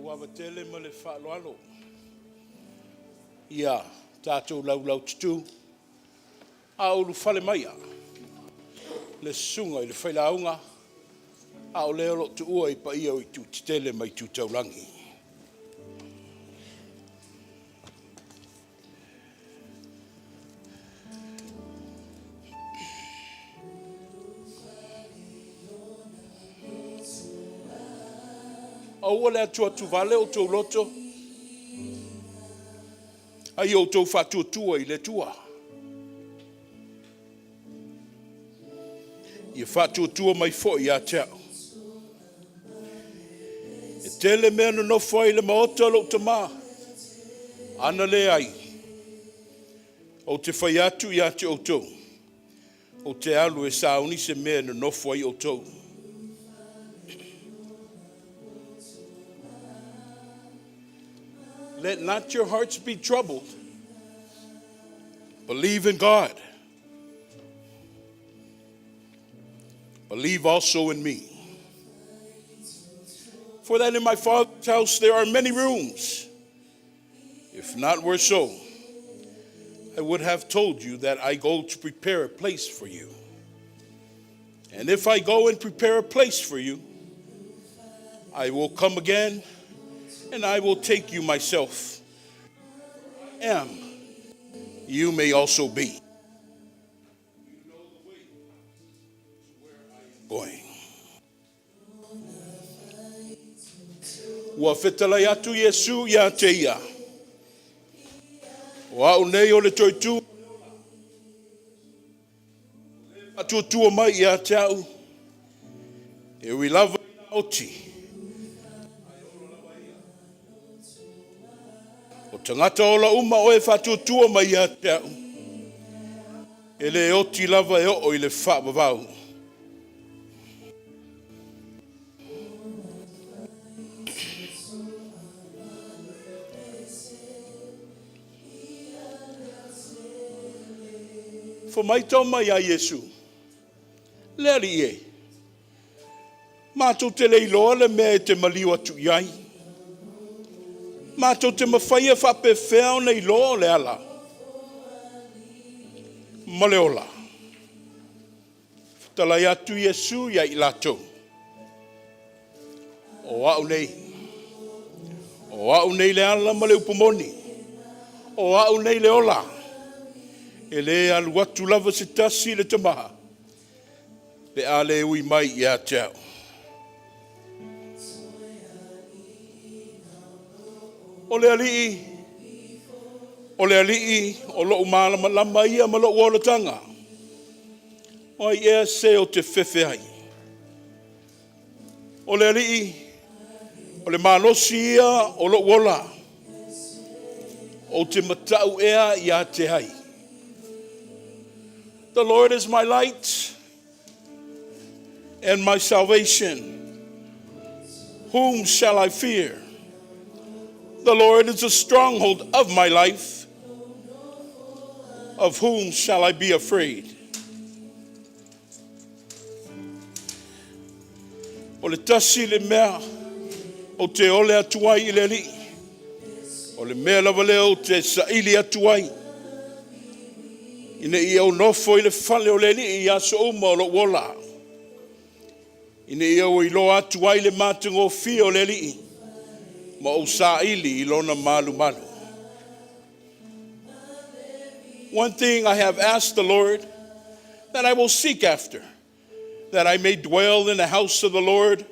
Wavatele male whaloalo. Ia, tātou laulau tutu. A ulu whale maia. Le sunga i le whailaunga. A o leo lo tu ua I pa ia o I tu titele mai tu taulangi. Aua le atua tu vale o tau loto. Ai o tau whatua tua I le tua. Ia whatua tua mai fo I a tau. E tele mea no nofo ai le maota lo tama. Ana le ai. O te whai atu I a te o tau. O te alu e sauni se mea no nofo ai o tau. Let not your hearts be troubled. Believe in God. Believe also in me. For that in my Father's house there are many rooms. If not were so, I would have told you that I go to prepare a place for you. And if I go and prepare a place for you, I will come again, and I will take you myself. Am you may also be. You know the way to where I am going. Wa fetalai atu Yesu ya te ia. Wa unei o le toitu. Atu tua mai ia te au. E we love oti. O tangata o la uma o e whatutua mai a te au. E le oti lava e o I le whaabavau. Fo mai tau mai a Yesu. Le ali e. Mātou te leiloa le mea e te maliu atu iai. Mātou te mawhaia whape whao nei loa le ala. Maleola. Talai atu Yesu ia I latou. O au nei. O au nei le ala male upumoni. O au nei le ola. E le alu atu lava se tasi le tamaha. Le ale ui mai ia tau. O le alii, o lo malama lama ia ma lo uolatanga. O ia se o te fefe ai. O le alii, o le malosi ia o lo uola. O te matau ea ia te hai. The Lord is my light and my salvation. Whom shall I fear? The Lord is the stronghold of my life. Of whom shall I be afraid? O le tasi le mea o te ole atuai I le li. O le mea lava leo te saili atuai. Ine I au nofo I le fale o le li I aso uma o lo wola. Ine I au I lo atuai le matungo fi o le li. Ma o saili I lona malu malu. One thing I have asked the Lord, that I will seek after, that I may dwell in the house of the Lord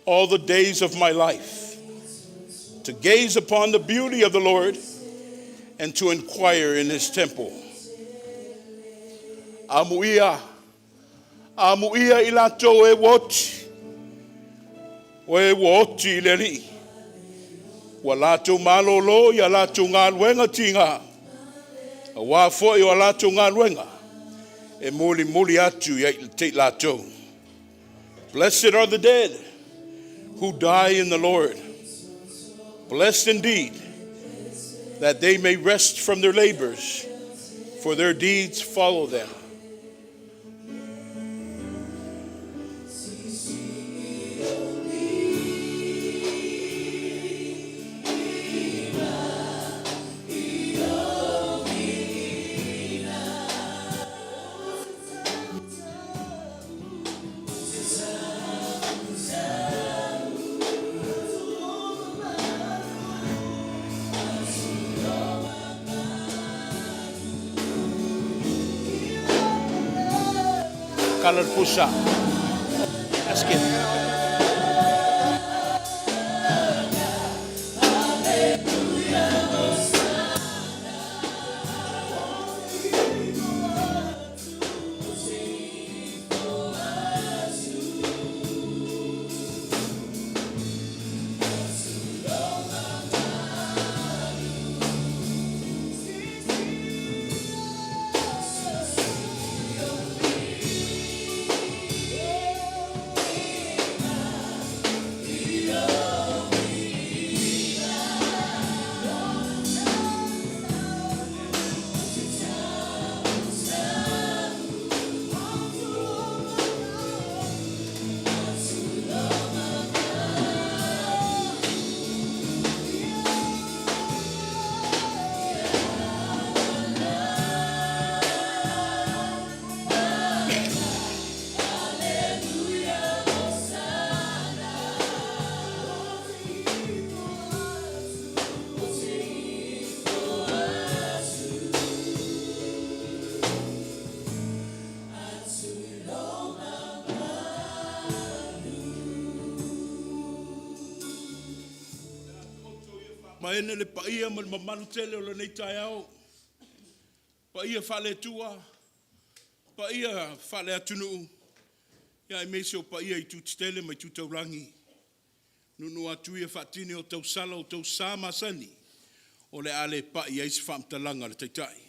all the days of my life, to gaze upon the beauty of the Lord and to inquire in his temple. Amuia I lato e woti, we woti le li. Wa lato malolo ya lato ngā luenga tinga. A wā foi o lato ngā luenga. E muli atu ya te lato. Blessed are the dead who die in the Lord. Blessed indeed that they may rest from their labors, for their deeds follow them. kala pusa. Let's get it. Maene le paia ma manu tele o le nei tai au. Paia fale tua. Paia fale atunu. Ia e meise o paia I tu tele mai tu taurangi. Nunu atu ia fatini o tau sala o tau sama sani. O le ale paia isi whamtalanga le taitai.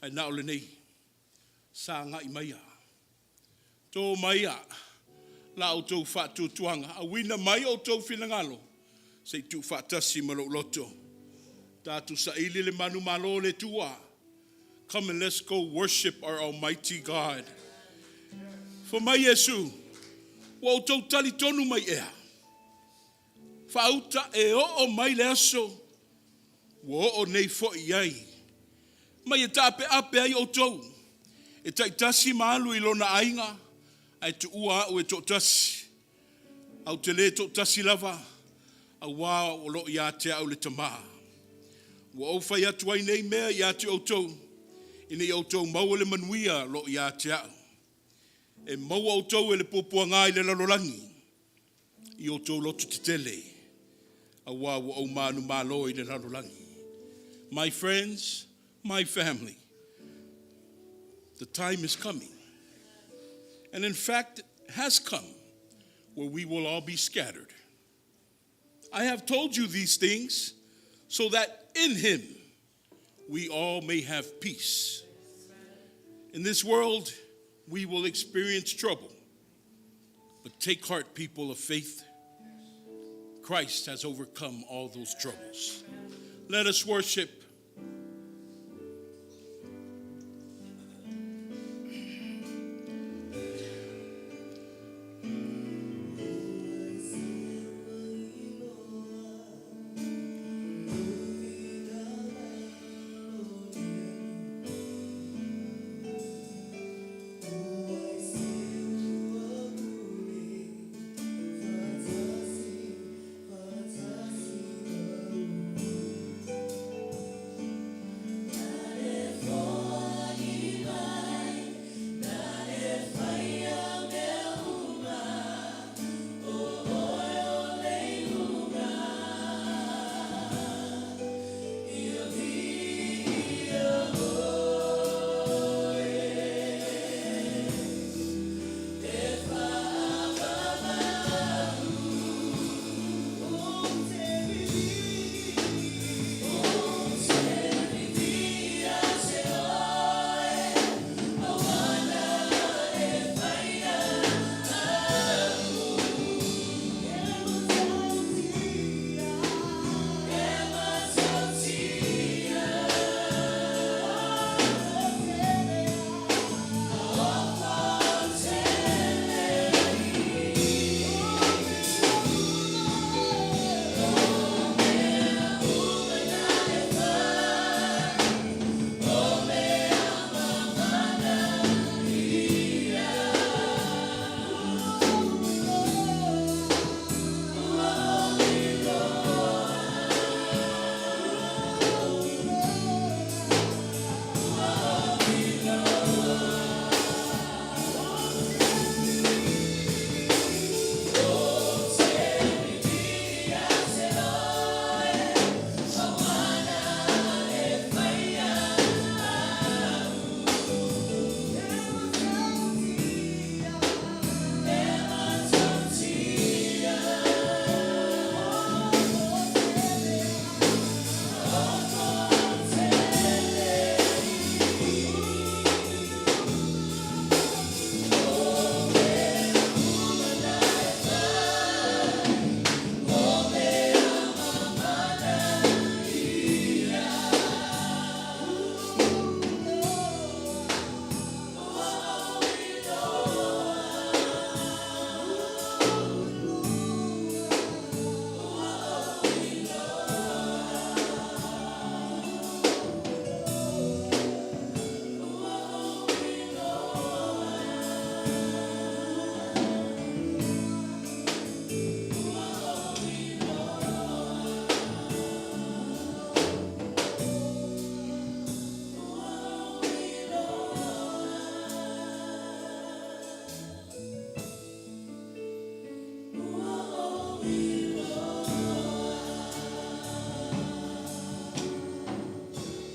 Ai na o le nei. Sa ngai maia. Tō maia. La o tau fatu tuanga. A wina mai o tau finangalo. Sei tu fatasi malo loto. Tatu sa ili le manu malo le tua. Come and let's go worship our Almighty God. For mai Yesu, wa tau tali tonu mai ea. Fauta e o mai le aso. Wa o nei fo iai. Mai e tape ape ai o tau. E taitasi malu ilona ainga. Ai tu ua o e totasi. Au te le totasi lava. A wā o lo ia te au le tamaa. Wa o whai atu ai nei mea ia te outou. Ine outou maua le manuia lo ia te au. E maua outou e le popua ngai le lalolangi. I outou lotu te tele. A wā wa o manu malo I le lalolangi. My friends, my family, the time is coming. And in fact, has come where we will all be scattered. I have told you these things so that in him we all may have peace. In this world, we will experience trouble. But take heart, people of faith. Christ has overcome all those troubles. Let us worship.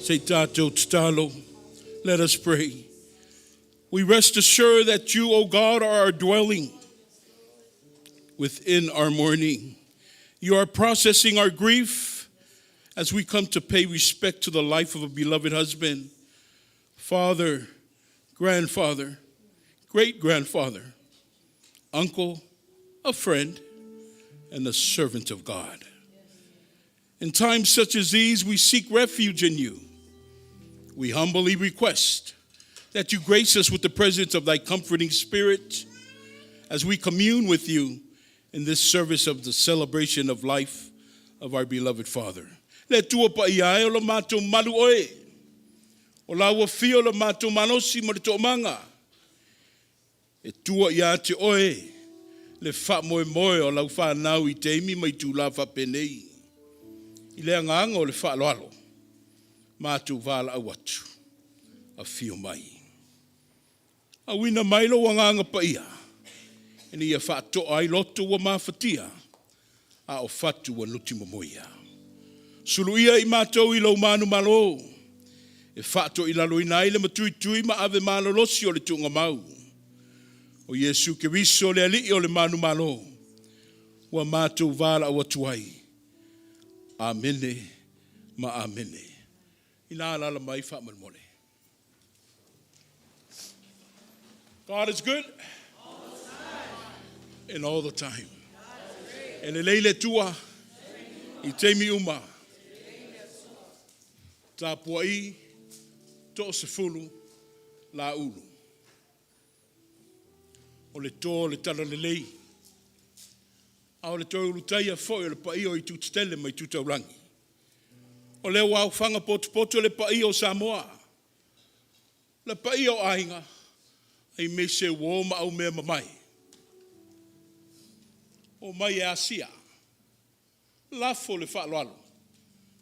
Te tātou tatalo. Let us pray. We rest assured that you, O God, are our dwelling within our mourning. You are processing our grief as we come to pay respect to the life of a beloved husband, father, grandfather, great-grandfather, uncle, a friend, and a servant of God. In times such as these, we seek refuge in you. We humbly request that you grace us with the presence of thy comforting spirit as we commune with you in this service of the celebration of life of our beloved Father. Le tuapa'i o le mātou malu oe, o la wafia o le mātou manosi mo le to'omanga, e tua'i te oe, le wha moe moe o lau whanau I teimi mai tū la whapenei. I le anganga o le wha aloalo, mātou wala au atu, a fio mai. A wina mailo wanganga pa ia, e ni a wha toa I loto wa mawhatia, a o whatu wa nuti momoia. Sulu ia I mātou I lau manu malo, e whato I lalo inai le matui tui ma ave malo losi o le tunga mau. O Yesu ke riso le ali o le manu malo, wa mātou wala au atuai. Amene, ma amene. Ina alala mai wha mole. God is good. All the time. And all the time. And le leile tua, I teimi uma. Tapua'i To'asefulu Laulu. O le tō le tala le lei. A o le tō ulutaia foi o le pa'i o I tutstele mai tutaurangi. O le wau whanga potu le pa'i o Samoa. Le pa'i o ainga. Ai me se wo ma au mea mamai. O mai e asia. Lafo le whaloalo.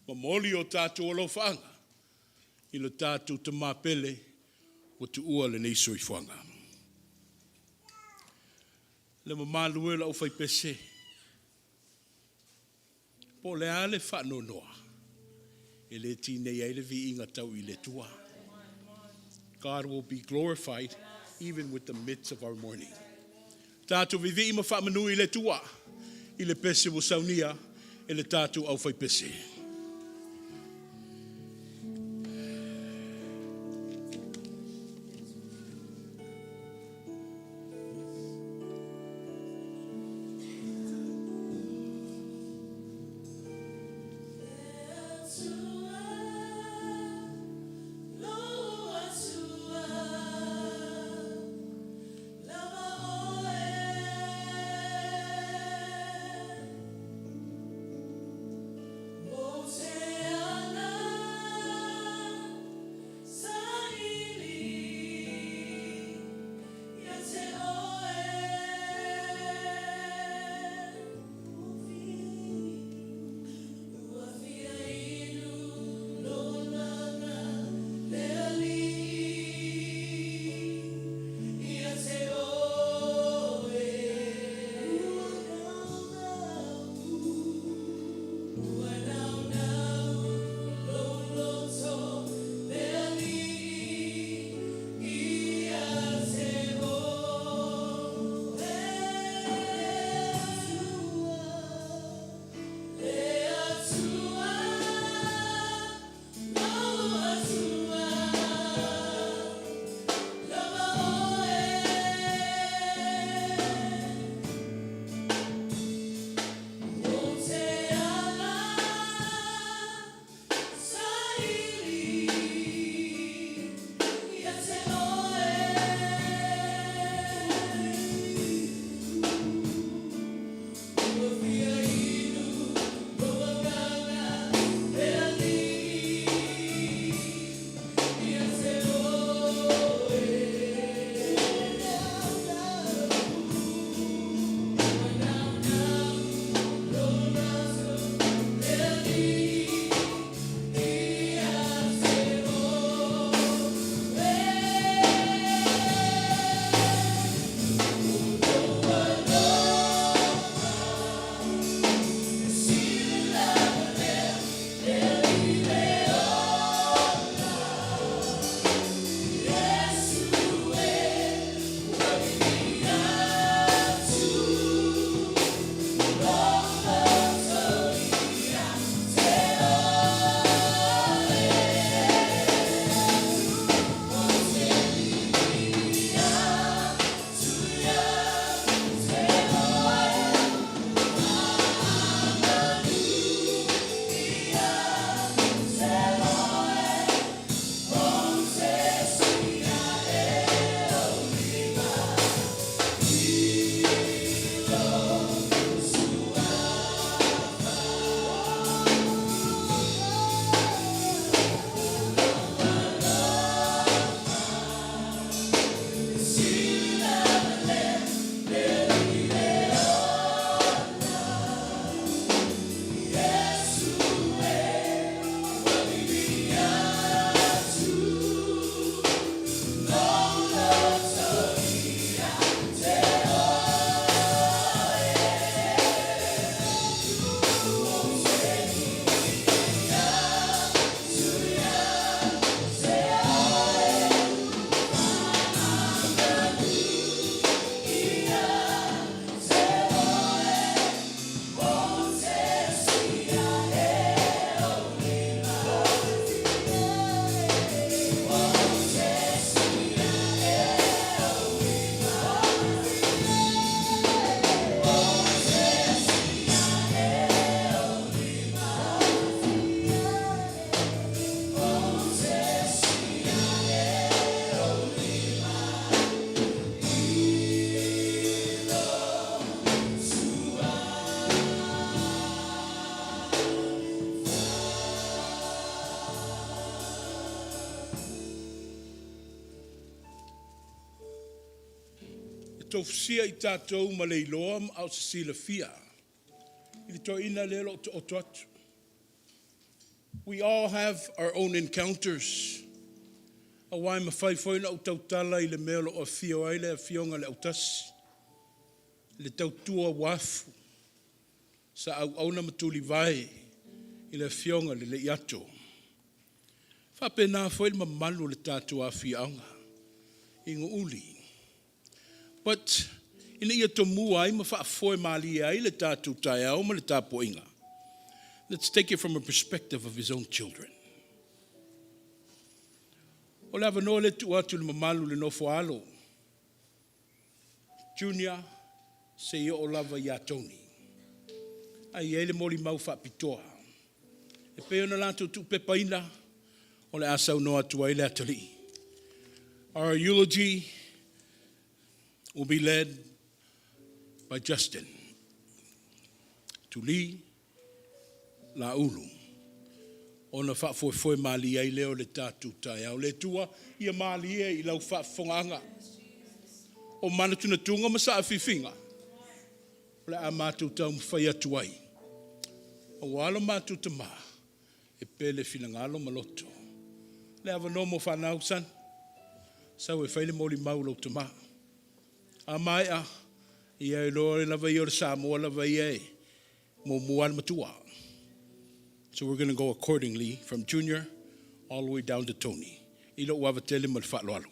Ma moli o tātou o lo whaanga. I le tātou te mapele o tu ua le neiso I whanga. Le mamalu la o fai pese. Po le ale whano noa. E le tine e le vi inga tau I le tua. God will be glorified even with the midst of our mourning. Tātou vivi ima whamanu I le tua. I le pese wo saunia. E le tātou au fai pese. Oh tofsia I tātou ma le iloa ma au sila fia. I le toi ina le lo o tuatu. We all have our own encounters. A wai ma whaifoina o tautala I le mea lo o fio ai le fionga le autasi. Le tautua wafu. Sa au na matuli vai I le fionga le iato. Whapena foi ma malu le tātua fianga. Ingo uli. But ina ia tomu ai ma whaafoi mali ai le tātu tai au ma le tāpoinga. Let's take it from a perspective of his own children. O lava no le tu atu le mamalu le nofo alo. Junior, se ia o lava ia Tony. Ai ele moli mau whaapitoa. E peo na lanto tu pepaina, o le asau no atu ai le atali. Our eulogy will be led by Justin. Tuli Laulu. Ona whaafoi mali ai leo le tātu tai au. Le tua ia mali e I lau whaafonganga. O mana tuna tunga masa a whiwhinga. Le a mātou tau mwhai atu ai. O wala mātou ta maa. E pele finangalo maloto. Le awa no mo whanau san. Sau e whaile moli maulo ta maa. A mai a. Ia e loa e lawa I o Samoa lawa I e. Mo muan matua. So we're going to go accordingly from Junior all the way down to Tony. Ilo wawa tele mal whaaloalo.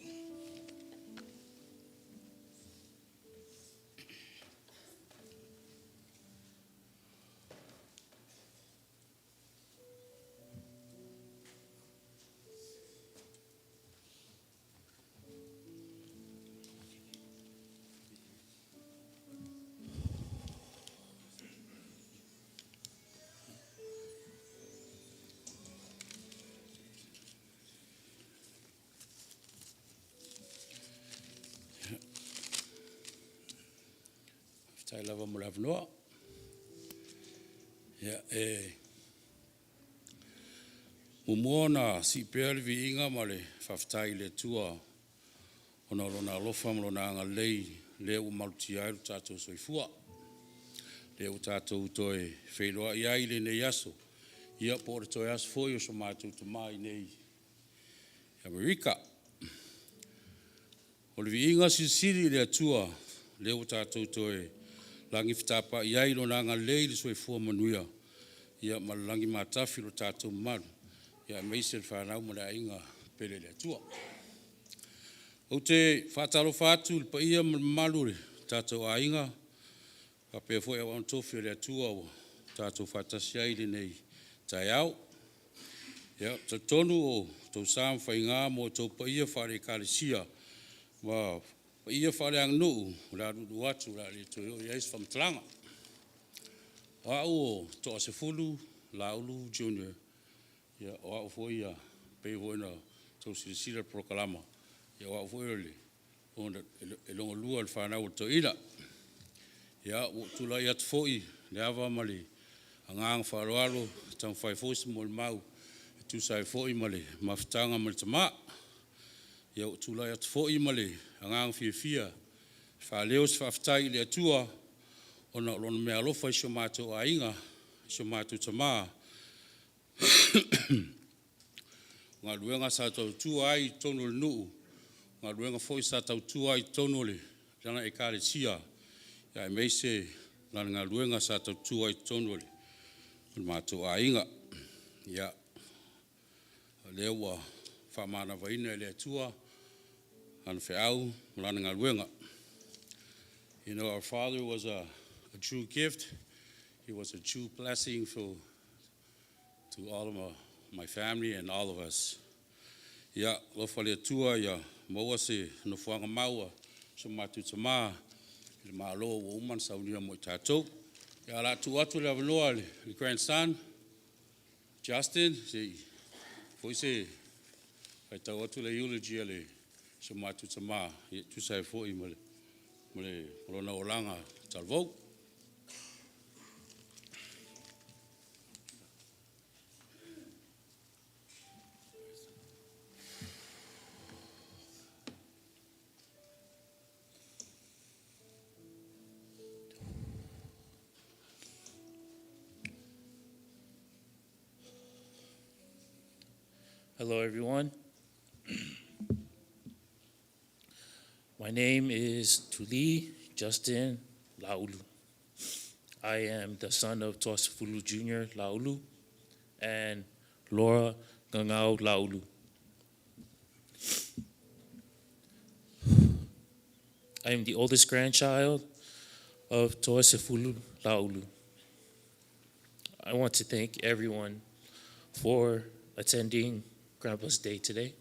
Tai lava mo lava noa. Ia Mumona si peali vi inga ma le whaftai le tua ona lona alofa ma lona anga lei le u maluti ai tātou soifua. Le u tātou toi whailoa I ai le nei aso. Ia po le toi aso foi o so mātou te mai nei Amerika. O le vi inga si siri le atua le u tātou toi langi fitapa iai lo nanga lei le soifua manuia. Ia malangi matafi lo tātou maru. Ia meise le whanau ma le ainga pele le atua. O te whatalo whatu le paia malu le tātou ainga. Ka pia fwoi awan tofi le atua o tātou whatasi ai le nei tai au. Ia ta tonu o tau sam whainga mo tau paia whare kālesia. Wa ia whare ang nuu, la rudu atu, la le toyo, ia is whamtlanga. Au To'asefulu Laulu Junior. Ia o au fwoi ia, pei fwoi na tau sirisira prokalama. Ia o au fwoi ole, onda longa lua le whanau to ila. Ia o tula ia tfoi, le awa mali, angang wharoalo, tang whai fwoi mo le mau, tu sai fwoi mali, maftanga mali tamaa. Ia o tula ia tfoi mali, angang fia whaleos whaftai le atua ona lona mea alofa iso mātou ainga, iso mātou tamaa. Ngā luenga sa tau tua ai tono le nuu, ngā luenga foi sa tau tua ai tono le lana e kāle sia. Ia e meise lana ngā luenga sa tau tua ai tono le mātou ainga. Ia lewa whamana vaina le atua, and feau lana luenga. You know, our father was a true gift. He was a true blessing to all of my family and all of us. Ya lo fale tua ya mo se no fuanga maua so matu tama le malo o man saunia mo tatou. Ya la tua tu le loa le grandson Justin foi se vai tau tu le eulogy le so matu tama tu sai foi mo na olanga talvou. Hello, everyone. My name is Tuli Justin Laulu. I am the son of To'asefulu Jr. Laulu and Laura Gangau Laulu. I am the oldest grandchild of To'asefulu Laulu. I want to thank everyone for attending Grandpa's Day today.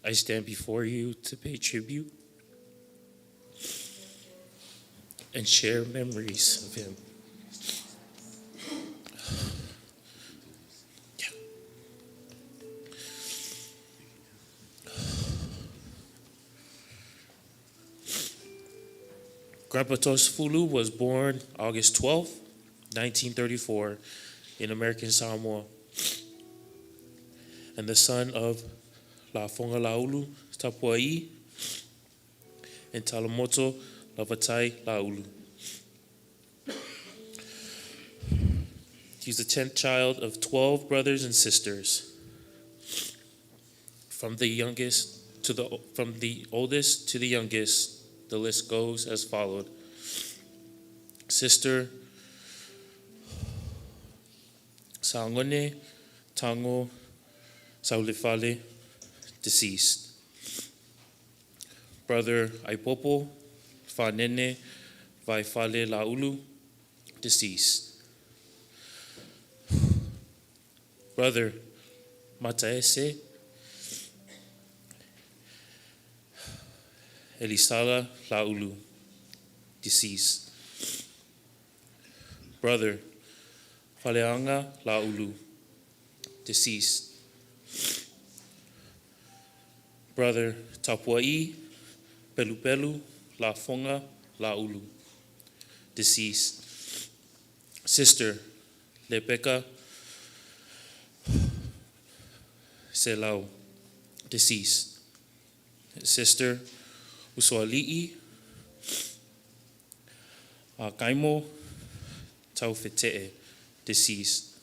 I stand before you to pay tribute and share memories of him. Grandpa To'asefulu was born August 12, 1934, in American Samoa, and the son of Lafonga Laulu, Tapua'i, and Talamoto Lavatai Laulu. He's the 10th child of 12 brothers and sisters. From the oldest to the youngest, the list goes as followed. Sister Saongone Tango Saulifale, deceased. Brother Aipopo Fanene Vaifale Laulu, deceased. Brother Mataese Elisala Laulu, deceased. Brother Faleanga Laulu, deceased. Brother Tapua'i Pelupelu Lafonga Laulu, deceased. Sister Lepeka Selau, deceased. Sister Usuali'i Kaimo Taufete'e, deceased.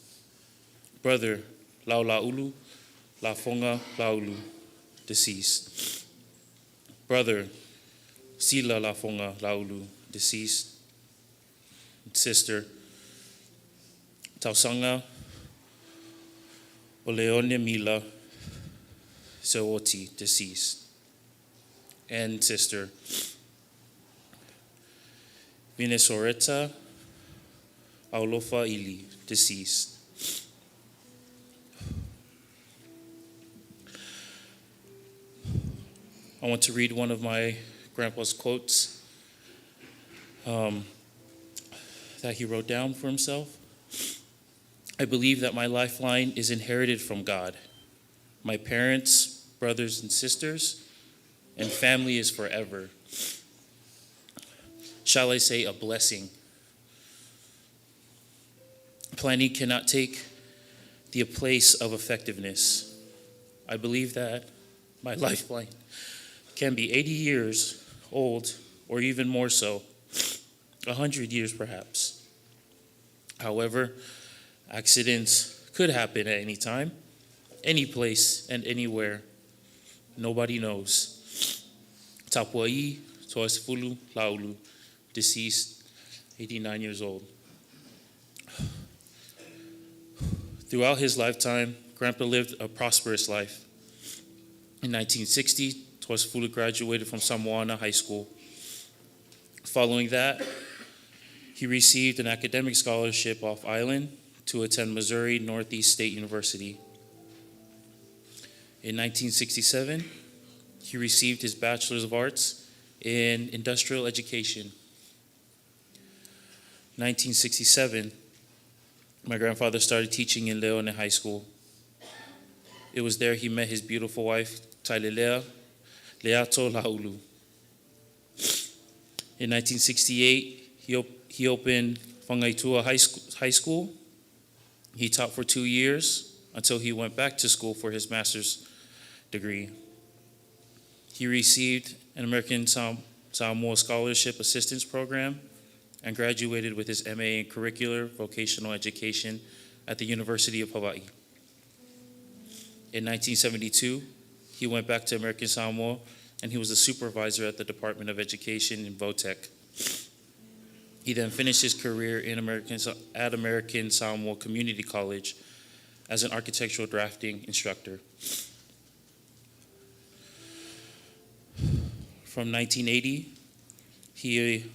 Brother Lau Laulu Lafonga Laulu, deceased. Brother Sila Lafonga Laulu, deceased. Sister Tausanga Oleone Mila Seoti, deceased. And Sister Vinesoreta Aulofa Ili, deceased. I want to read one of my grandpa's quotes that he wrote down for himself. I believe that my lifeline is inherited from God. My parents, brothers and sisters, and family is forever. Shall I say a blessing? Planning cannot take the place of effectiveness. I believe that my lifeline can be 80 years old, or even more so, 100 years perhaps. However, accidents could happen at any time, any place, and anywhere. Nobody knows. Tapua'i To'asefulu Laulu, deceased, 89 years old. Throughout his lifetime, Grandpa lived a prosperous life. In 1960, To'asefulu graduated from Samoa High School. Following that, he received an academic scholarship off island to attend Missouri Northeast State University. In 1967, he received his Bachelor's of Arts in Industrial Education. 1967, my grandfather started teaching in Leone High School. It was there he met his beautiful wife, Tailelea Leato Laulu. In 1968, he opened Whangaitua High School. He taught for 2 years until he went back to school for his master's degree. He received an American Samoa Scholarship Assistance Program and graduated with his MA in Curricular Vocational Education at the University of Hawaii. In 1972, he went back to American Samoa, and he was a supervisor at the Department of Education in Votech. He then finished his career at American Samoa Community College as an architectural drafting instructor. From 1980, he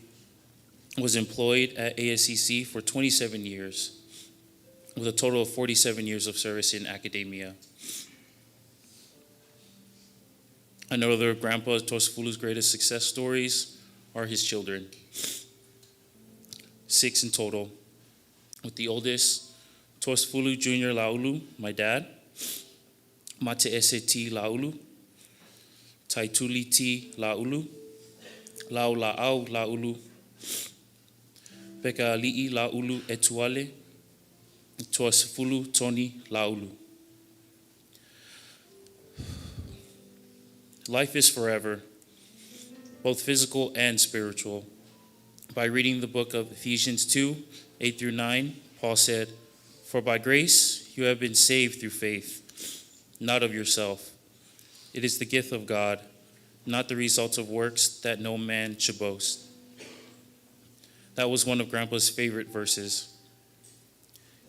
was employed at ASCC for 27 years, with a total of 47 years of service in academia. Another of Grandpa To'asefulu's greatest success stories are his children, 6 in total, with the oldest, To'asefulu Jr. Laulu, my dad, Mate'ese Laulu, Taituli T. Laulu, Lau La'au Laulu, Peka Li'i Laulu Etuale, To'asefulu Tony Laulu. Life is forever, both physical and spiritual. By reading the book of Ephesians 2, 8 through 9, Paul said, "For by grace you have been saved through faith, not of yourself. It is the gift of God, not the result of works, that no man should boast." That was one of Grandpa's favorite verses.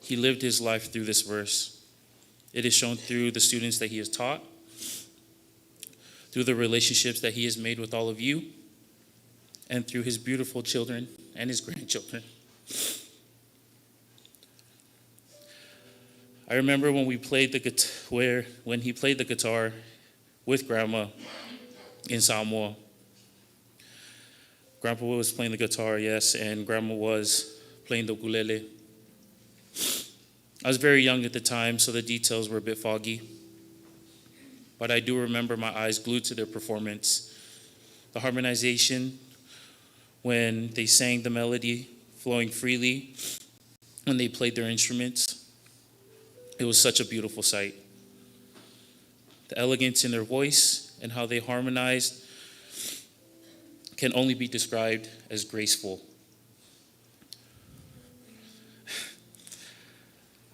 He lived his life through this verse. It is shown through the students that he has taught, through the relationships that he has made with all of you, and through his beautiful children and his grandchildren. I remember when he played the guitar with Grandma in Samoa. Grandpa was playing the guitar, yes, and Grandma was playing the ukulele. I was very young at the time, so the details were a bit foggy. But I do remember my eyes glued to their performance. The harmonization, when they sang the melody, flowing freely, when they played their instruments, it was such a beautiful sight. The elegance in their voice and how they harmonized can only be described as graceful.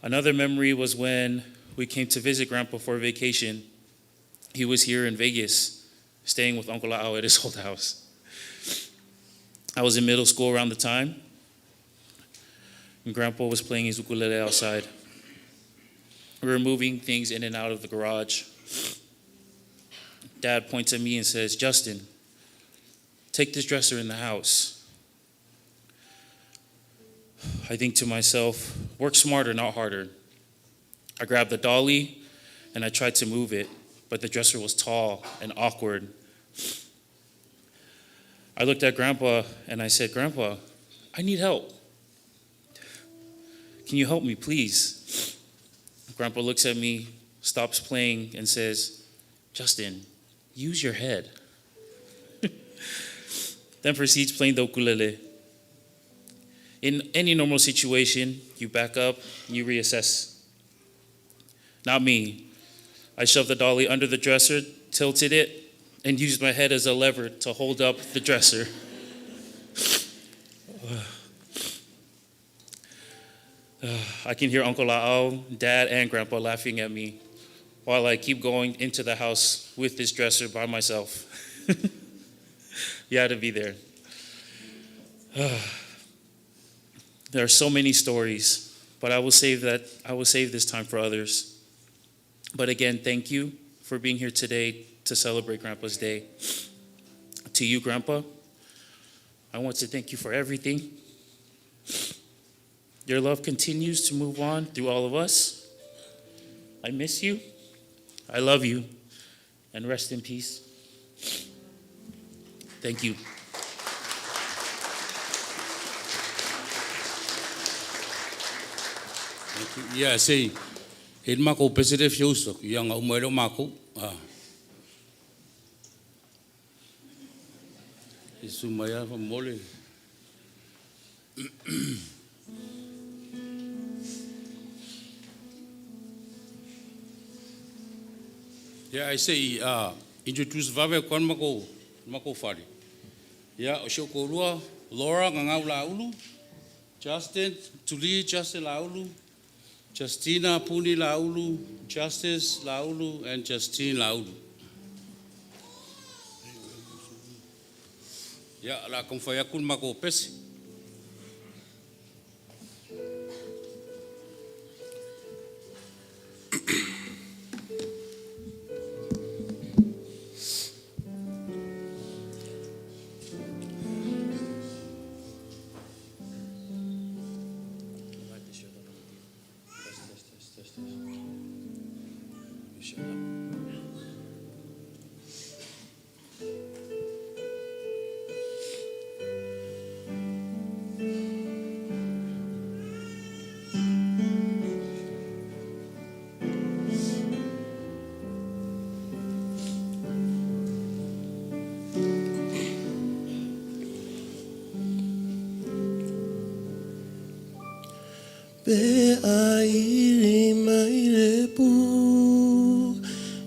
Another memory was when we came to visit Grandpa for a vacation. He was here in Vegas, staying with Uncle Ailao at his old house. I was in middle school around the time, and Grandpa was playing his ukulele outside. We were moving things in and out of the garage. Dad points at me and says, "Justin, take this dresser in the house." I think to myself, work smarter, not harder. I grabbed the dolly and I tried to move it, but the dresser was tall and awkward. I looked at Grandpa and I said, "Grandpa, I need help. Can you help me, please?" Grandpa looks at me, stops playing, and says, "Justin, use your head." Then proceeds playing the ukulele. In any normal situation, you back up, you reassess. Not me. I shoved the dolly under the dresser, tilted it, and used my head as a lever to hold up the dresser. I can hear Uncle Ailao, Dad, and Grandpa laughing at me while I keep going into the house with this dresser by myself. You had to be there. There are so many stories, but I will save this time for others. But again, thank you for being here today to celebrate Grandpa's Day. To you, Grandpa, I want to thank you for everything. Your love continues to move on through all of us. I miss you. I love you. And rest in peace. Thank you. Yeah, say, it mako pesede fiuso, yang umero mako. Isumaya mole. Yeah, I say, introduce Vave Kwan Mako Fari. Yeah, Oshokorua, Laura Ngangau Laulu, Justin, Tuli, Justin Laulu, Justina Puni Laulu, Justice Laulu, and Justine Laulu. Ya, la konfayakun mako pesi. Be airi mai pu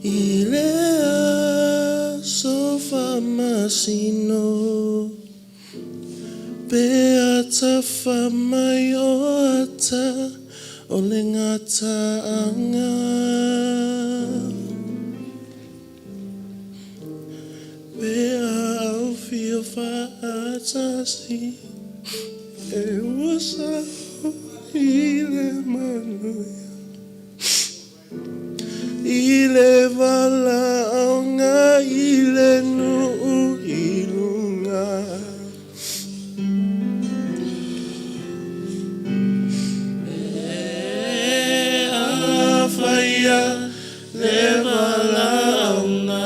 ilea sofa masino be atafa mai o ata ole ngata anga be au feel fa atasi e wasa ile manuia ile vala onga ile nu ilunga afaya le vala onga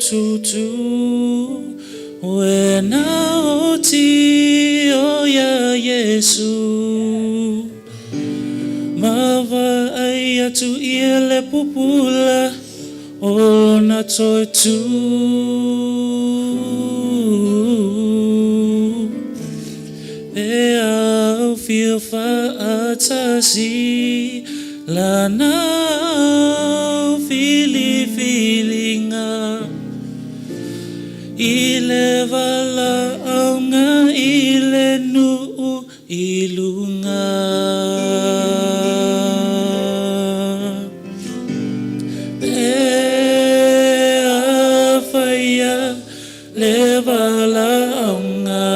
tutu wena oti o ya Yesu mava ai atu ile pupula o na toi tu au feel fa atasi lana feelinga ile vala aunga ile nu ilunga afaya le vala aunga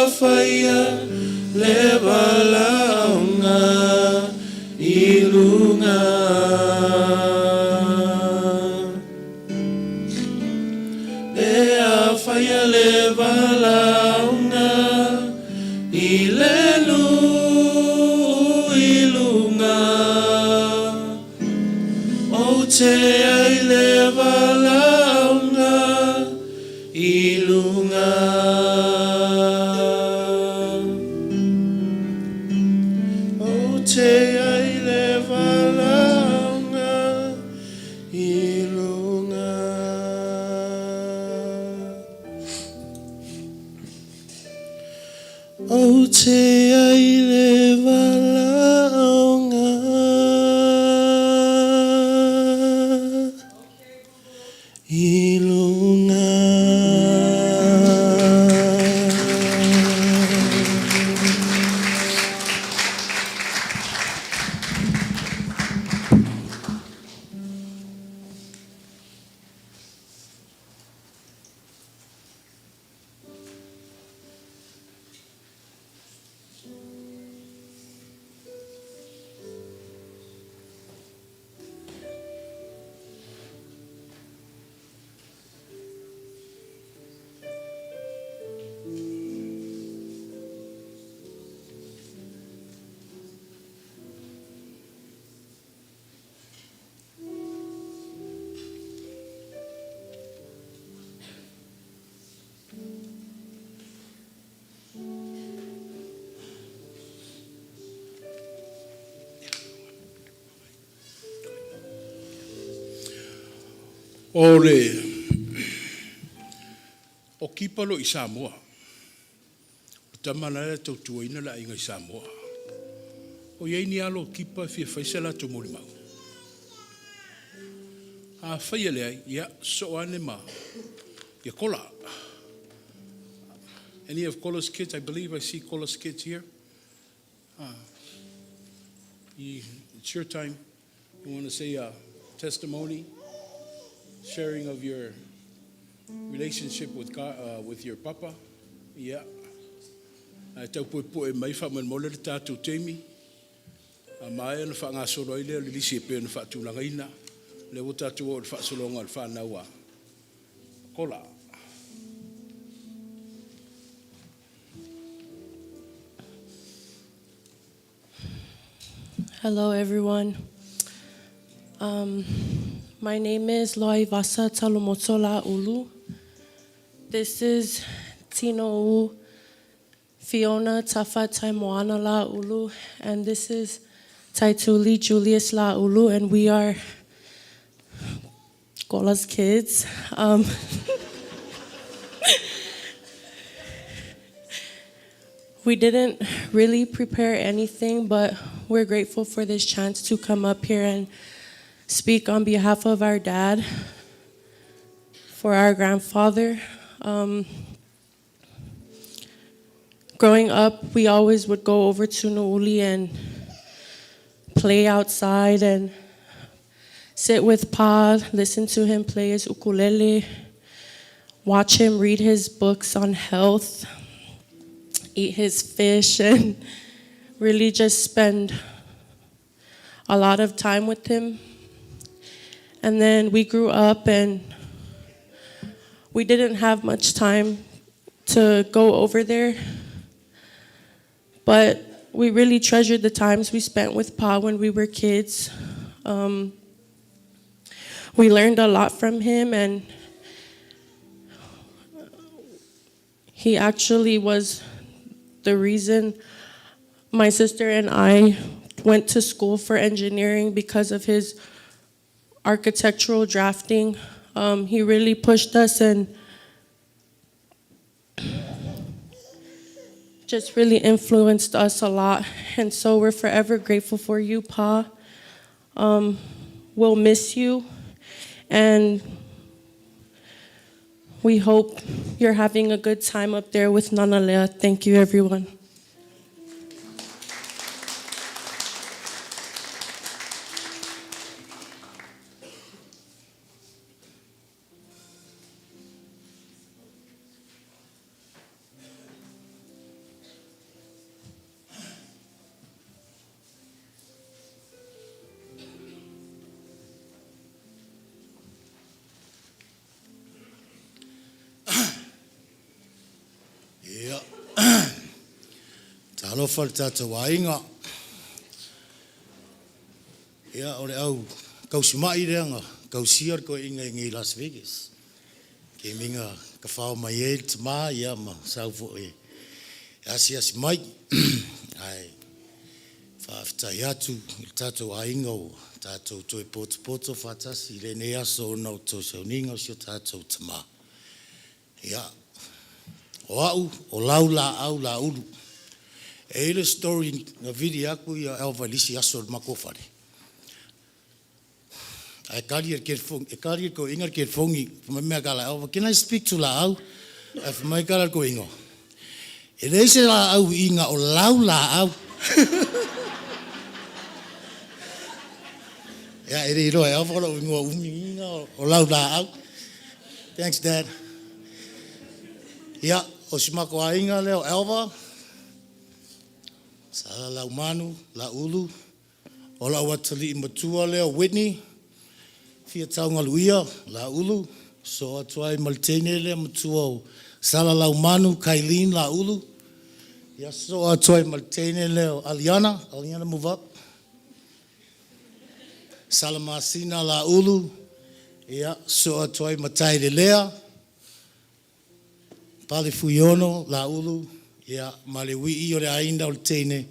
afaya le vala aunga ilunga afaya le vala aunga ilelu ilunga o te ai le vala aunga ilunga o te ai le vala aunga ilunga o te ai le vala aunga ilunga. Ole o kipalo I Samoa. Tamana le tau tuaina la inga I Samoa. O iei ni alo kipa fia faisela tu mori mau. A whaia lea, ia, so ane ma. Ia kola. Any of Kola's kids? I believe I see Kola's kids here. It's your time. You want to say a testimony, sharing of your relationship with God, with your papa? Yeah. I tau poe mai wha man mole le tātou teimi. A mai ana wha ngā soro i leo, lisi e pēna wha tūlanga ina. Le o tātou o le wha solonga le wha naua. Kola. Hello, everyone. My name is Loivasa Talomotola Laulu. This is Tino Fiona Tapua'i Moana Laulu, and this is Taituli Julius Laulu, and we are Kola's kids. We didn't really prepare anything, but we're grateful for this chance to come up here and speak on behalf of our dad, for our grandfather. Growing up, we always would go over to Nu'uli and play outside and sit with Pa, listen to him play his ukulele, watch him read his books on health, eat his fish, and really just spend a lot of time with him. And then we grew up and we didn't have much time to go over there, but we really treasured the times we spent with Pa when we were kids. We learned a lot from him, and he actually was the reason my sister and I went to school for engineering because of his architectural drafting. He really pushed us and just really influenced us a lot. And so we're forever grateful for you, Pa. We'll miss you, and we hope you're having a good time up there with Nana Lea. Thank you, everyone. Alofa le tātou ainga. Ia, o le au, kausimai reanga, kausiar ko inga ingi Las Vegas. Ke minga ka whao mai e te mā, ia ma saufo e asi mai. Ai, whaafitai atu, le tātou ainga o tātou toi poto whatasi, le ne aso o nau tō sauninga o sio tātou te mā. Ia, o au, o lau la au la ulu. E le story na vidi aku ia elva lisi aso makofare. I kari ko ingar ke fongi, me kala elva, can I speak to la au? If my kala ko ingo. E le se la au inga o lau la au. Ja, e re ro elva lo ingo inga o lau la au. Thanks, Dad. Ja, o simako inga leo elva. Sala lau manu, la ulu, o la watali matua leo Whitney, fia taunga luia, la ulu, so atuai maltene leo matua o sala lau manu, Kailin, la ulu, ya so atuai maltene leo Aliana move up, sala masina la ulu, ya so atuai matai de lea, Palefuiono, la ulu, ia malewi o le ainda o le tene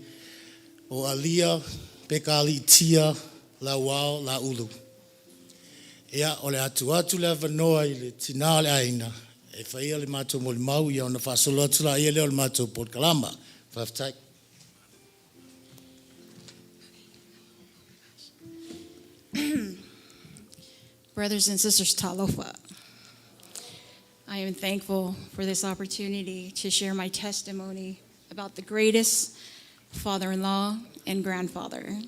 o alia pekali tia la wao la ulu. Ia, o le atu le avanoa I le tina o le aina. E whaia le mātou mo le mau ia o na whasolo atu la ia leo le mātou Port Kalama. Whaftai. Brothers and sisters, talofa. I am thankful for this opportunity to share my testimony about the greatest father-in-law and grandfather.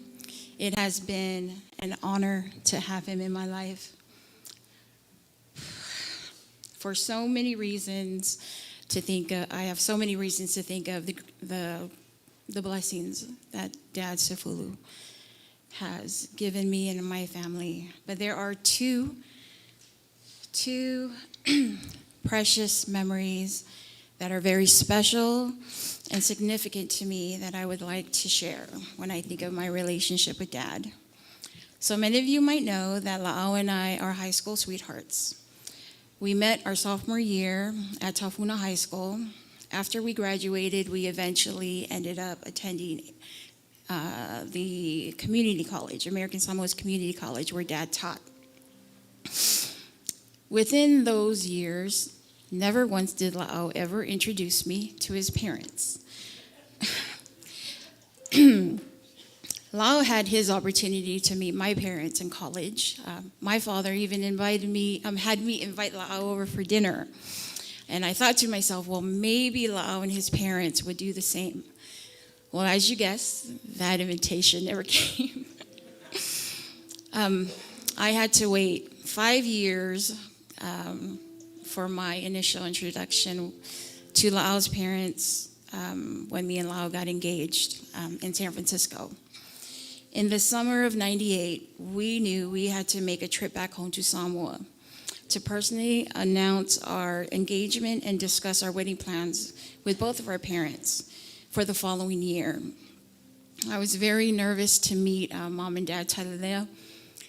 It has been an honor to have him in my life. For so many reasons to think of, I have so many reasons to think of the blessings that Dad Sefulu has given me and my family. But there are two precious memories that are very special and significant to me that I would like to share when I think of my relationship with Dad. So many of you might know that La'au and I are high school sweethearts. We met our sophomore year at Tafuna High School. After we graduated, we eventually ended up attending the community college, American Samoa's community college, where Dad taught. Within those years, never once did La'au ever introduce me to his parents. La'au had his opportunity to meet my parents in college. My father even had me invite La'au over for dinner. And I thought to myself, well, maybe La'au and his parents would do the same. Well, as you guessed, that invitation never came. I had to wait 5 years for my initial introduction to La'au's parents when me and La'au got engaged in San Francisco. In the summer of '98, we knew we had to make a trip back home to Samoa to personally announce our engagement and discuss our wedding plans with both of our parents for the following year. I was very nervous to meet Mom and Dad Tailea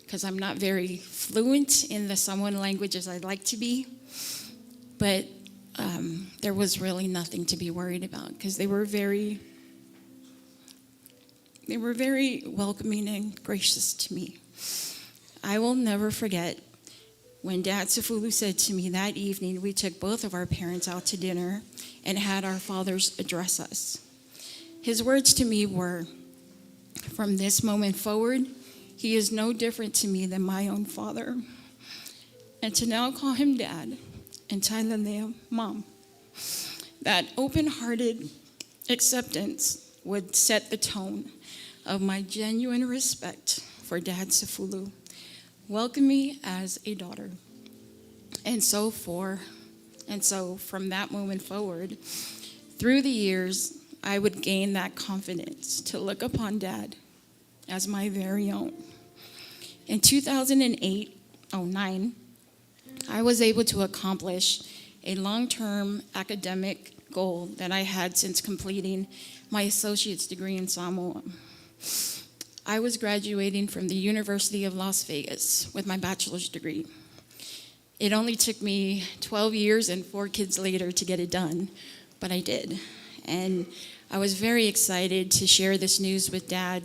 because I'm not very fluent in the Samoan language as I'd like to be. But there was really nothing to be worried about because they were very welcoming and gracious to me. I will never forget when Dad Sefulu said to me that evening, we took both of our parents out to dinner and had our fathers address us. His words to me were, from this moment forward, he is no different to me than my own father. And to now call him Dad and Tailea Mom, that open-hearted acceptance would set the tone of my genuine respect for Dad Sefulu. Welcome me as a daughter. And so from that moment forward, through the years, I would gain that confidence to look upon Dad as my very own. In 2009, I was able to accomplish a long-term academic goal that I had since completing my associate's degree in Samoa. I was graduating from the University of Las Vegas with my bachelor's degree. It only took me 12 years and 4 kids later to get it done, but I did. And I was very excited to share this news with Dad,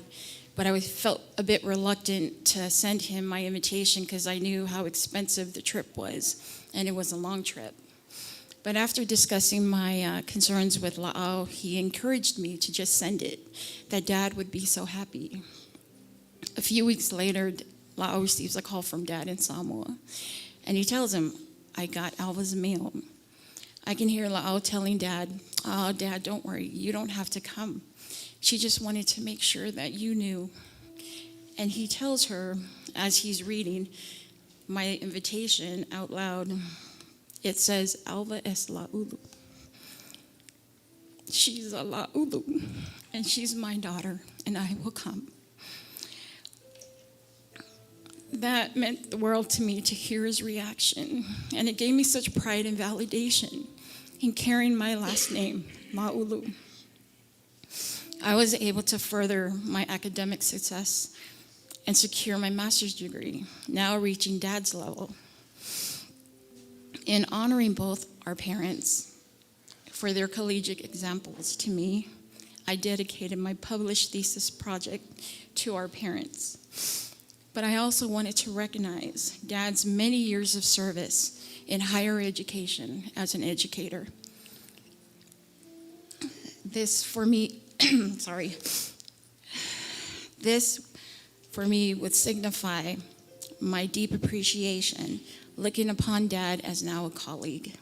but I felt a bit reluctant to send him my invitation because I knew how expensive the trip was, and it was a long trip. But after discussing my concerns with La'au, he encouraged me to just send it, that Dad would be so happy. A few weeks later, La'au receives a call from Dad in Samoa, and he tells him, I got Alva's mail. I can hear La'au telling Dad, oh, Dad, don't worry, you don't have to come. She just wanted to make sure that you knew. And he tells her, as he's reading my invitation out loud, it says, Alva es Laulu. She's a Laulu, and she's my daughter, and I will come. That meant the world to me to hear his reaction, and it gave me such pride and validation in carrying my last name, Laulu. I was able to further my academic success and secure my master's degree, now reaching Dad's level. In honoring both our parents for their collegiate examples to me, I dedicated my published thesis project to our parents. but I also wanted to recognize Dad's many years of service in higher education as an educator. This for me, this for me would signify my deep appreciation looking upon Dad as now a colleague.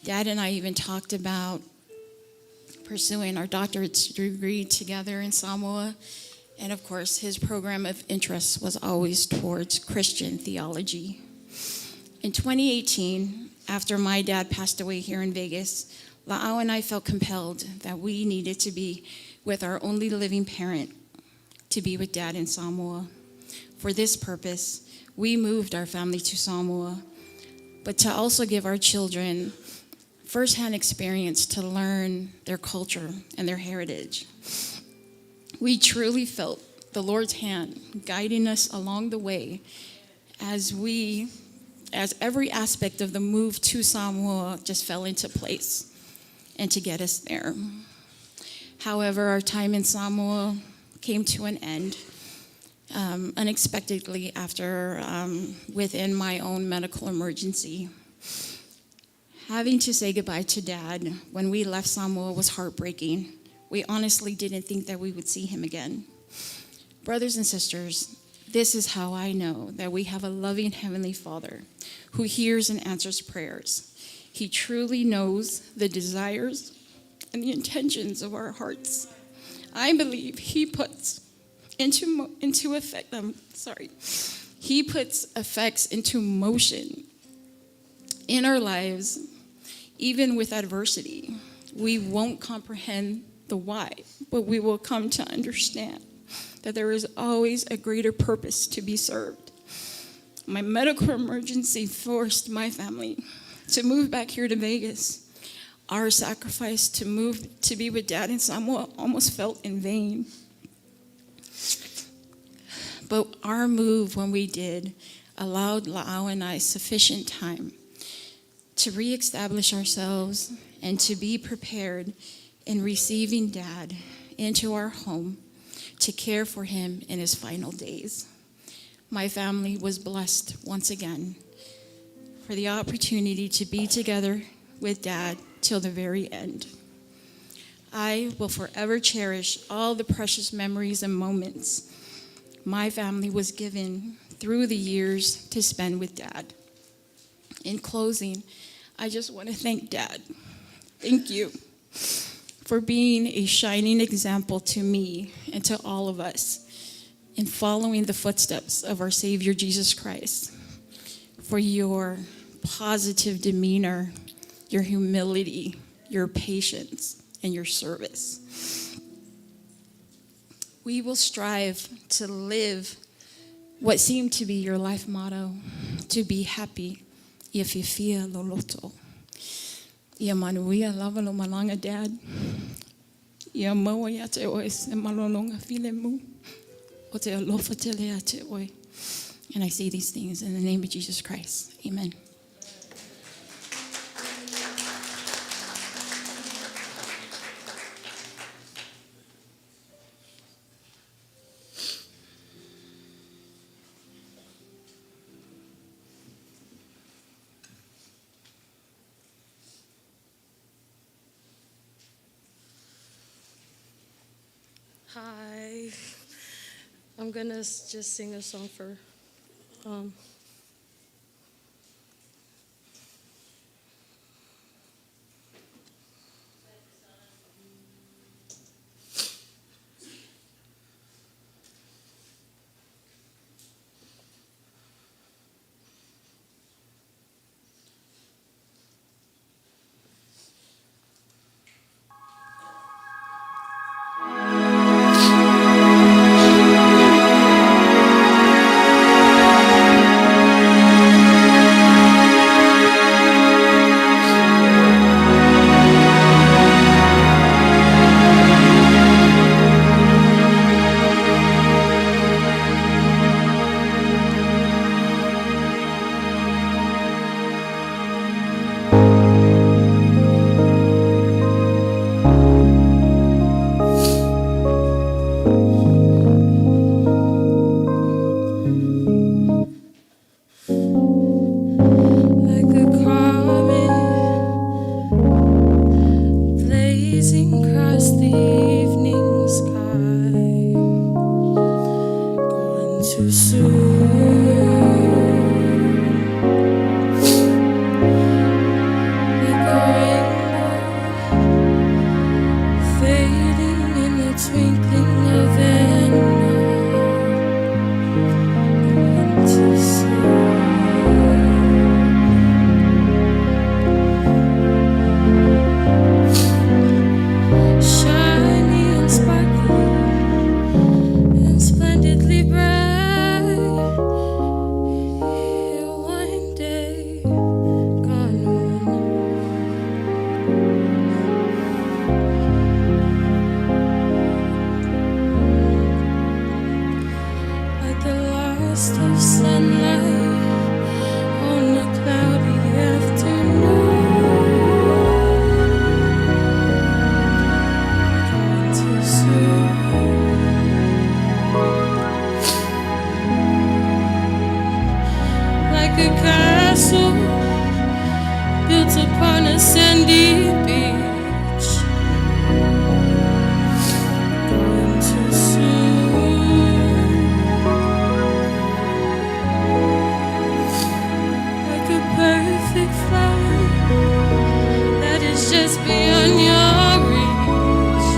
Dad and I even talked about pursuing our doctorate degree together in Samoa. And of course, his program of interest was always towards Christian theology. In 2018, after my dad passed away here in Vegas, La'au and I felt compelled that we needed to be with our only living parent to be with Dad in Samoa. For this purpose, we moved our family to Samoa, but to also give our children firsthand experience to learn their culture and their heritage. We truly felt the Lord's hand guiding us along the way as every aspect of the move to Samoa just fell into place and to get us there. However, our time in Samoa came to an end unexpectedly after within my own medical emergency. Having to say goodbye to Dad when we left Samoa was heartbreaking. We honestly didn't think that we would see him again. Brothers and sisters, this is how I know that we have a loving Heavenly Father who hears and answers prayers. He truly knows the desires and the intentions of our hearts. I believe He puts He puts effects into motion in our lives, even with adversity. We won't comprehend the why, but we will come to understand that there is always a greater purpose to be served. My medical emergency forced my family to move back here to Vegas. Our sacrifice to move to be with Dad in Samoa almost felt in vain. But our move, when we did, allowed La'au and I sufficient time to reestablish ourselves and to be prepared in receiving Dad into our home to care for him in his final days. My family was blessed once again for the opportunity to be together with Dad till the very end. I will forever cherish all the precious memories and moments my family was given through the years to spend with Dad. In closing, I just want to thank Dad. Thank you for being a shining example to me and to all of us in following the footsteps of our Savior Jesus Christ, for your positive demeanor, your humility, your patience, and your service. We will strive to live what seemed to be your life motto, to be happy, Iafifia Loloto. Ia manuia lava lo malanga Dad. Ia maua ia te oe se malolonga file mu. O te alofa te lea te oe. And I say these things in the name of Jesus Christ. Amen. Hi. I'm gonna just sing a song for too soon. Like a rainbow fading in the twinkling of an eye. Too soon. Shiny and sparkling and splendidly bright. Here one day, gone one. Like the last of sunlight on a cloudy afternoon. Gone too soon. Like a castle built upon a sandy beach. Gone too soon. Like a perfect flower that is just beyond your reach.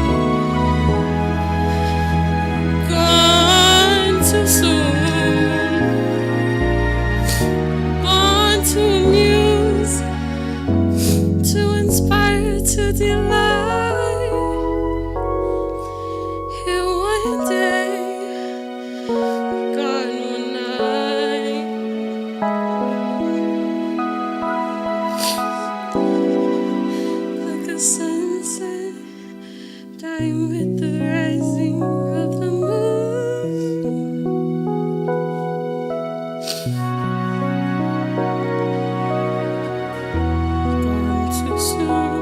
Gone too soon. Born to amuse, to inspire, to delight. Here one day, gone one night. Like a sunset, dying with the rising of the moon. Gone too soon.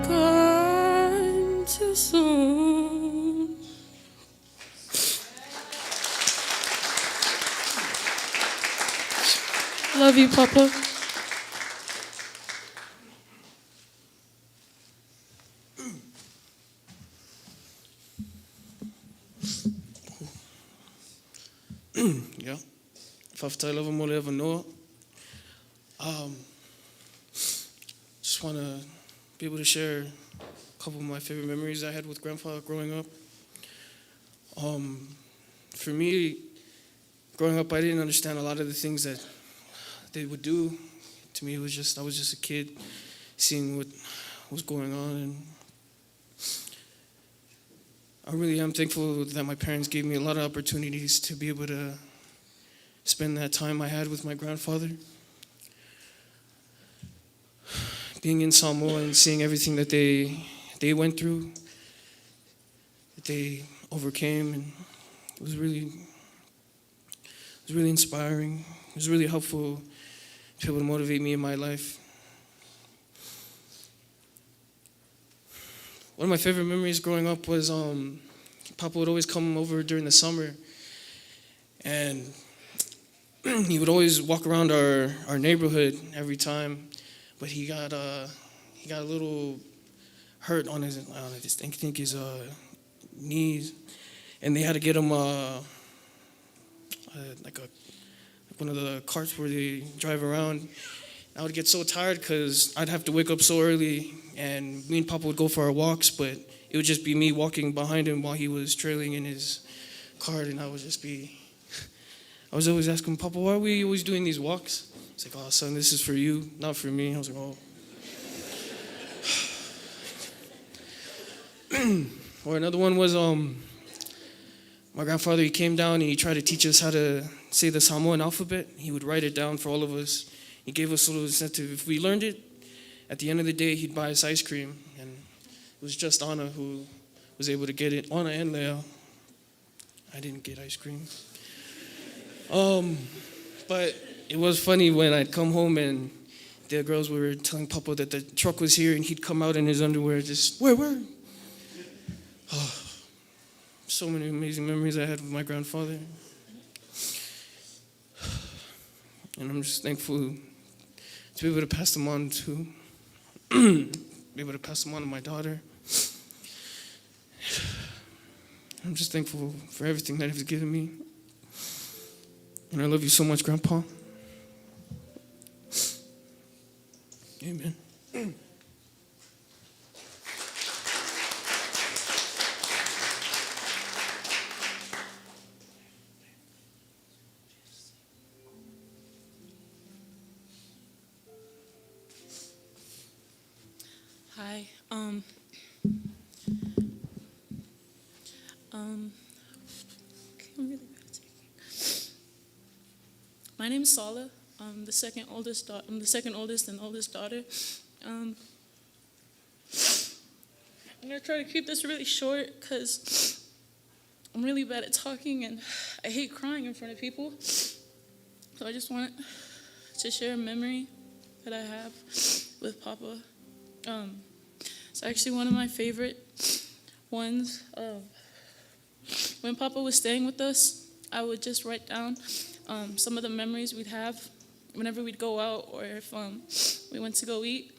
Gone too soon. Love you, Papa. Yeah. Whawhaftai lava mo le ava noa. Just want to be able to share a couple of my favorite memories I had with grandfather growing up. For me, growing up, I didn't understand a lot of the things that they would do. To me, I was just a kid seeing what was going on, and I really am thankful that my parents gave me a lot of opportunities to be able to spend that time I had with my grandfather. Being in Samoa and seeing everything that they went through, that they overcame, and it was really inspiring. It was really helpful to be able to motivate me in my life. One of my favorite memories growing up was Papa would always come over during the summer, and he would always walk around our neighborhood every time, but he got a little hurt on his I think his knees, and they had to get him like one of the carts where they drive around. I would get so tired because I'd have to wake up so early, and me and Papa would go for our walks, but it would just be me walking behind him while he was trailing in his cart, and I was always asking Papa, why are we always doing these walks? He's like, oh, son, this is for you, not for me. I was like, oh. Or another one was my grandfather, he came down and he tried to teach us how to say the Samoan alphabet. He would write it down for all of us. He gave us a little incentive. If we learned it, at the end of the day, he'd buy us ice cream. And it was just Anna who was able to get it. Anna and Leia. I didn't get ice cream. But it was funny when I'd come home and the girls were telling Papa that the truck was here, and he'd come out in his underwear just, where? Oh, so many amazing memories I had with my grandfather. And I'm just thankful to be able to pass them on to be able to pass them on to my daughter. I'm just thankful for everything that He's given me. And I love you so much, Grandpa. Amen. Hi. I'm really bad at speaking. My name is Sala. I'm the second oldest and oldest daughter. I'm gonna try to keep this really short because I'm really bad at talking and I hate crying in front of people. So I just want to share a memory that I have with Papa. It's actually one of my favorite ones. When Papa was staying with us, I would just write down some of the memories we'd have whenever we'd go out or if we went to go eat.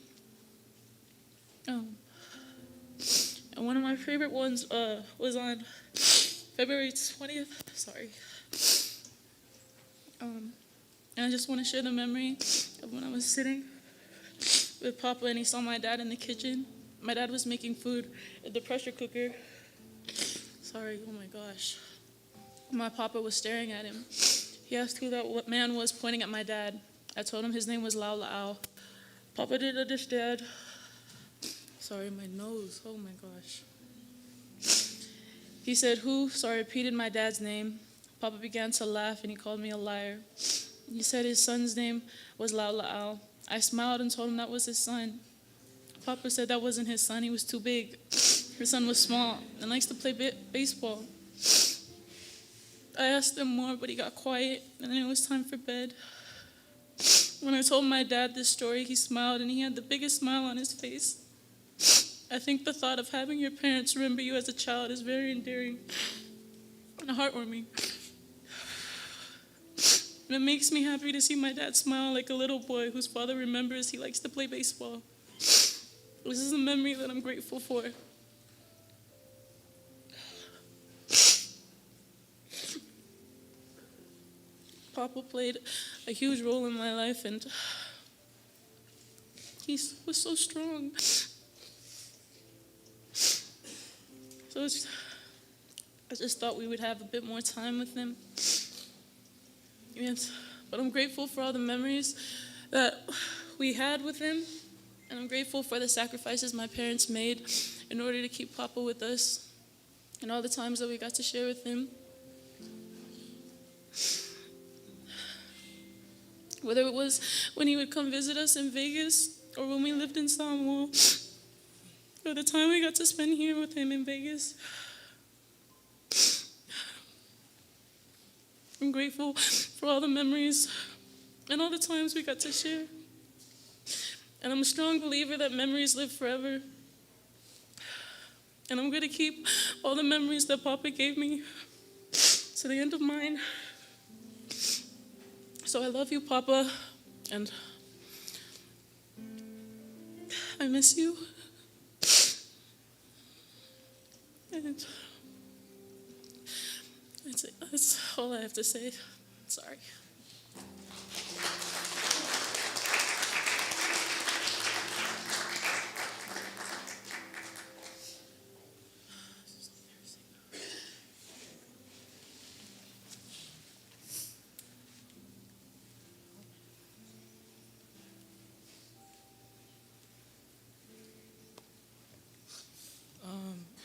And one of my favorite ones was on February 20th. Sorry. And I just want to share the memory of when I was sitting with Papa and he saw my dad in the kitchen. My dad was making food in the pressure cooker. Sorry, oh my gosh. My Papa was staring at him. He asked who that man was pointing at my dad. I told him his name was Ailao. Papa didn't understand. Sorry, my nose, oh my gosh. He said, who? So I repeated my dad's name. Papa began to laugh and he called me a liar. He said his son's name was Ailao. I smiled and told him that was his son. Papa said that wasn't his son, he was too big. His son was small and likes to play baseball. I asked him more, but he got quiet, and then it was time for bed. When I told my dad this story, he smiled, and he had the biggest smile on his face. I think the thought of having your parents remember you as a child is very endearing and heartwarming. And it makes me happy to see my dad smile like a little boy whose father remembers he likes to play baseball. This is a memory that I'm grateful for. Papa played a huge role in my life, and he was so strong. So I just thought we would have a bit more time with him. But I'm grateful for all the memories that we had with him, and I'm grateful for the sacrifices my parents made in order to keep Papa with us, and all the times that we got to share with him. Whether it was when he would come visit us in Vegas or when we lived in Samoa, or the time we got to spend here with him in Vegas. I'm grateful for all the memories and all the times we got to share. And I'm a strong believer that memories live forever. And I'm going to keep all the memories that Papa gave me to the end of mine. So I love you, Papa, and I miss you. And that's all I have to say. Sorry.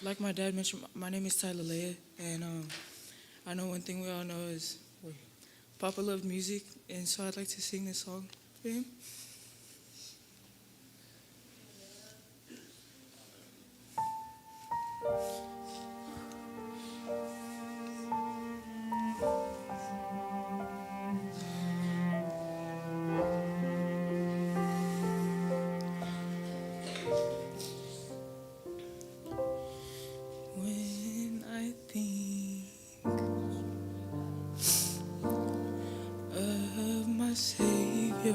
Like my dad mentioned, my name is Tyler Leia, and I know one thing we all know is Papa loved music, and so I'd like to sing this song for him. When I think of my Savior,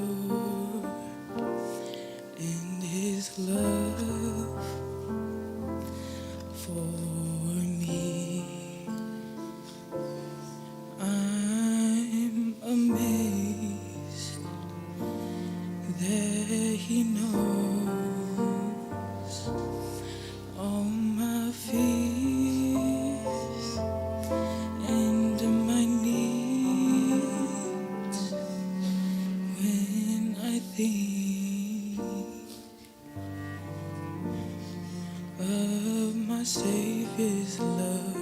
my Savior's love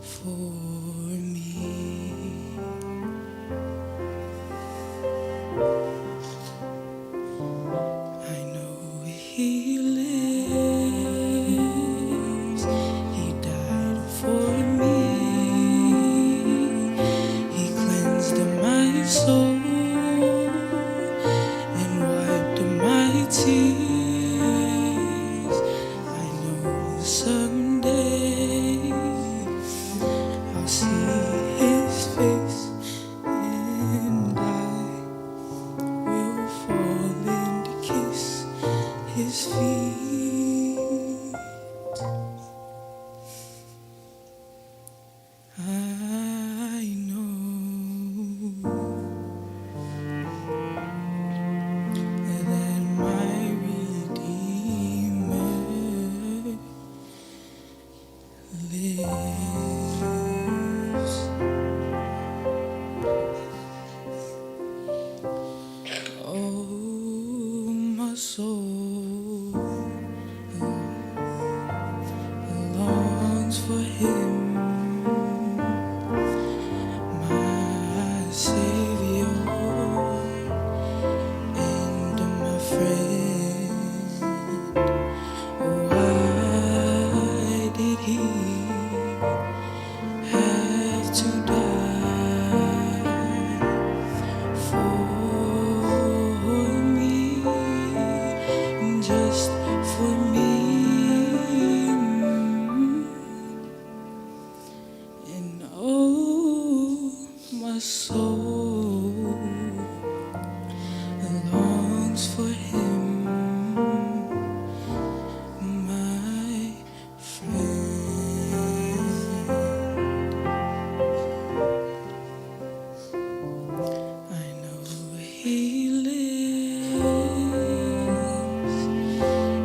for me. I know He lives. He died for me. He cleansed my soul and wiped my tears. I know someday I'll see His face and I will fall and kiss His feet. I know that my Redeemer lives. Oh, my soul longs for Him, my Savior and my friend. Why did He have to die for me, just for me? And oh, my soul longs for Him, my friend. I know He lives.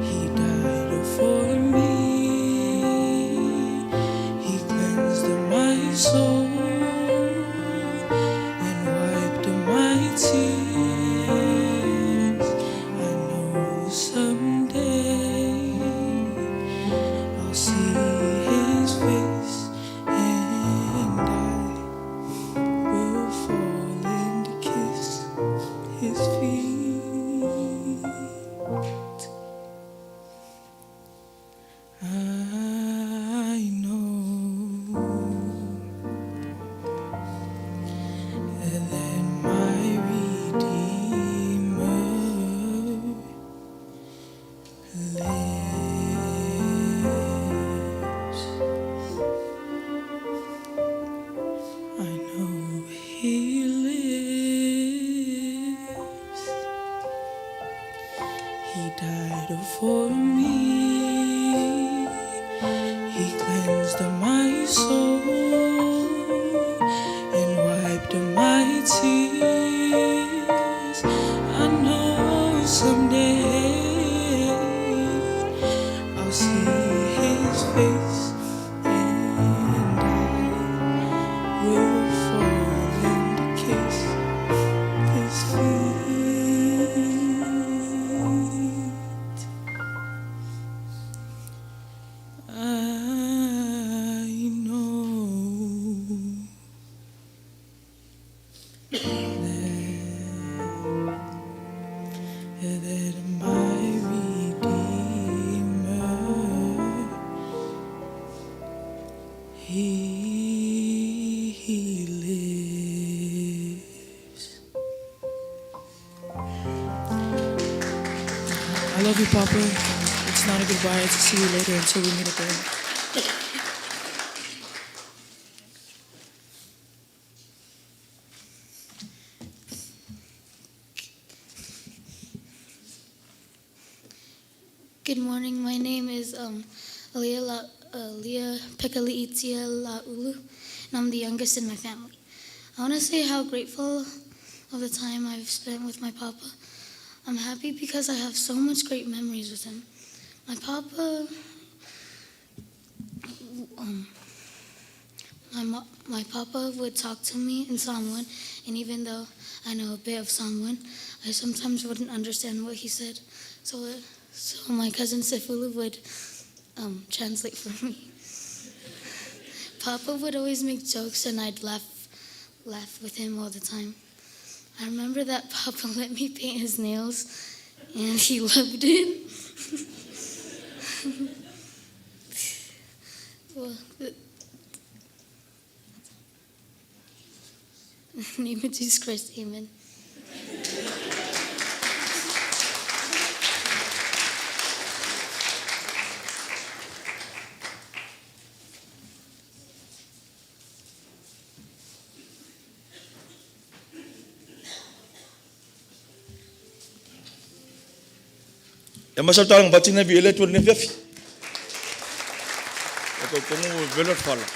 He died for me. He cleansed my soul and wiped my tears. I know someday I'll see His face and I will fall and kiss His feet. I know that my Redeemer lives. I know He lives. He died for me. He cleansed my soul and wiped my tears. I know someday I'll see His face and I will fall and kiss His feet. I know that my Redeemer, He lives. I love you, Papa. It's not a goodbye. It's a see you later until we meet again. Good morning. My name is Malepeai Laulu, and I'm the youngest in my family. I want to say how grateful of the time I've spent with my papa. I'm happy because I have so much great memories with him. My papa, my papa would talk to me in Samoan, and even though I know a bit of Samoan, I sometimes wouldn't understand what he said. So my cousin Sefulu would translate for me. Papa would always make jokes and I'd laugh with him all the time. I remember that Papa let me paint his nails and he loved it. Well, in the name of Jesus Christ, amen. Ya masa tang batina vi ele tu ne vefi. Ko komo velo fala.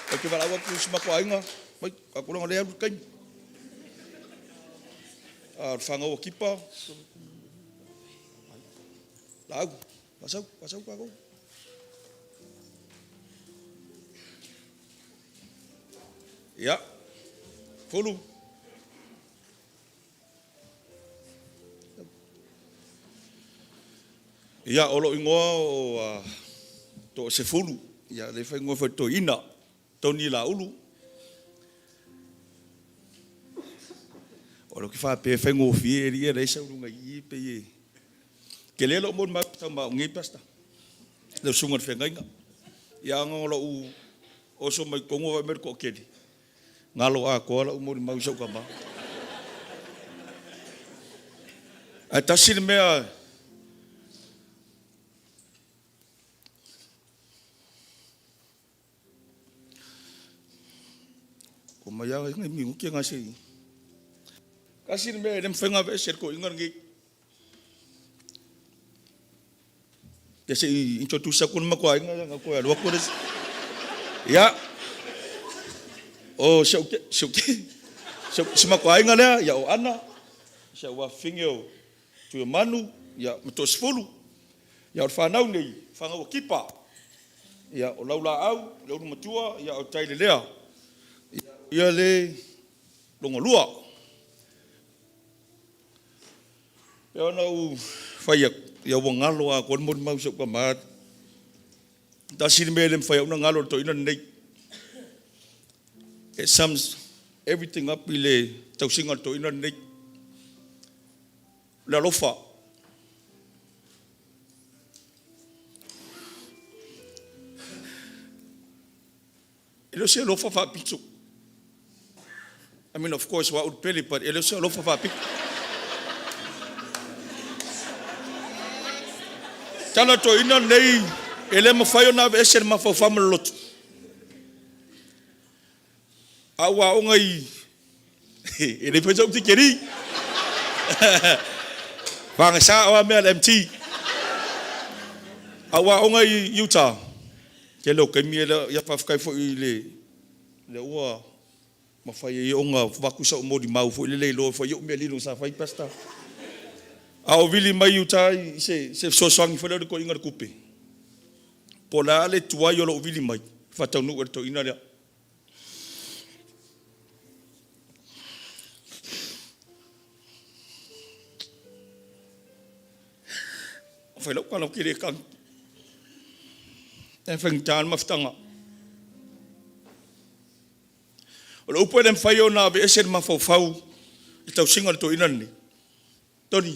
Ko bala wa ku sma ko ainga, mai aku lo ngale kai. Fanga o kipa. Lagu, pasau aku. Ya. Fulu. Ya olo ingoa o To'asefulu ya le fai ngoa to ina toni Laulu. Olo ki fa pe fai ngo fi eri e sa runga I pe ye. Ke le lo mon ma ta ma ngi pasta. Le sunga fe ngai nga. Ya ngolo u o so mai kongo va mer ko kedi. Ngalo a ko la u mon ma so ka ba. Atasin mea ko maya ngai mi ke ngasi kasir me dem fenga be ser ko ingar ngi ya se introduce ko ma ko inga ko ya ko ya o shauke sima ko inga le ya o ana sa wa fingio tu manu ya To'asefulu ya o fanau nei fanga o kipa ya o laula au laulu matua ya o tailelea ia le longolua. Ia na u whaiak, ia wangalo a kon mon mau sok ka maat. Ta sini me lem whaiak na ngalo to ina nei. It sums everything up i le tausinga to ina nei. Le alofa. Ilo se alofa wha pitsu. I mean, of course, what would pay but ele se alofa fa pik. Tana to ina nei ele ma fayo na esen ma fa famolot. Awa ongai ele fa jok tikeri. Bang sa awa me MT. Awa ongai Utah. Kelo kemi ele ya fa kai fo ile le wa ma fai e onga vakusa o modi mau fo le lo fo yo me lilo sa fai pasta a o vili mai utai se so sangi fo le ko inga kupe pola le tua yo lo vili mai fa tau no to ina le fai lo kana kire kan en feng tan maftanga o lo pueden fallo na be esen ma fau I tau singa to ina ni toni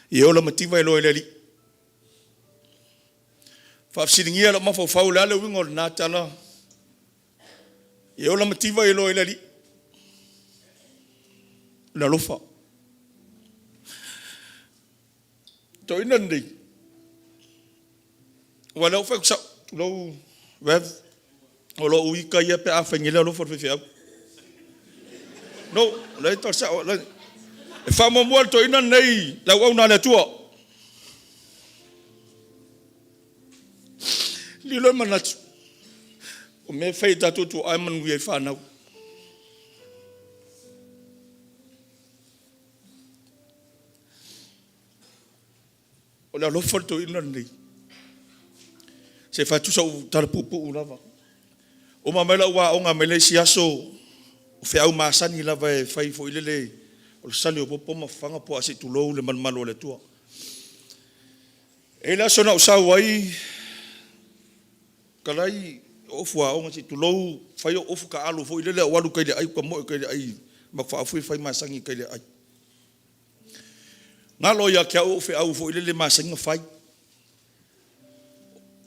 e ola mativa lo ele fa siningia lo ma fau la le wingo na tala e ola mativa lo ele la lofa to ina ni wala fa sa lo web Olo uika ia pe afengile lo for fefia. No, le to sa le. E fa mo to ina nei, la wa una le tua. Li lo manat. O me fei tatu tu ai man wi fa na. O la lo for to ina nei. Se fa tu sa tar pupu una va. O mamela wa o nga mele siaso o fe au masani lava e fai fo ilele o sali o popo mafanga po ase tu lou le manmalo le tua E la sona usau ai kalai ofu a onga si tulou fai ofu ka alu fo ile walu kai ai ka mo kai ai ma fa fu fai masangi kai ai ngalo ya kia ofu au fo ile masangi fai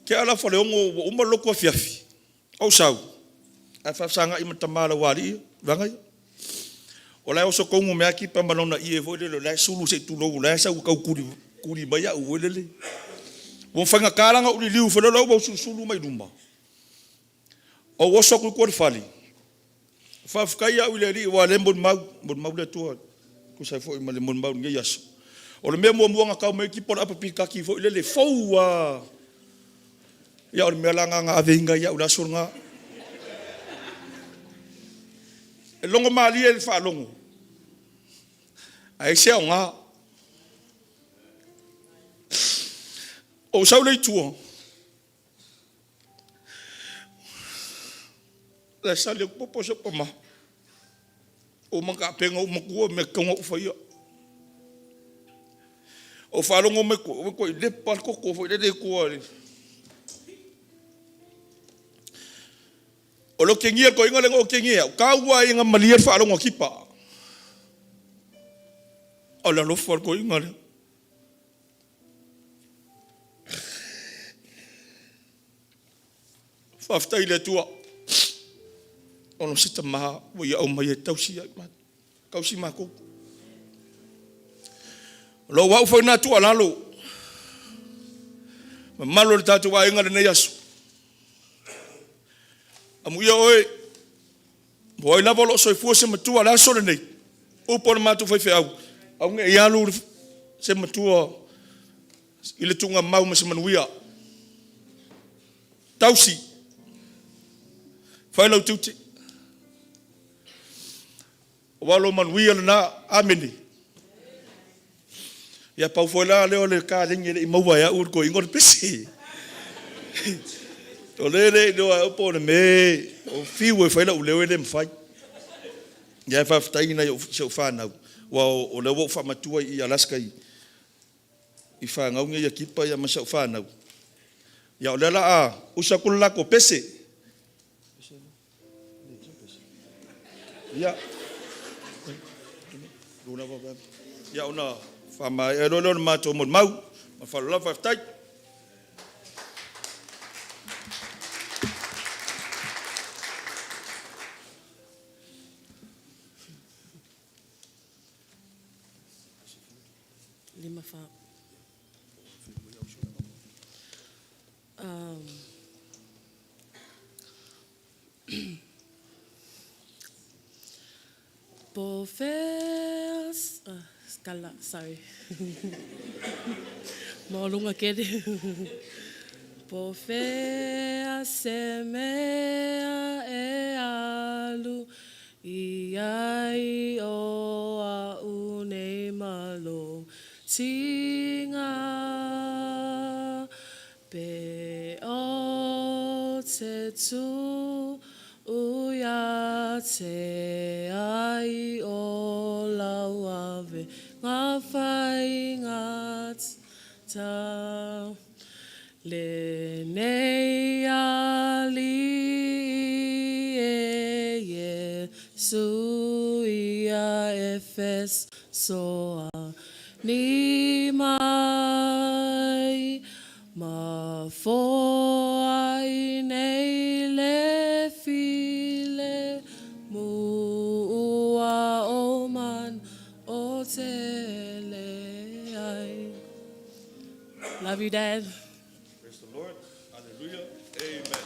ke ala fa le ongo uma loko fiafi o sau a fa sanga i matamala wali vanga ola o so kongu me aki pa malona i e fo ile la sulu se tulou la sa ka kuri baya u ile wo fanga kalanga uli liu fo lo bo sulu mai dumba o woso ku ko fali fa fkaya uleri wa lembon mau le tua ku sai fo ma lembon mau ngi yaso o le memo mo ka me ki por apa pika ki fo le fo wa ya o me langa nga avenga ya ula surga e longo mali el fa longo ai se nga o sau le tua la sale popo so pama o manga penga o maku me kongo faia o falo ngo me ko le par ko fo le ko ale o lo kengia ko inga le o kengia ka wa inga malia falo ngo kipa o la lo for ko inga le fafta ile tua ono sita maha wo ya o mai tausi ma kausi ma ko lo wa fo na tua lalo malo le tatu wa inga le yasu amu ya oi boy na bolo so fu se matua la so le nei o por ma tu foi au nge ya lu se matua ile tunga mau ma se manuia tausi fai lo tuti walo man wi na ameni ya pau fola le ole ka linge le mo ya ur ko ingor pesi to le do a po me o fi we fai la ule le mfai ya fa ftai na yo fa na wa o le wo fa matua I Alaska I fa ngau nge ya kipa ya masa fa na ya ole la a usakula ko pesi ya ya una fama e lo ma to mo mau ma fa la fa tai lima fa Bofes, scala, sorry. Molunga kede. Bofea semea e alu iai o a une malo tinga be o te tu uia te ai o lau ave ngā whai ngā ta le nei ali e Yesu ia efes soa ni mai ma fo ai nei le file mua o man o te le ai. Love you, Dad. Praise the Lord. Hallelujah. Amen.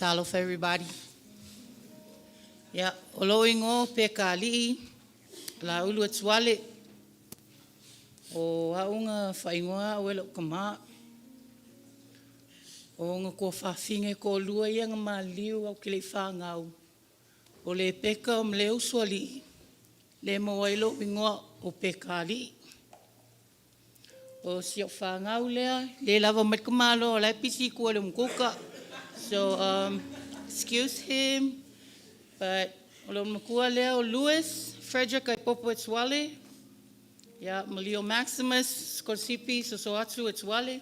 Talo for everybody. Yeah, olo ingo pe kali la ulu tuale o haunga whaingoa o elo kama o nga ko whawhinge ko lua i anga maliu au kile whangau O le peka o mleo suali, le mawailo ingoa o pekali. O siya whangau lea, le lava mai kamalo, o lai pisi kua le mkuka. So, excuse him, but o le makua lea o Louis, Frederick ai popo e tuale. Yeah, Malio Maximus, Scorsipi, Sosoatsu e tuale.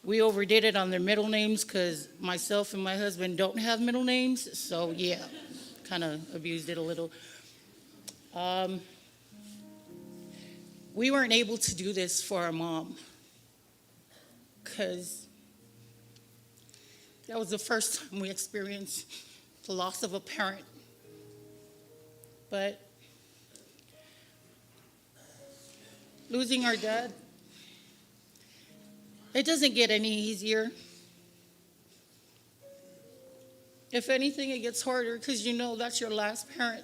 We overdid it on their middle names because myself and my husband don't have middle names. So, yeah, kind of abused it a little. We weren't able to do this for our mom because that was the first time we experienced the loss of a parent. But losing our dad, it doesn't get any easier. If anything, it gets harder because you know that's your last parent.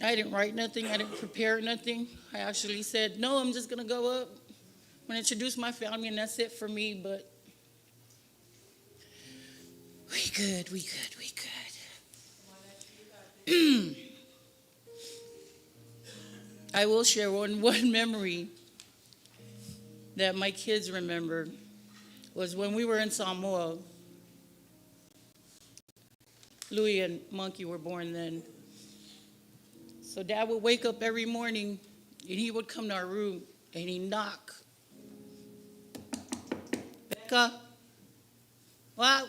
I didn't write nothing. I didn't prepare nothing. I actually said, no, I'm just going to go up. I'm going to introduce my family, and that's it for me. But we good. I will share one memory that my kids remember was when we were in Samoa. Louis and Monkey were born then. So Dad would wake up every morning and he would come to our room and he'd knock. Becca, wow.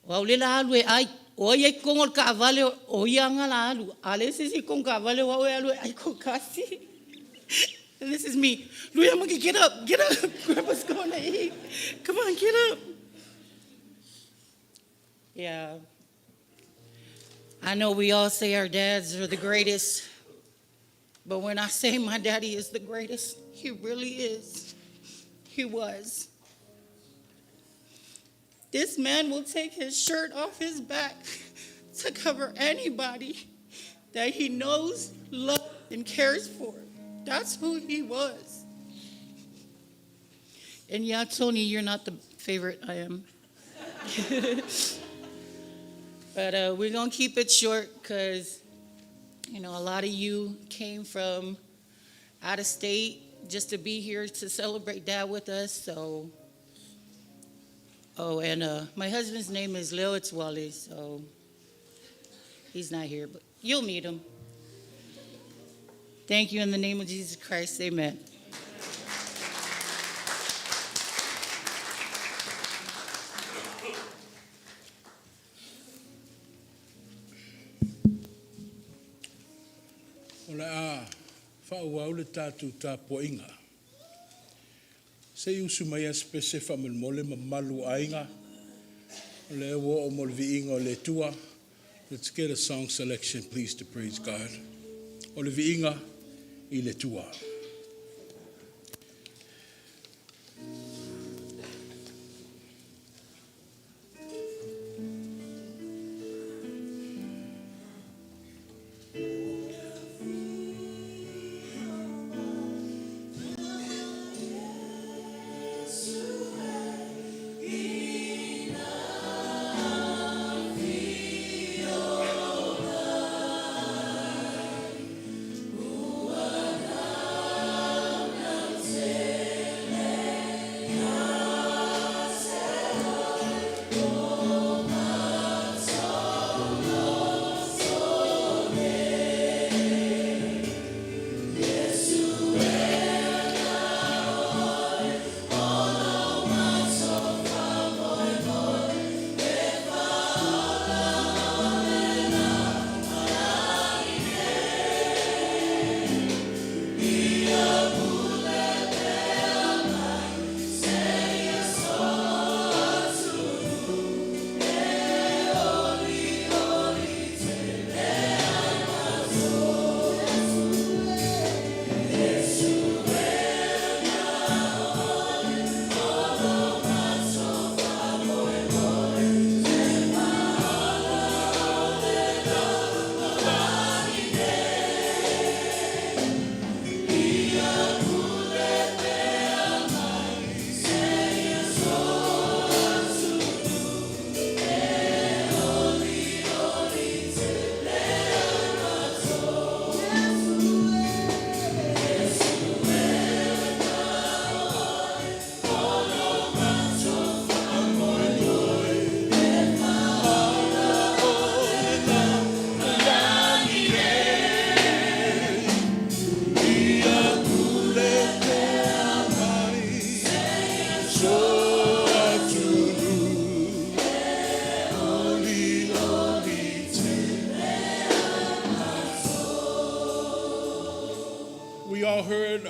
Wow, lila alwe ai. Oye kongol ka vale o yanga la alu. Ale sisi kong ka vale wa alwe ai ko kasi. And this is me. Louis, Monkey, get up. Grandpa's going to eat. Come on, get up. Yeah. I know we all say our dads are the greatest, but when I say my daddy is the greatest, he really is. He was. This man will take his shirt off his back to cover anybody that he knows, loves, and cares for. That's who he was. And yeah, Tony, you're not the favorite. I am. But we're going to keep it short because, a lot of you came from out of state just to be here to celebrate Dad with us. So, and my husband's name is Leo Itzwali, so he's not here, but you'll meet him. Thank you in the name of Jesus Christ. Amen. Ola whauau le tātou tāpoinga. Se usu mai spese whamilmole ma malu ainga. Le wo o molvi inga o le tua. Let's get a song selection, please, to praise God. O le vi inga I le tua. Ooh,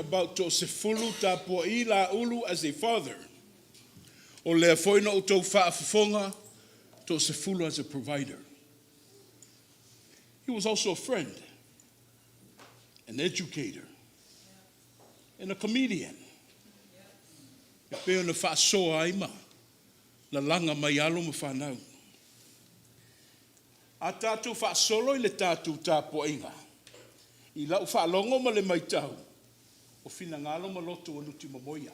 about To'asefulu Tapua'i Laulu as a father. O lea foina o tau whaafafonga, To'asefulu as a provider. He was also a friend, an educator, and a comedian. E peo na whaasoa aima, na langa mai alo ma whanau. A tātou whaasolo I le tātou tāpuainga. I lau whaalongo ma le maitau, o whina ngalo ma loto o nuti mamoia.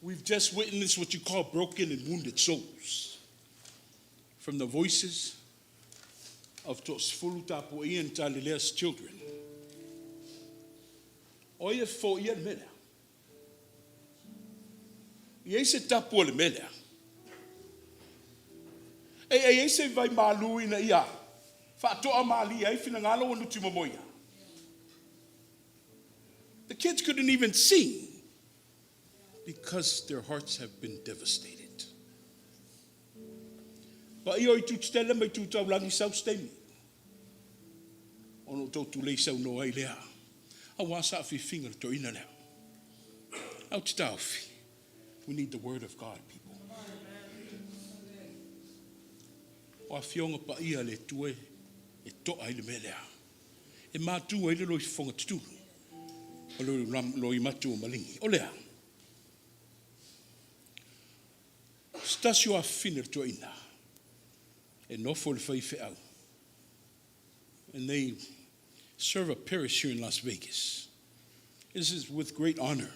We've just witnessed what you call broken and wounded souls from the voices of To'asefulu Tapua'i and Talilea's children. Oia fo ia mele. Ia se tapu le mele. Ia se vai malu ina ia. Fa'atoa mali ai fina ngalo o nuti mamoia. The kids couldn't even sing because their hearts have been devastated. But I oi tutstela mai tutaulangi sau stemi. Ono tautu lei sau no ai lea. A wasa fi finger to ina lea. Au titaufi. We need the word of God, people. O a fionga pa ia le tue e toa i le melea. E mātu ai le loi fonga tutulu. O loi matu o malingi. O lea. Stasio a finer to ina. E nofo le fai au. And they serve a parish here in Las Vegas. This is with great honor.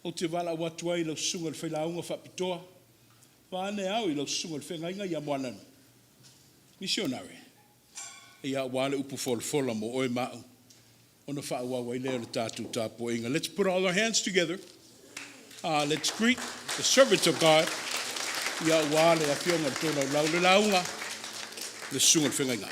O te wala watu ai lau sunga le whailaunga whapitoa. Whane au I lau sunga le whengainga ia moananu. Missionary. E ia wale upu fola mo oe mau. Ona whaawawa I lea le tātou tāpuainga. Let's put all our hands together. Let's greet the servants of God. Ia wale a fionga le tōna lau le launga. Le sunga le whengainga.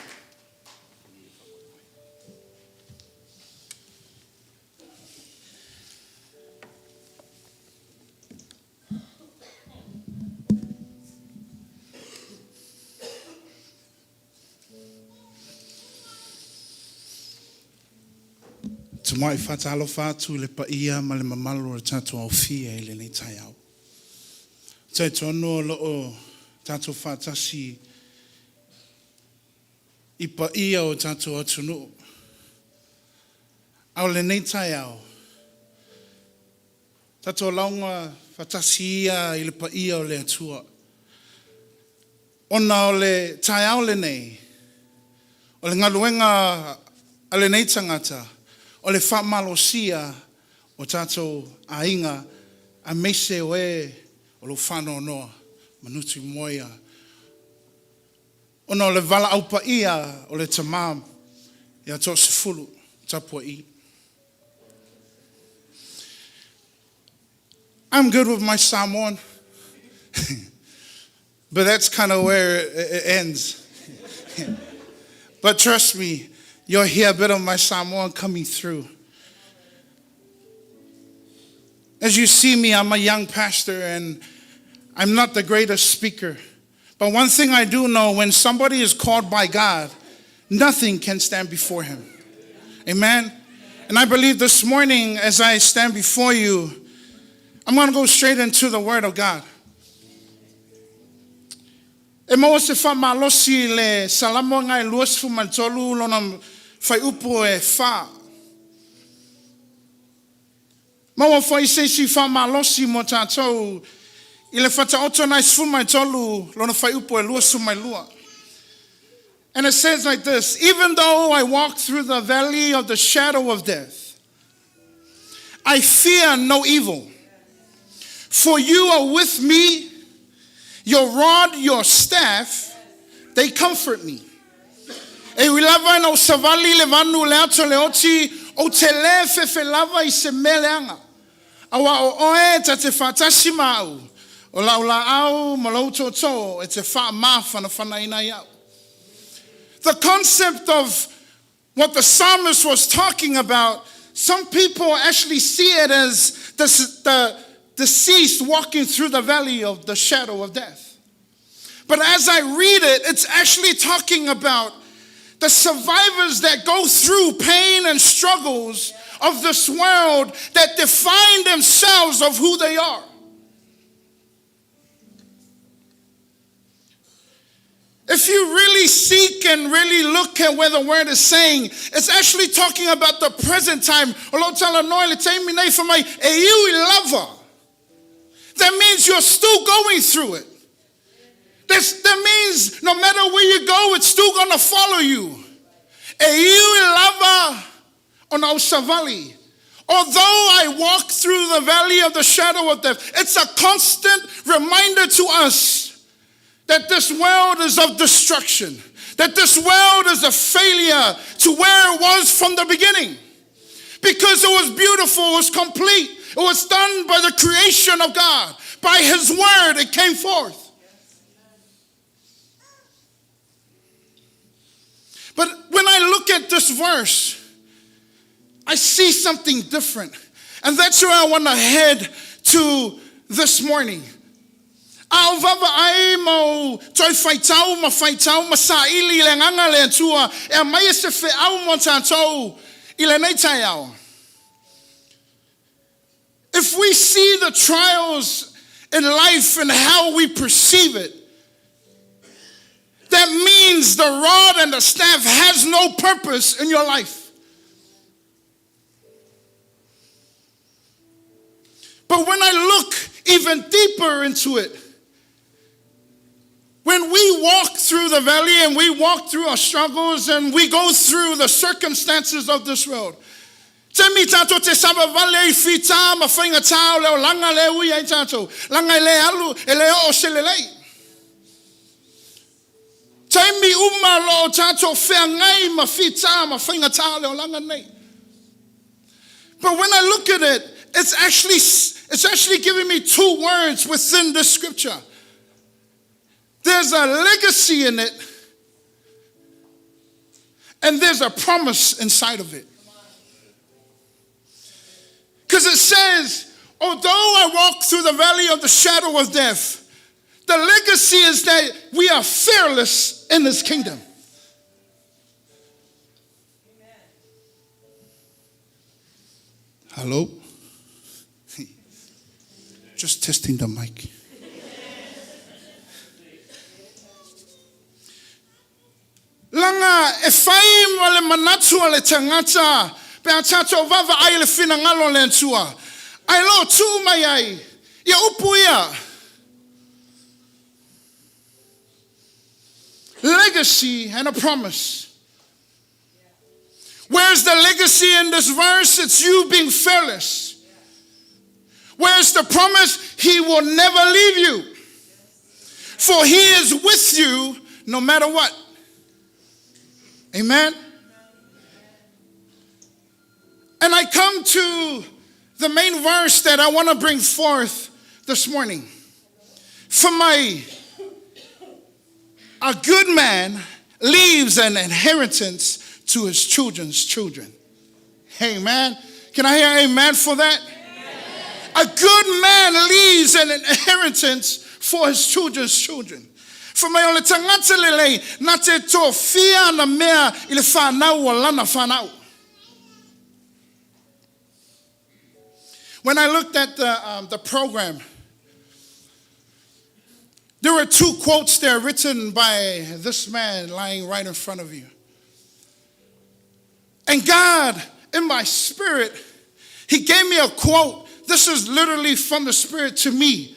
Mai whatalo whātu le paia ma le mamalu o tātou au fia I le nei tai au. Tai tono lo o tātou whātasi I paia o tātou atunu. Au le nei tai au. Tātou launga whātasi ia I le paia o le atua. Ona o le tai au le nei. O le ngaluenga a le nei tangata. O le whamalosia o tātou ainga a meise o o lo whano noa manuti moia. Ono le vala aupa ia o le tamam ia To'asefulu Tapua'i. I'm good with my Samoan, but that's kind of where it ends. But trust me, you'll hear a bit of my Samoan coming through. As you see me, I'm a young pastor and I'm not the greatest speaker. But one thing I do know, when somebody is called by God, nothing can stand before him. Amen? And I believe this morning as I stand before you, I'm going to go straight into the Word of God. E mo se fa malosi le salamo ngai luas fu mantolu lona fai upo e fa. Mo foi se si fa malosi mo tatou I le fata oto nai fu mantolu lona fai upo e luas fu mai lua. And it says like this: even though I walk through the valley of the shadow of death, I fear no evil, for you are with me. Your rod, your staff, they comfort me. E wilava no savali levanu leato leoti o te le fefe lava I se meleanga. Awa o oe ta te fatasi mau. O laula au malouto to e te fa mafana fana ina iau. The concept of what the psalmist was talking about, some people actually see it as the deceased walking through the valley of the shadow of death. But as I read it, it's actually talking about the survivors that go through pain and struggles of this world that define themselves of who they are. If you really seek and really look at where the word is saying, it's actually talking about the present time. That means you're still going through it. That means no matter where you go, it's still going to follow you. Although I walk through the valley of the shadow of death, it's a constant reminder to us that this world is of destruction, that this world is a failure to where it was from the beginning. Because it was beautiful, it was complete, it was done by the creation of God. By His word, it came forth. But when I look at this verse, I see something different. And that's where I want to head to this morning. Auvava ai mo toi faitau ma saili le nganga le tua e mai se fe au mo tatou ile nei taiao. If we see the trials in life and how we perceive it, that means the rod and the staff has no purpose in your life. But when I look even deeper into it, when we walk through the valley and we walk through our struggles and we go through the circumstances of this world, but when I look at it, it's actually giving me two words within this scripture. There's a legacy in it, and there's a promise inside of it. Because it says, although I walk through the valley of the shadow of death, the legacy is that we are fearless in His kingdom. Hello? Just testing the mic. Langa e fai mo le manatu le tangata pe atato vava ai le fina ngalo le tua. Ailao tu mai ai. Ia upu ia. Legacy and a promise. Where's the legacy in this verse? It's you being fearless. Where's the promise? He will never leave you. For He is with you no matter what. Amen? And I come to the main verse that I want to bring forth this morning. A good man leaves an inheritance to his children's children. Amen. Can I hear amen for that? Amen. A good man leaves an inheritance for his children's children. For my only tangata lele nate to fia na mea ile whanau o lana whanau. When I looked at the program, there were two quotes there written by this man lying right in front of you. And God, in my spirit, He gave me a quote. This is literally from the Spirit to me.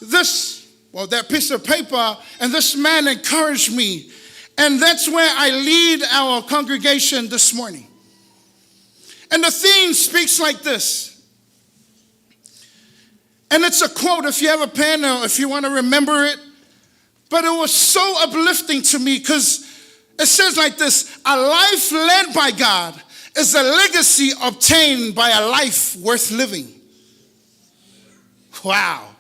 That piece of paper, and this man encouraged me. And that's where I lead our congregation this morning. And the theme speaks like this. And it's a quote, if you have a pen or if you want to remember it. But it was so uplifting to me because it says like this: a life led by God is a legacy obtained by a life worth living. Wow.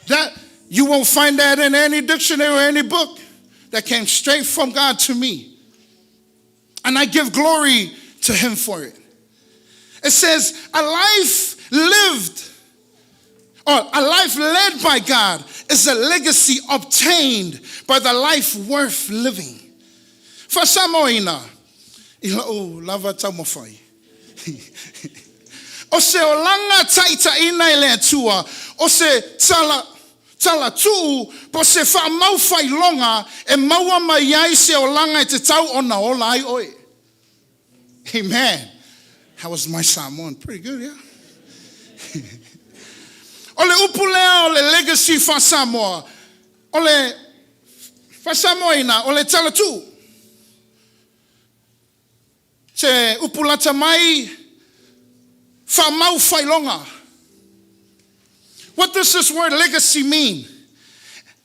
That you won't find that in any dictionary or any book. That came straight from God to me. And I give glory to Him for it. It says, a life led by God is a legacy obtained by the life worth living. Whasamoina. I lau lava taumawhai. O se o langa taita ina I le atua. O se tala tuu po se wha mauwhai longa e maua mai ai se o langa I te tau ona ola ai oe. Amen. How was my Samoan? Pretty good, yeah? Ole upulea, ole legacy fa Samoa. Ole fa Samoina, ole tala tu. Se upulata mai fa mau failonga. What does this word legacy mean?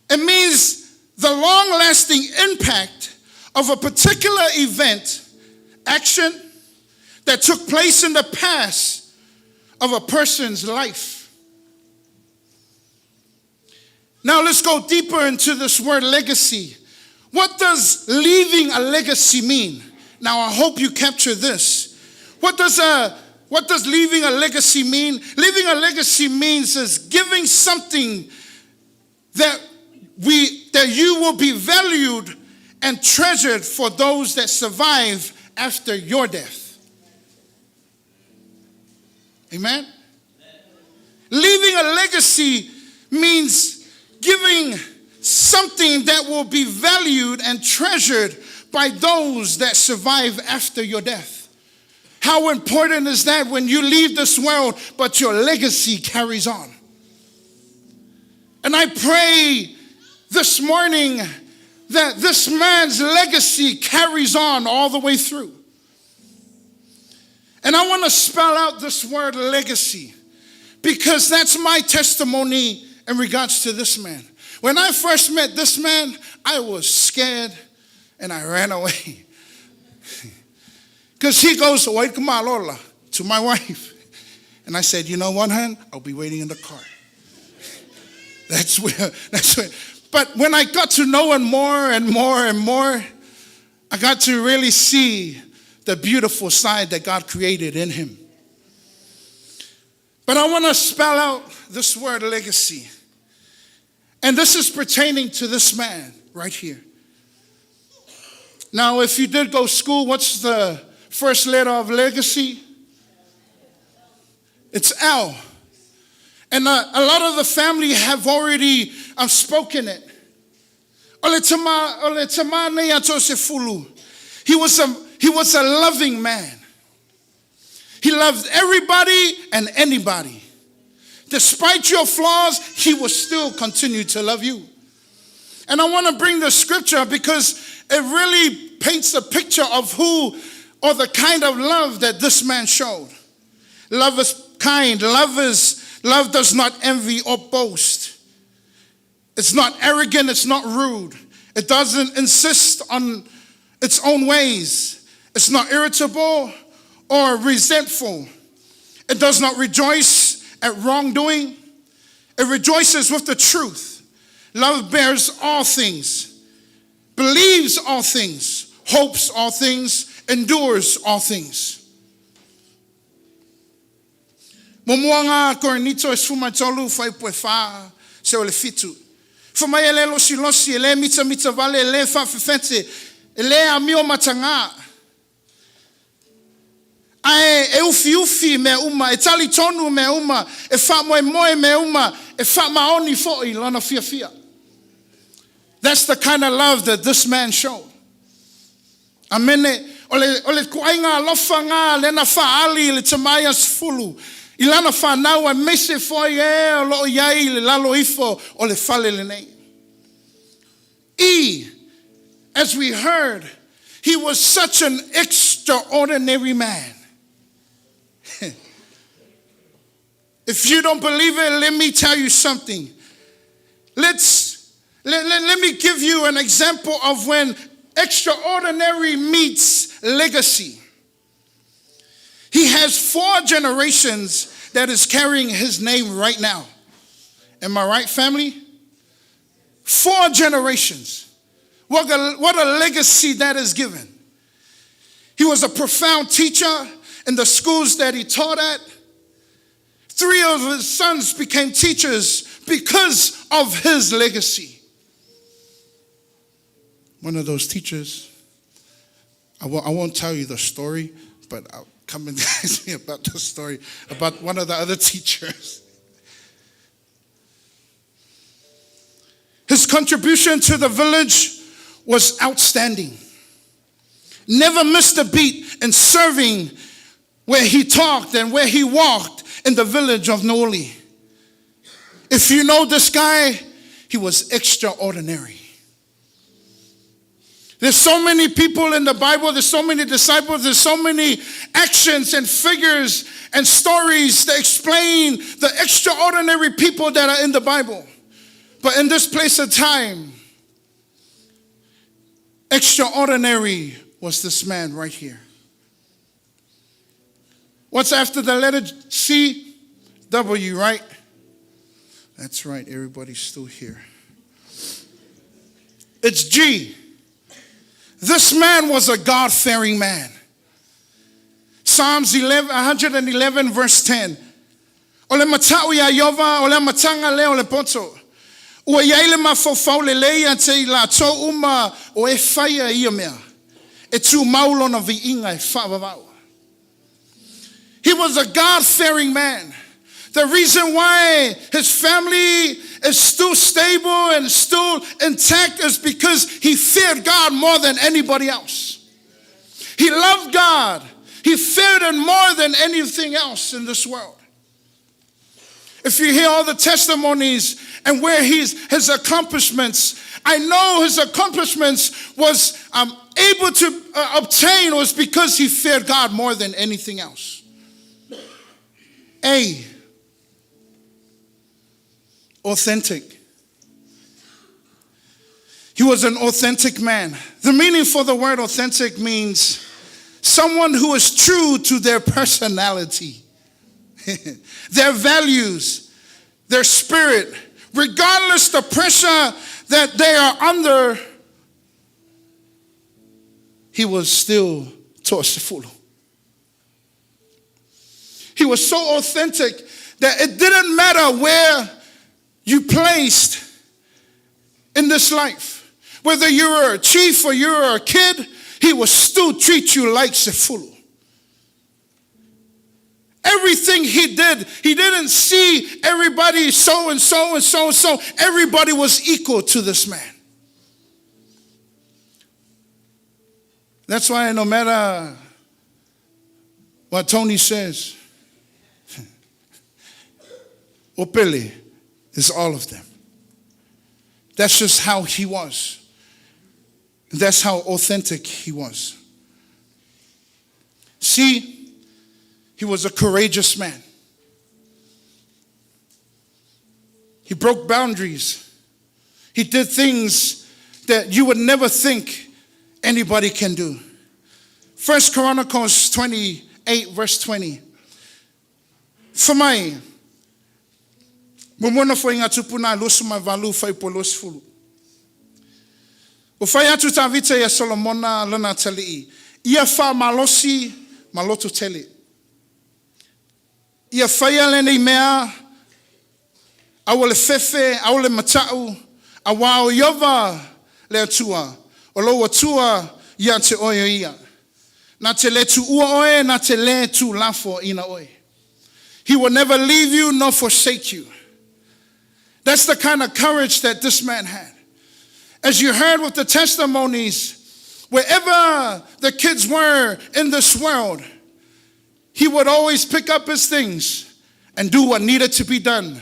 It means the long-lasting impact of a particular event, action, that took place in the past of a person's life. Now let's go deeper into this word legacy. What does leaving a legacy mean? Now I hope you capture this. What does leaving a legacy mean? Leaving a legacy means is giving something that you will be valued and treasured for those that survive after your death. Amen? Leaving a legacy means giving something that will be valued and treasured by those that survive after your death. How important is that when you leave this world, but your legacy carries on? And I pray this morning that this man's legacy carries on all the way through. And I want to spell out this word legacy because that's my testimony in regards to this man. When I first met this man, I was scared and I ran away. Because he goes, "Wait, Lola," to my wife. And I said, "You know what, hon? I'll be waiting in the car." That's where. But when I got to know him more and more and more, I got to really see the beautiful side that God created in him. But I want to spell out this word legacy. And this is pertaining to this man right here. Now, if you did go to school, what's the first letter of legacy? It's L. And a lot of the family have already spoken it. Etena To'asefulu. He was a loving man. He loved everybody and anybody. Despite your flaws, he will still continue to love you. And I want to bring the scripture because it really paints a picture of who or the kind of love that this man showed. Love is kind. Love does not envy or boast. It's not arrogant. It's not rude. It doesn't insist on its own ways. It's not irritable or resentful. It does not rejoice at wrongdoing. It rejoices with the truth. Love bears all things, believes all things, hopes all things, endures all things. Momuanga korinito es fumatolu fai puefa se ole fitu. Fumai ele losi ele mita vale ele fa fefete ele amio matanga. Ai ufi me uma, tali tonu me uma, fa moe me uma, fa maoni foi lana fia. That's the kind of love that this man showed. Amene ole kuainga lofanga lena fa ali le tamayas fulu. Ilana fa nawa mese foi lo yai le lalo ifo ole fale le nei. As we heard, he was such an extraordinary man. If you don't believe it, let me tell you something. Let me give you an example of when extraordinary meets legacy. He has 4 generations that is carrying his name right now. Am I right, family? 4 generations. What a legacy that is given. He was a profound teacher in the schools that he taught at. 3 of his sons became teachers because of his legacy. One of those teachers I won't tell you the story, but come and ask me about the story about one of the other teachers. His contribution to the village was outstanding. Never missed a beat in serving where he talked and where he walked in the village of Noli. If you know this guy, he was extraordinary. There's so many people in the Bible, there's so many disciples, there's so many actions and figures and stories that explain the extraordinary people that are in the Bible. But in this place of time, extraordinary was this man right here. What's after the letter C? W, right? That's right, everybody's still here. It's G. This man was a God-fearing man. Psalms 111 verse 10. Ole matau ya Yova, ole matanga le ole poto. Ua yaile mafofau le leia te la to uma o e faia ia mea. E tu maulo na viinga e whaavavau. He was a God-fearing man. The reason why his family is still stable and still intact is because he feared God more than anybody else. He loved God. He feared him more than anything else in this world. If you hear all the testimonies and where his accomplishments, I know his accomplishments was able to obtain was because he feared God more than anything else. A, authentic. He was an authentic man. The meaning for the word authentic means someone who is true to their personality, their values, their spirit, regardless the pressure that they are under. He was still To'asefulu. He was so authentic that it didn't matter where you placed in this life. Whether you were a chief or you were a kid, he would still treat you like Sefulu. Everything he did, he didn't see everybody so and so and so and so. Everybody was equal to this man. That's why no matter what Tony says, Opele is all of them. That's just how he was. That's how authentic he was. See, he was a courageous man. He broke boundaries. He did things that you would never think anybody can do. 1 Chronicles 28 verse 20. Famai. Momona foi ngā tupuna losu mai valu fai po losu fulu. O fai atu ta vita ia Solomona lana tali. Ia fa malosi maloto tele. Ia fai lene mea awole fefe awole matau awao yova le atua. O lo atua ia te oio ia. Na te le tu ua oe na te le tu lafo ina oe. He will never leave you nor forsake you. That's the kind of courage that this man had. As you heard with the testimonies, wherever the kids were in this world, he would always pick up his things and do what needed to be done.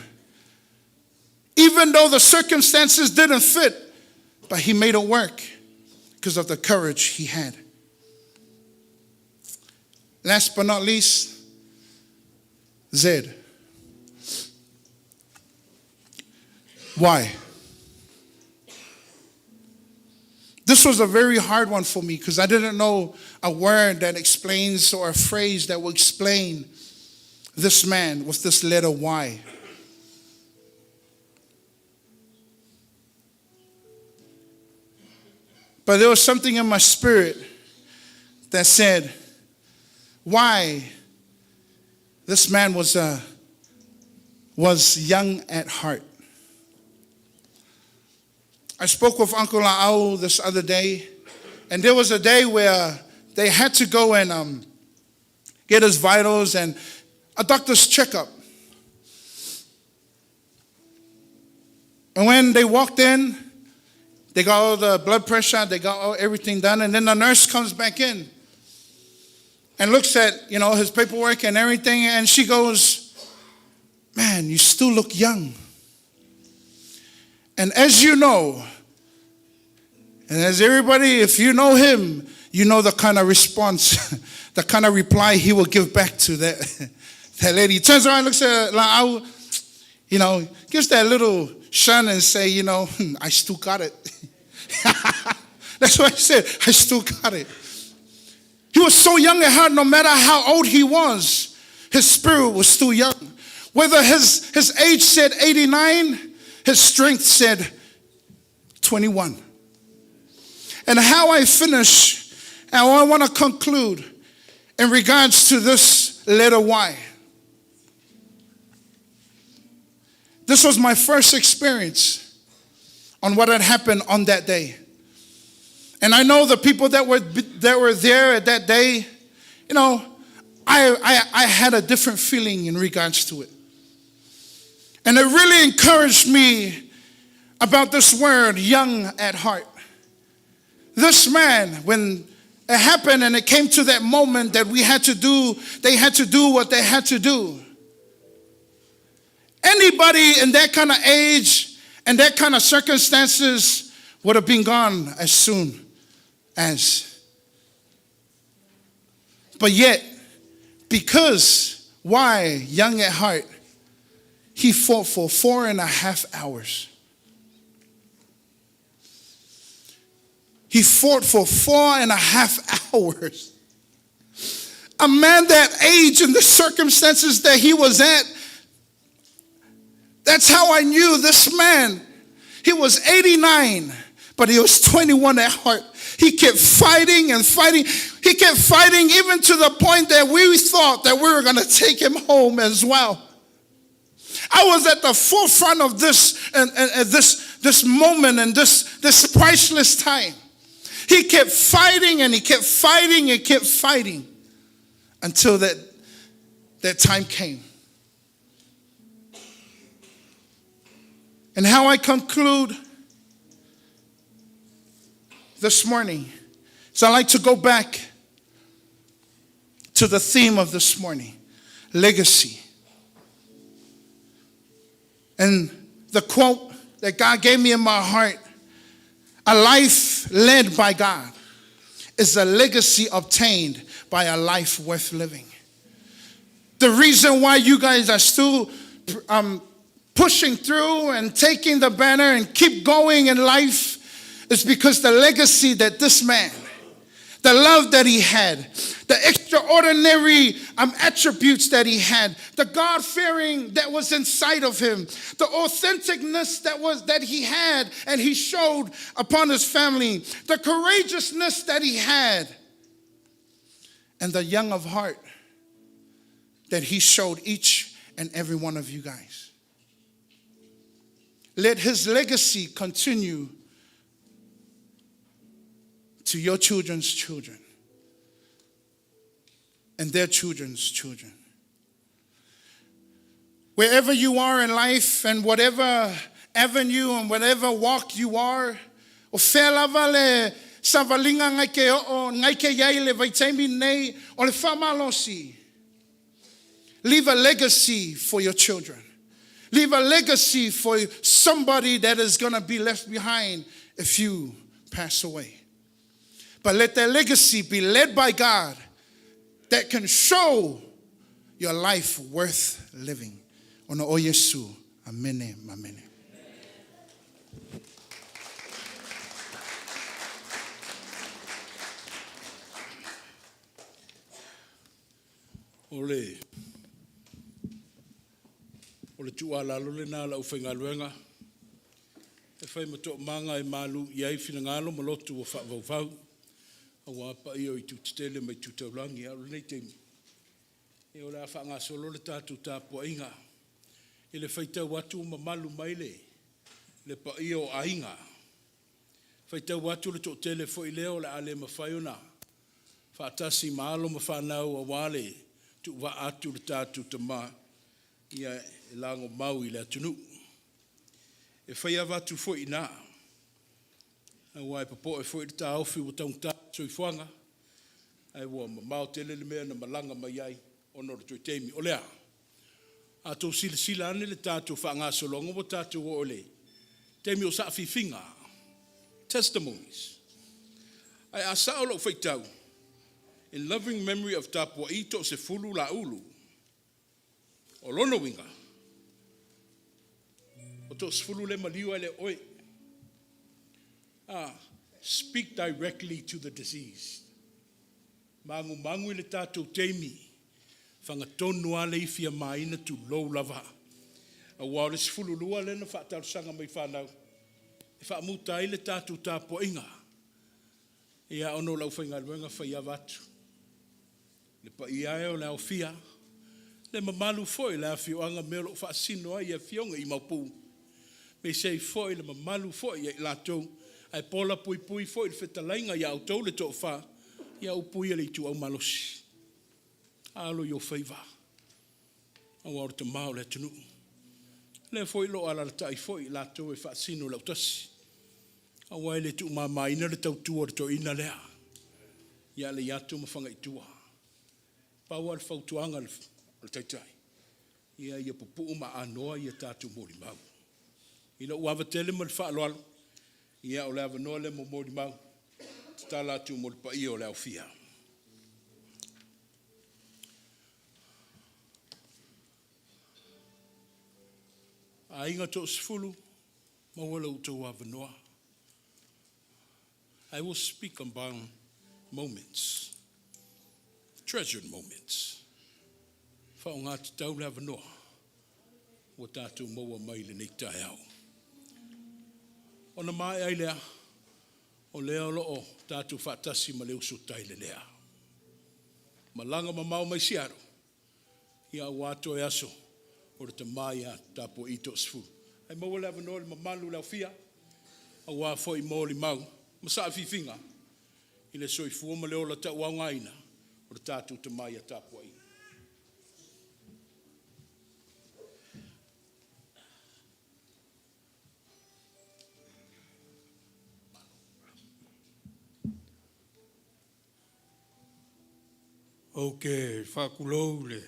Even though the circumstances didn't fit, but he made it work because of the courage he had. Last but not least, Zed. Why? This was a very hard one for me because I didn't know a word that explains or a phrase that will explain this man with this letter Y. But there was something in my spirit that said, why this man was young at heart. I spoke with Uncle Ailao this other day, and there was a day where they had to go and get his vitals and a doctor's checkup. And when they walked in, they got all the blood pressure, they got everything done, and then the nurse comes back in and looks at, his paperwork and everything, and she goes, "Man, you still look young." And as you know, and as everybody, if you know him, you know the kind of response, the kind of reply he will give back to that lady. He turns around and looks at La'au, gives that little shun and say, "I still got it." That's what I said. I still got it. He was so young at heart, no matter how old he was, his spirit was still young. Whether his age said 89, his strength said 21. And how I finish, and I want to conclude in regards to this letter Y. This was my first experience on what had happened on that day. And I know the people that were there at that day, I had a different feeling in regards to it. And it really encouraged me about this word, young at heart. This man, when it happened and it came to that moment that they had to do what they had to do. Anybody in that kind of age and that kind of circumstances would have been gone as soon as. But yet, because why young at heart, he fought for 4.5 hours. He fought for 4.5 hours. A man that age and the circumstances that he was at, that's how I knew this man. He was 89, but he was 21 at heart. He kept fighting and fighting. He kept fighting even to the point that we thought that we were going to take him home as well. I was at the forefront of this and this moment and this priceless time. He kept fighting and he kept fighting and kept fighting until that time came. And how I conclude this morning is I like to go back to the theme of this morning, legacy. And the quote that God gave me in my heart, a life led by God is a legacy obtained by a life worth living. The reason why you guys are still pushing through and taking the banner and keep going in life is because the legacy that this man, the love that he had, the extraordinary attributes that he had, the God-fearing that was inside of him, the authenticness that he had and he showed upon his family, the courageousness that he had, and the young of heart that he showed each and every one of you guys. Let his legacy continue to your children's children and their children's children. Wherever you are in life and whatever avenue and whatever walk you are, o whelava le savalinga ngai ke o ngai ke iai le vaitaimi nei o le whamalosi. Leave a legacy for your children. Leave a legacy for somebody that is going to be left behind if you pass away. But let that legacy be led by God that can show your life worth living. Ono o Yesu. Amene, amene. Ole tua lalo le na la uwhenga luenga. E whai mato manga e malu iai whina ngalo malotu o whau. Awa pa i o I tutele mai tutaulangi. Aru nei teimi. E o la whanga solo le tātu Tapua'i inga. E le whaitau watu ma malu maile. Le pa i o ainga. Whaitau watu le tōtele fo I leo le ale mawhaiona. Whaatasi maalo ma whanau a wale tu wa atu le tātu tama ia e lango mau I le atunu. E whaia watu fo I nā. A wai papo e fo I le tā ofi wa taung tā soifuanga. Ai wa ma mau te lele mea na malanga mai ai ono le tui teimi. O lea, a tō sila ane le tātu whaanga solongo wa tātu o ole. Teimi o sa whiwhinga. Testimonies. Ai a saolo whaitau. In loving memory of Tapua'i To'asefulu Laulu. O lono winga. O To'asefulu le maliu le oe. Speak directly to the diseased. Mangu le tātou teimi. Whangatonu ale I fia maina tu lou lava. A wale sefulu lua le na whaatarsanga mai whanau. E whaamuta I le tātou Tapuaʻiga. Ia ono lau whainga luenga whaia watu. Le pa ia o le au fia. Le mamalu foi le awhioanga melo whaasino ai a fionga I maupu. Me sei foi le mamalu foi I latou. Ai pola pui foi le whetalainga I au tau le tō wha. Ia upui le tu au malosi. Alo yo whaiva. Au aur te mao le tunu. Le foi lo ala tai foi latou e whaasino lau tasi. Au ai le tu mamaina le tau tua le tō ina lea. Ia le yato mawhanga I tua. Pau al whautuanga le taitai. Ia ia pupu ma anoa ia tātou mori mau. Ina uawa tele ma le whaaloalo. Ia o le avanoa le mo mori mau. Tala tu mo le pai o le au fia. A inga To'asefulu ma wala utou avanoa. I will speak about moments. Treasured moments. Whaonga te tau lewa noa. O tātou maua mai le nei tai au. O na mai ai lea. O lea lo o tātou whaatasi ma leo so tai le lea. Malanga ma mau mai siaro. Ia wato e aso. O le tamai a Tapua'i To'asefulu. Ai maua lewa noa le mamalu lau fia. A wā foi mo li mau. Masa whiwhinga. I le soifua ma leo la tauanga ina. O le tātou tamai a Tapua'i. Ok, whakulou le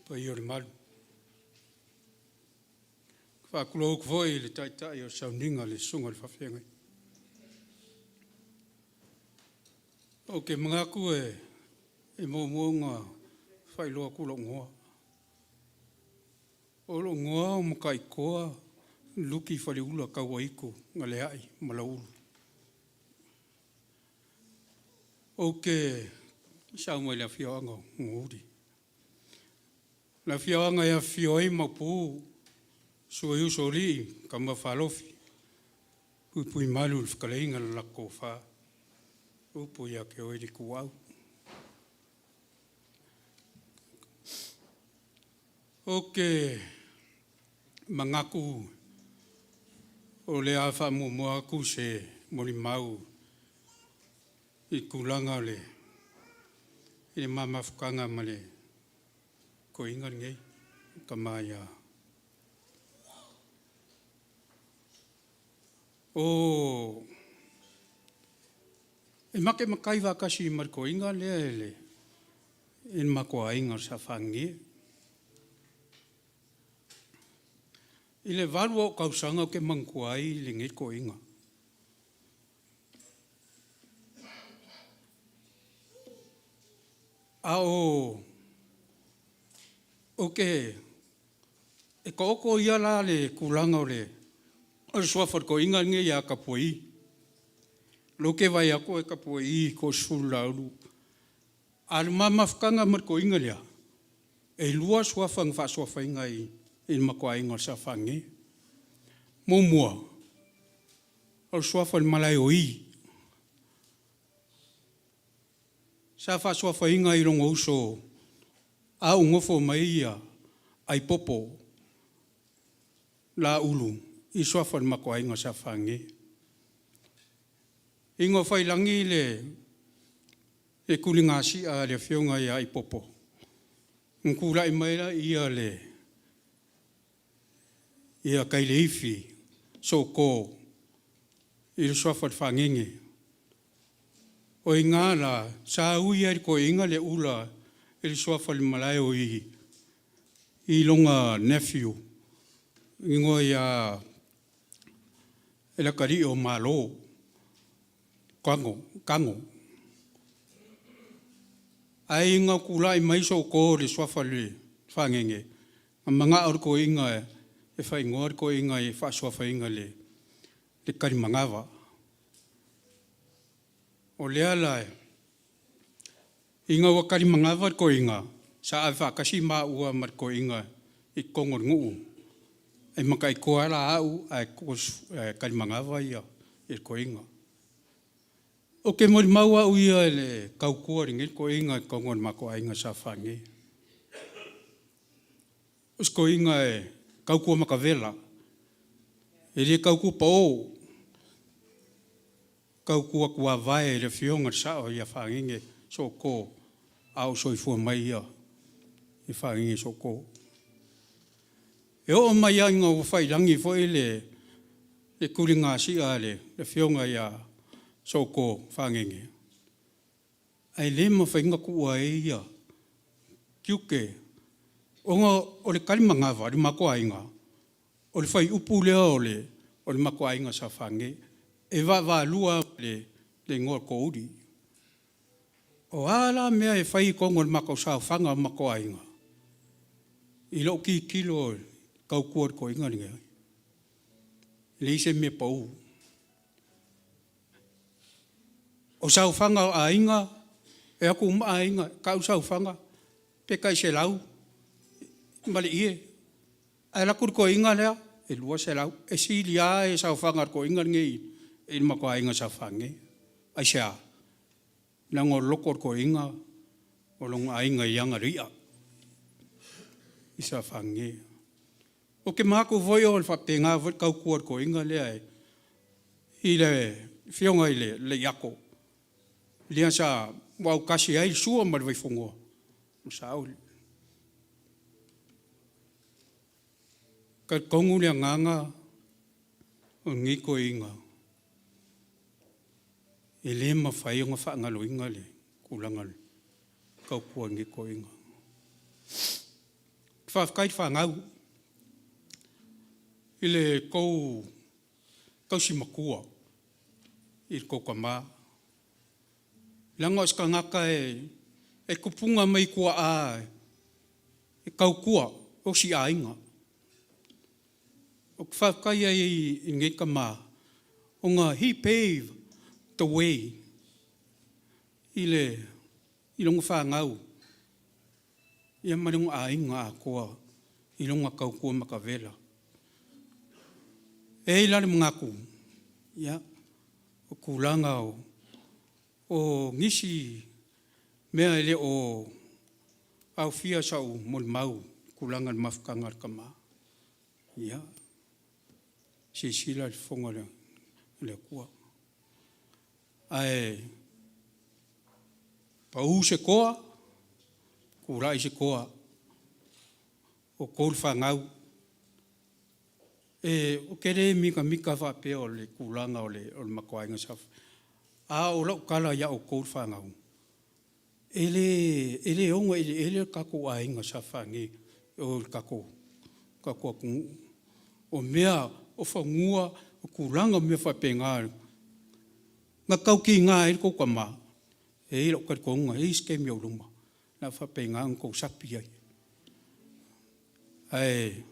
pai o le malu. Whakulou kvoi le taitai o sauninga le sunga le whawhiangai. Ok, mga ku e mō whailoa ku lo ngoa. O lo ngoa o makai koa luki whaliula kawaiko ngā le ai malaulu. Ok, sao mai la whioanga ngūri. La whioanga ia whioi mapu sua usori ka mawhalofi. Pui malu le whakaleinga la lako wha. Upo ia ke oeri kuau. Ok, mangaku o le awha mua aku se mori mau I kulanga le I mama whukanga ma le ko inga ngei ka maia. O e make makai wakasi mar ko inga le in makua inga sa whangi. I le waru o kausanga ke mangkuai le ngai ko inga. Ao, ok, e ka oko ia la le kulanga o le, o suafar ko inga nge ia Tapua'i. Lo ke vai ako e Tapua'i ko To'asefulu Laulu. Al mama whakanga mar ko inga lea, e lua suafang wha suafa inga I makua inga sa whangi. Mumua, o suafa malai o I. Sa whasua whainga I rongo uso a ungofo mai ia ai popo la ulu I suafan makua inga sa whangi. Ingo whailangi le e kulinga si a le fionga ia i popo. Nkula i maila ia le ia kai le ifi so ko i le sofa whangenge. O i ngāla, sa ui ari ko inga le ula i le sofa le malai o i longa nephew. Ingo ia e la kari o malo, kango. Ai inga kula i maiso ko le sofa le whangenge. Mga ar ko inga e whai ngor ko inga e whasofa inga le kari mangawa. O lea lai, inga wakari mangawa ko inga, sa a whakasi maa ua mar ko inga i kongor nguu. Ai maka i koala au ai kari mangawa ia i ko inga. O ke mori maua u ia le kaukua ringi ko inga i kongor mako a inga sa whange. Os ko inga e kaukua makavela. E le kaukua pa o. Kaukua kua vai le fionga sao ia whanginge so ko au soifua mai ia i whanginge so ko. E o mai ia inga o whailangi fo le kuringa si a le fionga ia so ko whanginge. Ai le ma whainga kua e ia kiuke o le kalimangawa, le mako ainga, o le whai upu lea o le mako ainga sa whange, e wa lua le ngor kouri. O ala mea e whai kongo le mako sa whanga mako ainga. I lo ki kilo kau kuar ko inga ringa. Le ise me pau. O sa whanga a inga, e aku a inga, kau sa whanga, pe kai se lau, mali ie. Ai la kur ko inga lea, e lua se lau. E si lia e sa whanga ko inga ngei, e mako a inga sa whange. Ai sea, nango lokor ko inga, o longa a inga ianga ria. I sa whange. O ke mako voi o le whapenga, voi kau kuar ko inga lea e. I le fionga i le yako. Lia sa, wau kasi ai sua marwai fongoa. Sa au. Ka kongu lea nganga o ngiko inga. E le ma whai o nga whaangalo inga le kulangal kau kua ngiko inga. Whafkai whangau i le kou si makua i kou kama. Langa o ska ngaka e kupunga mai kua a e kau kua o si a inga. O whawkai i ngai kama o ngā he paved the way i longa whangau i amarunga a inga a koa i longa kau kua makavela. E lare mangaku ia o kulanga o ngisi mea ele o au fia sau mol mau kulanga mafkangar kama. Ia. Si sila fonga le kua. Ai pau se koa, kurai se koa, o koul whangau. O kere mika whape o le kulanga o le makoainga saf. A o lau kala ia o koul whangau. Ele onga ele kako ainga safangi o kako kungu. O mea o whangua o kulanga mea whapenga. Nga kau ki ngā e kou kama. E ilo kari konga, e iske mea uruma. Nga whapenga ngau sapi ai. Ai,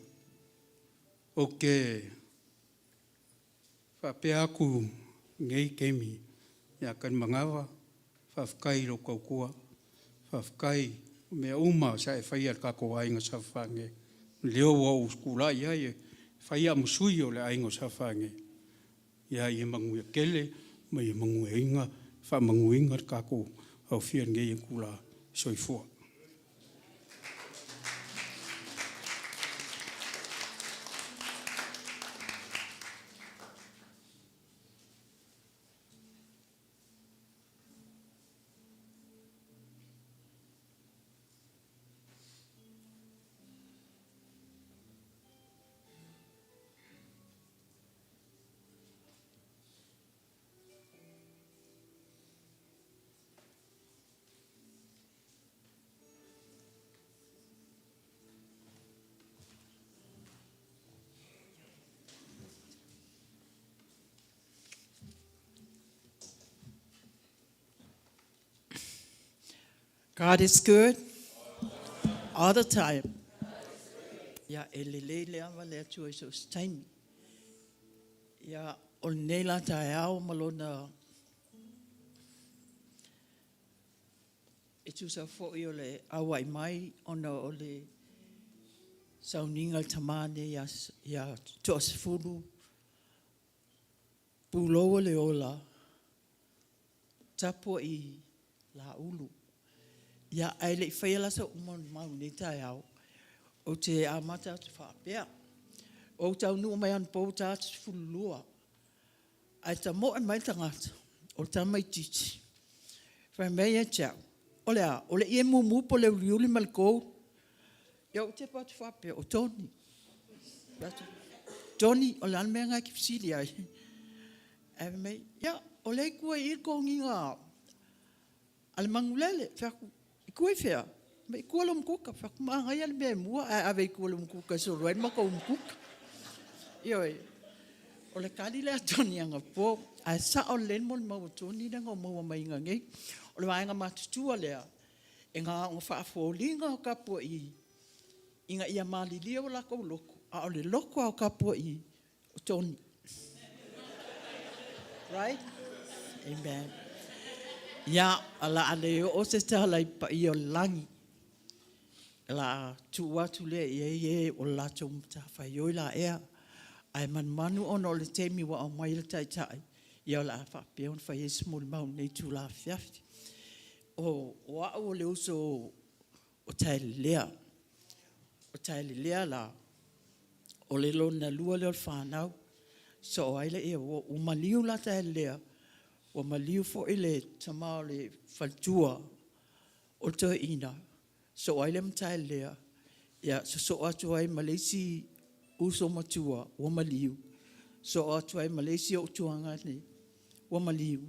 o ke whape aku ngei kemi. Ia kan mangawa, whafkai lo kaukua. Whafkai mea uma sa e whaia kako ainga sa whange. Leo wau skula ia e whaia musui o le ainga sa whange. Ia i mangu e kele, ma i mangu e inga, wha mangu inga kako au whia ngei e kula soifua. God is good all the time. Ya elele le ama le atu so time. Ya onela taeao malona. Etu sa fo'i o le awai mai ona o le sauninga tamane ya To'asefulu Laulu Tapua'i Laulu. Ya aile whaiala sa umon mau ne taeao. O te amata te whapea. O tau nua mai an pou To'asefulu lua. Ai ta mo e mai tangata. O ta mai titi. Whai mei e tau. Ole ie mumu po le uliuli malkou. Ia o te patu whapea o Tony. Tony, o le ane mea ngai ki pisili ai. E mei, ia, o le kua i kongi ngā. Ale mangulele, whaku, i kua i whea. Me kua lo mkuka, whaku maa ngai ale mea mua. Ave i kua lo mkuka, so roen maka o mkuka. Ioi, o le kali le a Tony anga po. Ai sa o len mo le mau Tony na ngā maua mai ngangei. O le waenga matutua lea. E ngā o whaafolinga o kapua i. Inga ia malilia o lako loko. A o le loko au kapua i. O Tony. Right? Amen. Ia, ala ale o se tala i pa i o langi. La tu watu le ie o la chomta whaioi la ea. Ai manu ono le temi wa o mai le tai. Ia la whapea on whai esmo le mau nei tu la fiafti. O wao le uso o taelelea. O taelelea la o le lona lua le o whanau. So o aile e o maliu la taelelea. O maliu fo ele tamao le whaltua o te ina. So o aile mtaelelea. Ia so atu ai Malesi uso matua o maliu. So atu ai Malesi o tuanga ne o maliu.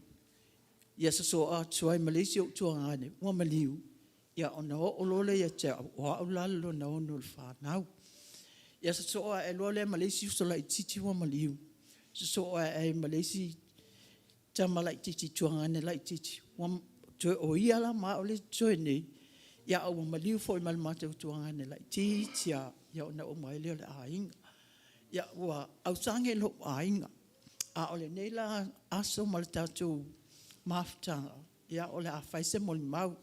Ia so atu ai Malesi o tuanga ne o maliu. Ia ona o lole ia te o au lalo na ono le whanau. Ia so a e lole Malesi uso la i titi o maliu. So a Malesi tama la i titi tuanga ne la i titi. O ia la ma o le toe nei. Ia o maliu fo i malamata o tuanga ne la i titi a ia ona o mai leo le ainga. Ia ua au sange lo ainga. A ole nei la aso ma le tatou mafutanga. Ia ole a whaise mo le mau.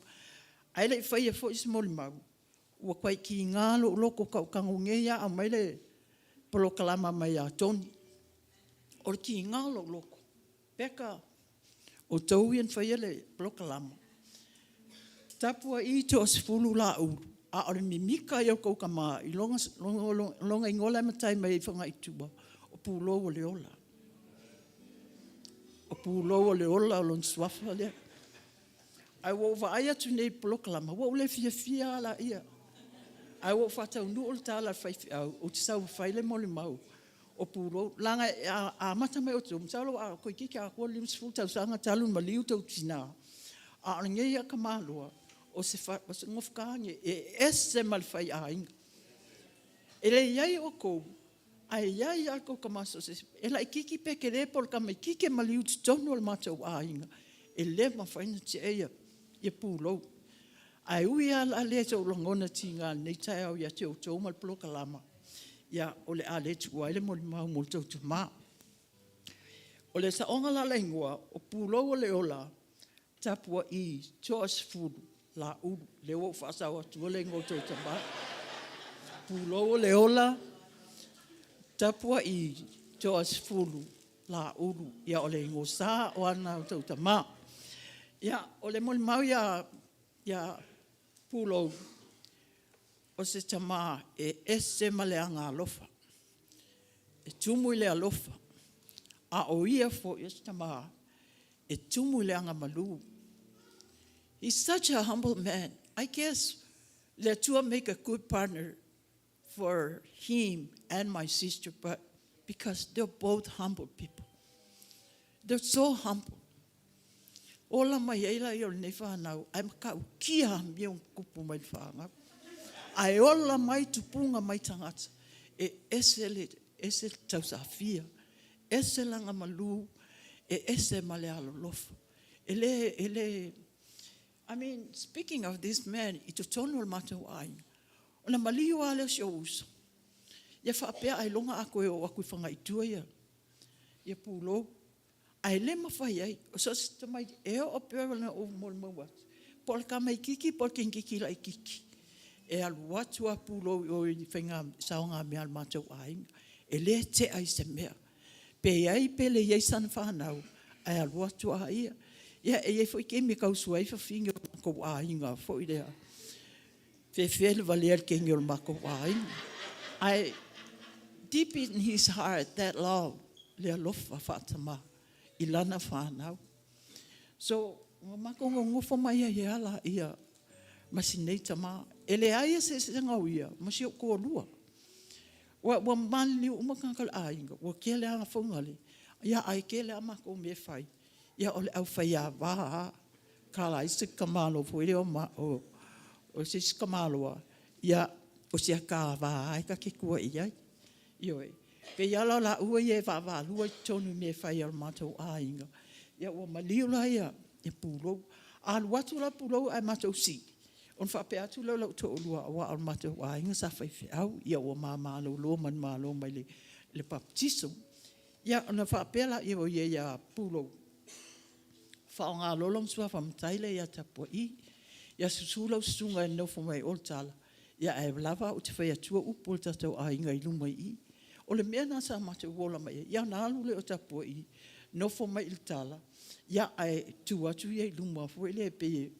Aile i whaia fo isi mo le mau. Ua kwai ki ngā loko kau kangunge ia a mai le polo kalama mai a Tony. Ole ki ngā loko. Peka o tau ian whaia le polo kalama. Tapua'i To'asefulu Laulu. A ole mimika i o kou kama i longa ingola matai mai whanga itua. O pūlo o le ola. O pūlo o le ola o lon swafa lea. Ai wo va ai atu nei polokalama. Wo le fia la ia. Ai wo fatau nu o le tala fai o te sau faile mo le mau. O pūlo. Langa a mata mai o tu. Msalo a koe kike a kua lims futa usanga talun ma liu tau tina. A ange ia kamaloa. O se ngofkange. E ese malfai a inga. Ele iai o kou. Ai iai a kou kamaso. Ela i kiki peke re pol kama i kike ma liu tonu al matau a inga. E le ma faina te eia. Ia pūlo. Ai ui ala le tau langona ti ngā nei tai au ia te o tau mal polo kalama. Ia ole a le tu waile mo le mau mo tau tu maa. Ole sa onga la lengua o pūlo o le ola Tapua'i To'asefulu Laulu. Le o whasau atu o lengua tau tu maa. Pūlo o le ola Tapua'i To'asefulu Laulu. Ia ole ingo sa o ana tau tu maa. Ia, ole mo le mau ia pūlo o se tama e ese ma le anga alofa. E tumu i le alofa. A o ia fo i se tama e tumu i le anga malu. He's such a humble man. I guess le tua make a good partner for him and my sister, but because they're both humble people. They're so humble. Ola mai eila i o nei whanau, ai maka ukia mi o kupu mai whanga. Ai ola mai tupunga mai tangata, e ese tausafia, ese langa malu, e ese male alo lofa. Ele I mean, speaking of this man, I totono o mātou ai. Ona maliu a leo sio uso. Ia whaapea ai longa a koe o akui whanga i tua ia. Ia pūlo. Ai le mawhai ai. O so se tamai eo o pēra na o mol maua. Pol ka mai kiki, pol king kiki la i kiki. E alu watu a pūlo o i whenga saonga mea al mātou ai. E le te ai se mea. Pe ai pe le iei sana whanau. Ai alu watu a ia. Ia e iei fwoi ke me kausu ai whawhinga ko a inga fwoi lea. Fe valea ke ngol mako ai. Deep in his heart, that love, lea lofa whaatama, I lana whanau. So, mako ngofo mai ai ala ia, masinei tama. Ele aia se ngau ia, masi o ko lua. Wa mali umakakal ainga, wa kele anga whungale. Ia ai kele ama ko me whai. Ia ole au whai a waha. Kala isi kamalo fwere o se kamaloa. Ia o se ka waha ai ka ke kua iai. Ioi. Pe yala la ua ye va lua tonu me whai al mātou ainga. Ia ua maliu la ia e pūrou. Alu watu la pūrou ai mātou si. On whape atu lau to olua awa al mātou ainga sa whai whiau. Ia ua mālo lo man mālo mai le baptiso. Ia ona whape la ia o ye ia pūrou. Whaonga lolong sua whamataile ia Tapua'i. Ia susulau sunga e nau whamai oltala. Ia e lava o te whai atua upo tatou ainga I lumai I. O le mea nasa mate wola mai. Ia nālu le o Tapua'i. No whamai iltala. Ia e tu atu ia I luma fwele pe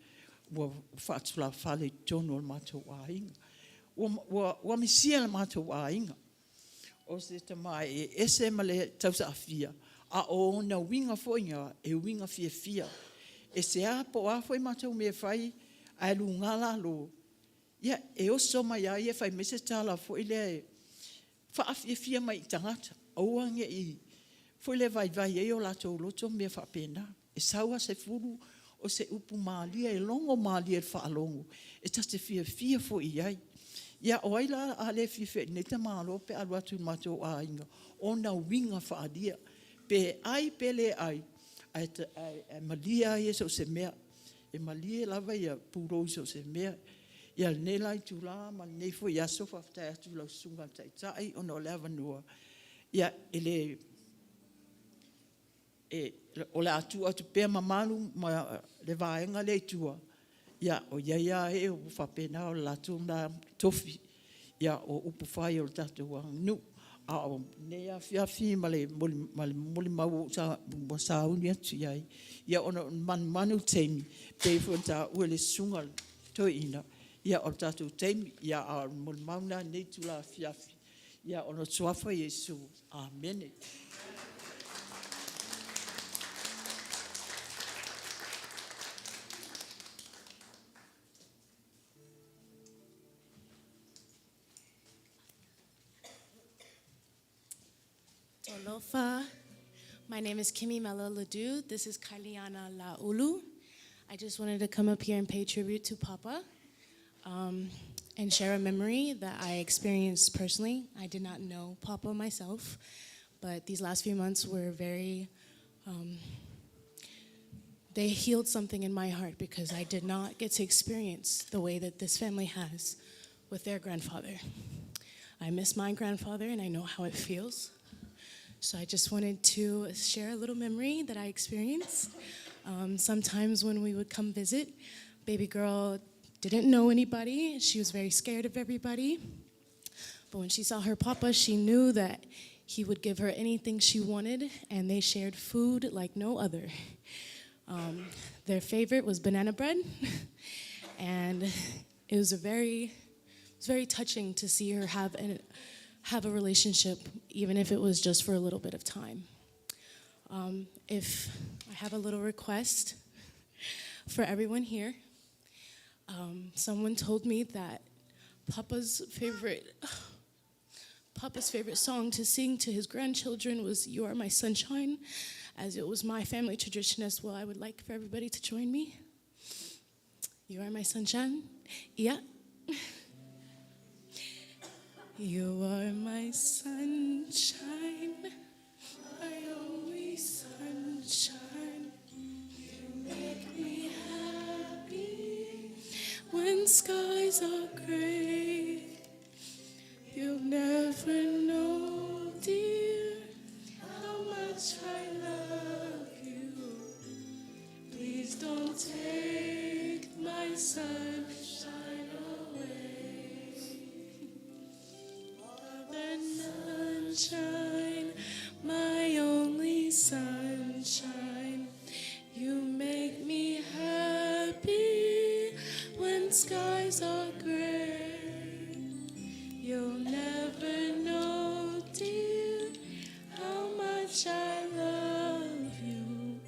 wa whaatula whale tono al mātou ainga. Wa misia al mātou ainga. O se tamai e ese male tausa awhia. A o na winga fwinga e winga fia. E se a po a fwai mātou me whai a lunga lalo. Ia e oso mai a ia whai mese tala fwile e whaafia mai tangata. Auange I fwile vai e o lato loto me whapena. E saua se furu o se upu maalia e longo maalia e whaalongo. E ta se fia fo I ai. Ia o aila a le fia neta maalo pe alu atu mātou a inga. O na winga whaadia. Pe ai pele ai. Ai malia ia so se mea. E malia lava ia pūrou so se mea. Ia nela I tula ma nei fo ia so whaftai atu lau sunga tai ono leva noa. Ia ele o le atu pea mamalu ma le vaenga le tua. Ia o ia e o whapena o latu na tofi. Ia o upu whai o tatu wang nu. A o nea fiafi male moli mau sa uni atu iai. Ia ono manu teimi. Pefo ta uele sungal to ina. Ia o tatu teimi. Ia a moli mauna nei tula fiafi. Ia ono tuafa Yesu. Amen. Alofa. My name is Kimi Mela Ledoux. This is Kailiana Laulu. I just wanted to come up here and pay tribute to Papa and share a memory that I experienced personally. I did not know Papa myself, but these last few months were very, they healed something in my heart because I did not get to experience the way that this family has with their grandfather. I miss my grandfather and I know how it feels. So I just wanted to share a little memory that I experienced. Sometimes when we would come visit, baby girl didn't know anybody. She was very scared of everybody. But when she saw her papa, she knew that he would give her anything she wanted, and they shared food like no other. Their favorite was banana bread, and it was very touching to see her have a relationship, even if it was just for a little bit of time. If I have a little request for everyone here, someone told me that Papa's favorite song to sing to his grandchildren was "You Are My Sunshine," as it was my family tradition as well. I would like for everybody to join me. You are my sunshine. Yeah. You are my sunshine, my only sunshine. You make me happy skies are gray, you'll never know, dear, how much I love you. Please don't take my sunshine away. More than sunshine, my only sunshine. You make me happy when skies are gray. You'll never know, dear, how much I love you.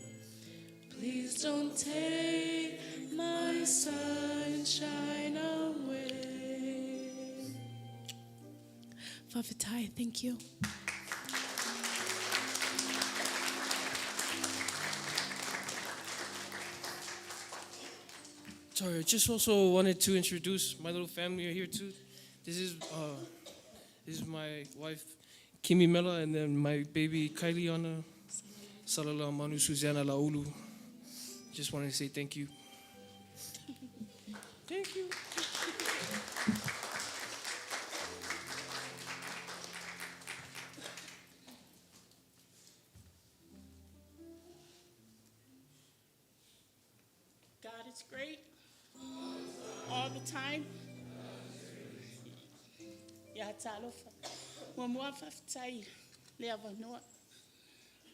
Please don't take my sunshine away. Vavatai, thank you. Sorry, I just also wanted to introduce my little family here too. This is my wife, Kimi Mela, and then my baby, Kailiana, Salala Manu Suzana Laulu. Just wanted to say thank you. Thank you. God is great all the time. Ya talofa. Mamua faftai le avanoa.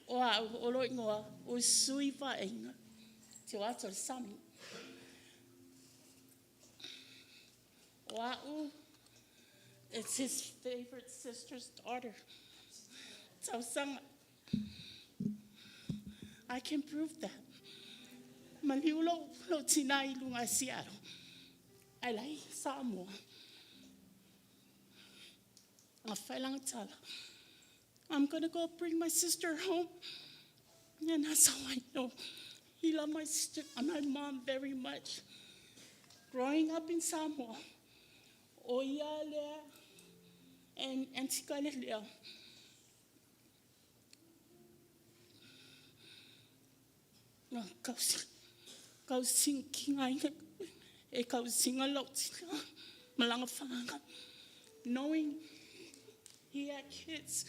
O a olo ingoa o sui va enga. Te wato sami. O a it's his favorite sister's daughter. Tausanga. I can prove that. Maliulo lo tinai lunga siaro. Ailao Samoa. I'm gonna go bring my sister home. And that's how I know he loved my sister and my mom very much. Growing up in Samoa, Oialea and Antikalelea. Kau sing kinga e kau singa lot malanga whanga. Knowing he had kids,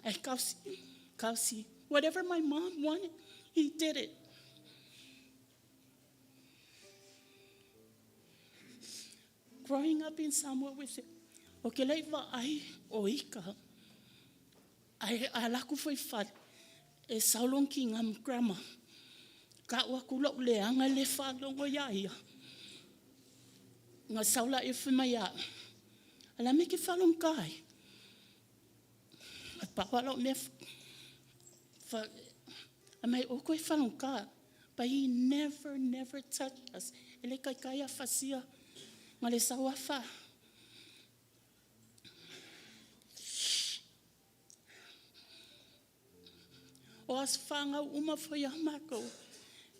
I kausi. Whatever my mom wanted, he did it. Growing up in Samoa with it, o ke leiva ai o ika, ai alaku foi fat e saulong ki ngam grandma. Ka ua kulo leanga le whalongo iaia. Ngā saula e whimaya. Ala me ki whalong kai. A pawalo me a mai o koe whalong ka. But he never touched us. Ele kai kaya whasia. Ngā le saua wha. O as whanga uma whai amako.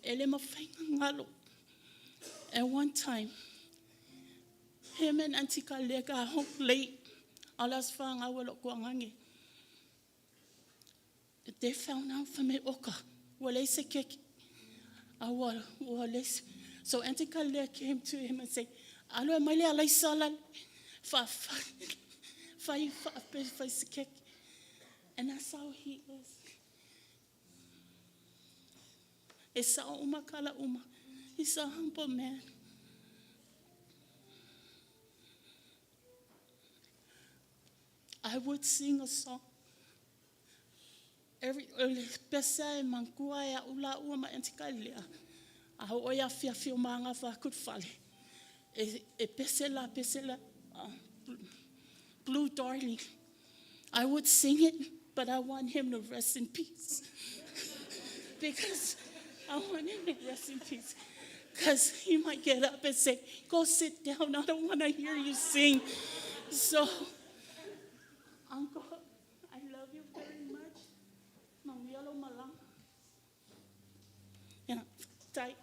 Ele mawhainga ngalo. And one time, him and Auntie Kalea got home late. Alas whanga wala kuangangi. They found out from me oka. Wale se keki. So Auntie Kalea came to him and said, Alo male alai salal. Fa se keki. And that's how he is. He's a humble man. I would sing a song. Every pesa mankua ya ula uma antikalea. A oya fia manga fa could fall. E pesela Blue Darling. I would sing it, but I want him to rest in peace. Because I want him to rest in peace. Because he might get up and say, go sit down. I don't want to hear you sing. So, Uncle, I love you very much. Mangialo malang. Yeah, tight.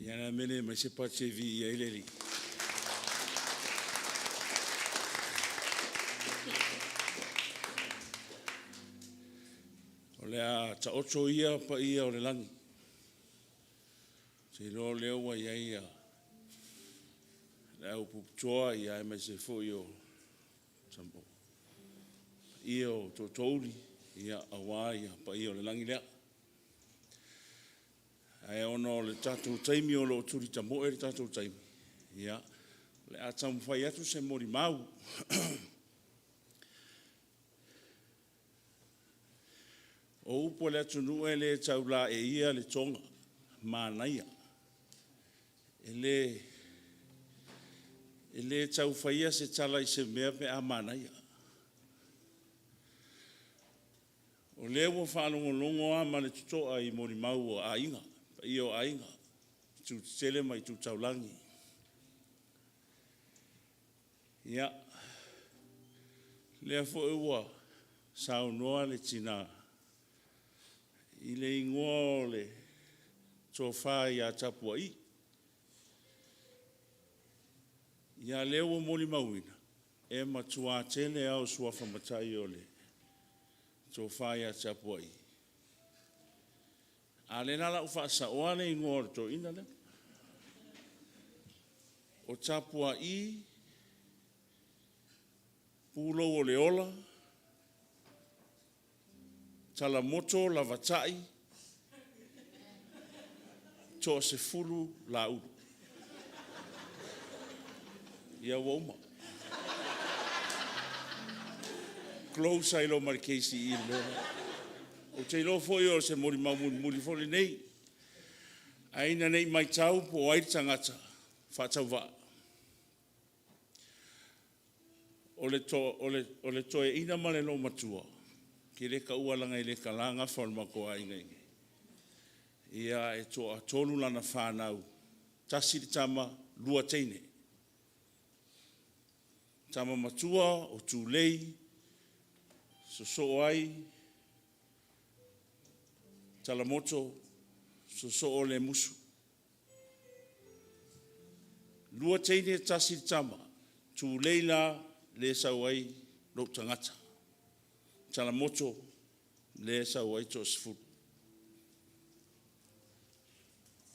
Iana mene mai se pachevi ia ileli. O lea ta ocho ia pa ia o le langi. Se lo leo wa ia. Lea upu choa ia mai se fo io. Sampo. Io to touli ia awa ia pa ia o le langi lea. Ai ono le tatou taimi o lo turi tamoe le tatou taimi. Ia. Le a tamu fai atu se mori mau. O upo le atu nue le tau la e ia le tonga. Mānaia. E le tau fai se tala i se mea pe a mānaia. O le ua whanongo longo a ma le tutoa i mori mau o a inga. I o ainga, tu tele mai tu taulangi. Ia, lea fo ewa, sao noa le tina, i le ingoa le Tofaeono a Tapua'i. Ia lewa moli mauina, e matua tele au suafa matai o le Tofaeono a Tapua'i. Ale nala ufa sa oane ingor to inale. O Tapua'i pulo o leola. Talamoto lavatai. To'asefulu Laulu. Ia woma. Close ai lo markesi i leola. O te lo foi o se mori mamuli foli nei. Aina nei mai tau po ai tangata. Whatau wa. O le toe ina male no matua. Ki reka ualanga i reka langa whanmako a inga inga. Ia e toa tolu lana whanau. Tasiri tama lua teine. Tama matua o tūlei. So ai. Talamoto, so le musu. Lua teine tasi tama, tu leila le sawai lo tangata. Talamoto, le sawai To'asefulu.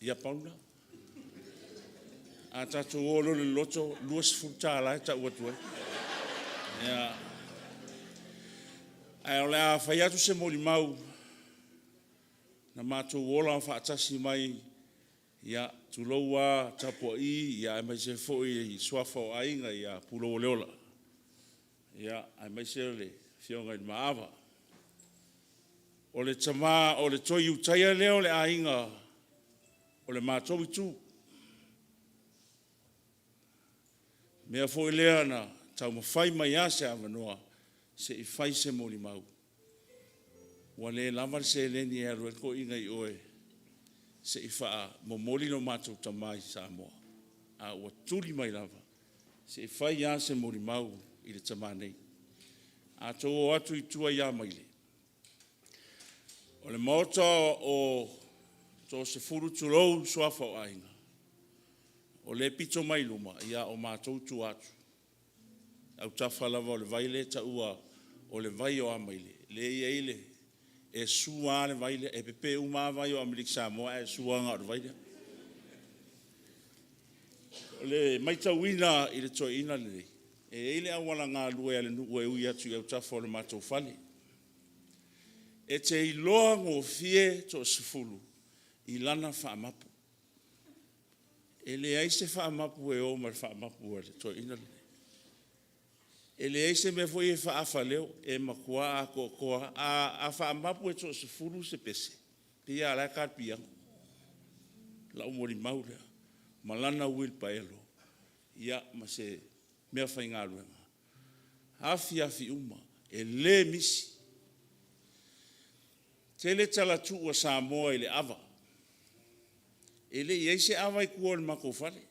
Ia pauna. A tatu olo le loto, lua sefulu tāla ta uatua. Ia. Ai o lea whaiatu se moli mau, na mātou wola whaatasi mai ia tuloua Tapua'i ia mai se foi i swafa o ainga ia pulo leola. Ia mai se le fionga i maava. O le tama o le toi utaia leo le ainga o le mātou i tū. Mea foi lea na tau mawhai mai ase a manoa se i whai se moli mau. Wale lava se leni e arue ko inga i oe se i wha momoli no mātou tamai Samoa. A ua turi mai lava se i whai a se mori mau i le tamanei. A tō o atu i tua ia maile. O le maota o To'asefulu tulou swafa o ainga. O le pito mai luma ia o mātou tu atu. Au tafa lava o le vaile ta ua o le vai o amaile. Le ia ile. E sua le vaile e pepe uma vai o Amerika Samoa e sua nga o vaile. Le maitauina i le toina le. E ile awala ngā lue ale nuue ui atu i au tafo le mātou fale. E te iloa ngō fie To'asefulu i lana whaamapu. E le aise whaamapu e o mar whaamapu e le toina le. E le eise me foi e whaafa leo e makua a kokoa a whaamapu e To'asefulu se pese. Pia ala karpia. La umori maurea. Malana wil paelo. Ia ma se mea whainga ruenga. Afi uma. E le misi. Tele tala tu o Samoa i le ava. E le eise ava i kua le mako whare.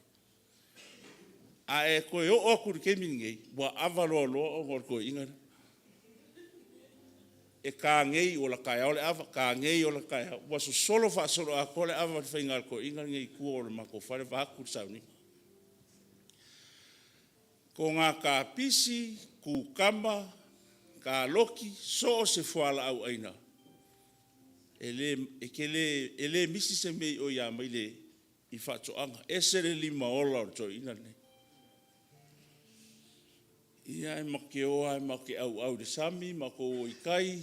A e koe o kuru ke miningei, wa ava loa loa o ngor koe ingara. e ka ngei o la kai ole ava ka ngei o la kai wa so solo fa solo a kole ava fa ingal ko ingal ngei ku o ma ko fa va ku sauni ko nga ka pisi ku kama ka loki so se foala au aina ele misi se me o ya mai le I fa to anga esere lima ola to ina ne ia make o ai make au de sami mako I kai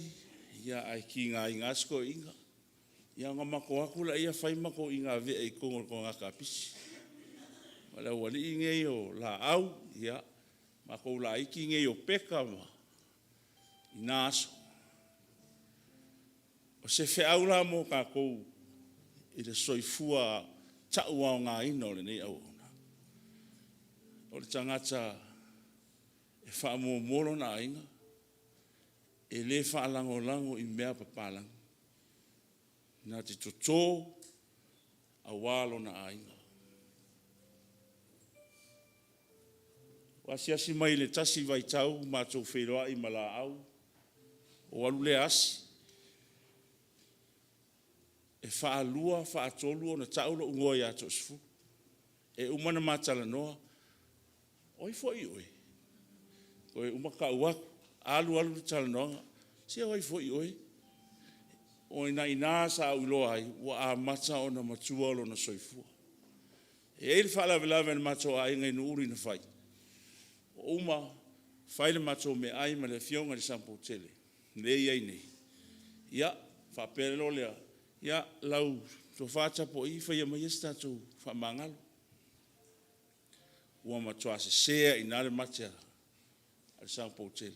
ia ai kinga ingasko inga ia nga mako akula ia fai mako inga ve e kongo ko nga kapisi wala wali inge yo la au ia mako la iki inge yo peka ma inaso o se fe aula mo ka ko I le soifua taua o ngā ina o le nei au o le tangata e whaamomolo na inga e le whaalango I mea papalang nā te totō a wālo na inga wasiasi mai le tasi vai tau mātou wheroa I mala au o alu le asi e whaalua, whaatolu o na taula ungoa ia To'asefulu. E umana mātala noa, oi foi oi. Koe umaka uak, alu tala noa, sia oi foi oi. O ina ina sa uloa ai, wa a mata o na matua lo na soifua. E ele whaalawe na matua ai ngai nuuri na whai. O uma, whaile matua me ai ma le fionga ni sampo tele. Nei ai nei. Ia, whapere lea. Ia lau to fata po I fa ia mai sta to fa mangalo ua matua se sea ina le matia al San Potel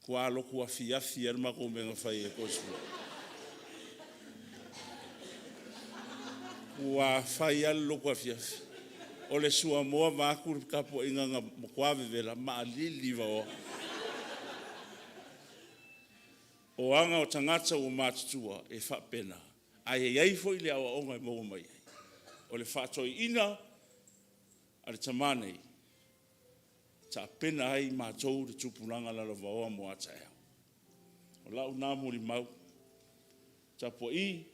kwa lo kwa fia ma ko me fa ia ko su ua fa ia lo kwa fia o le sua mo ma ku ka po inga mo kwa vela ma lili va o anga o tangata o mātutua e whapena. Ai ei fo I le awa onga I mo mai. O le whatoi ina a le tamanei. Ta pena ai mātou le tupulanga la vaoa mo atai au. O lau nā mori mau. Tapua'i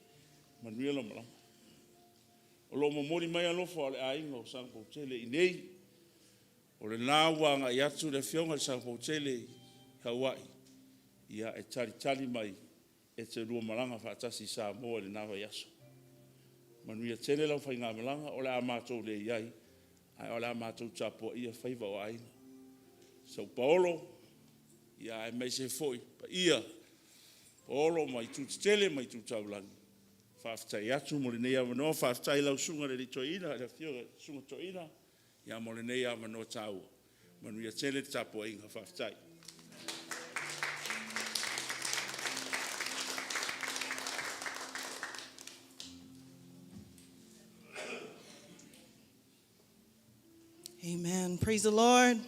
Manuela malama. O lo mo mori mai alofa o le ainga o San Pautele I nei. O le nā wanga I atu le fionga le San Pautele Hawaii. Ia e tali mai e te rua malanga whaatasi Samoa le nawa yaso. Manuia tene lau whai ngā malanga o le a mātou le iai, ai o le a mātou Tapua'i ia whaiva o aina. Sau Paolo, ia e mai se foi, pa ia, Paolo mai tuti tele mai tu taulangi. Whaafitai atu mo le nei amanoa, whaafitai lau sunga le toina, le fioga sunga toina, ia mo le nei amanoa taua. Manuia tene Tapua'i ngā whaafitai. Amen. Praise the Lord.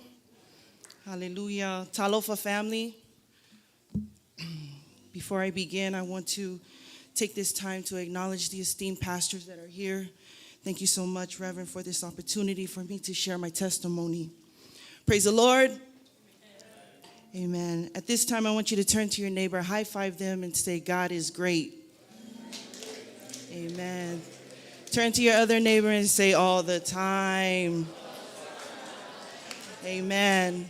Hallelujah. Talofa family. Before I begin, I want to take this time to acknowledge the esteemed pastors that are here. Thank you so much, Reverend, for this opportunity for me to share my testimony. Praise the Lord. Amen. At this time, I want you to turn to your neighbor, high five them, and say, God is great. Amen. Turn to your other neighbor and say, all the time. Amen.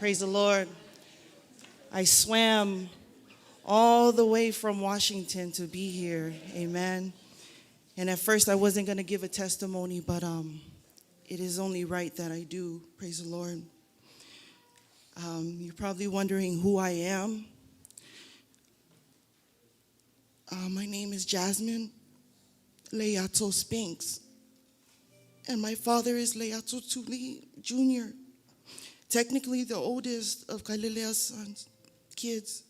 Praise the Lord. I swam all the way from Washington to be here. Amen. And at first I wasn't going to give a testimony, but it is only right that I do. Praise the Lord. You're probably wondering who I am. My name is Jasmine Leato Spinks. And my father is Leato Tuli Jr., technically the oldest of Kailelea's sons, kids.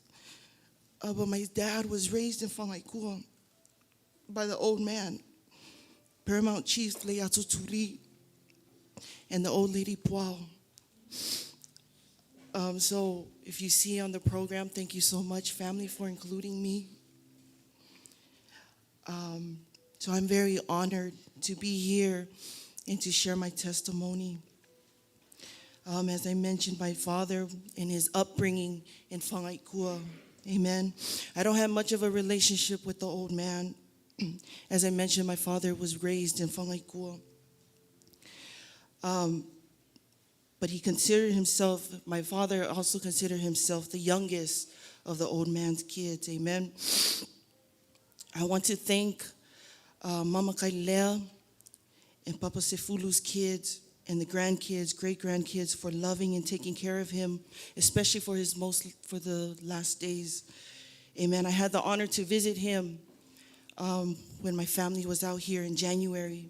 But my dad was raised in Whanaikua by the old man, Paramount Chief Leato Tuli, and the old lady Puao. So if you see on the program, thank you so much, family, for including me. So I'm very honored to be here and to share my testimony. As I mentioned, my father and his upbringing in Whanaikua, Amen. I don't have much of a relationship with the old man. As I mentioned, my father was raised in Whangaikua. But he considered himself, my father also considered himself the youngest of the old man's kids. Amen. I want to thank Mama Kailea and Papa Sefulu's kids and the grandkids, great-grandkids, for loving and taking care of him, especially for the last days. Amen. I had the honor to visit him when my family was out here in January.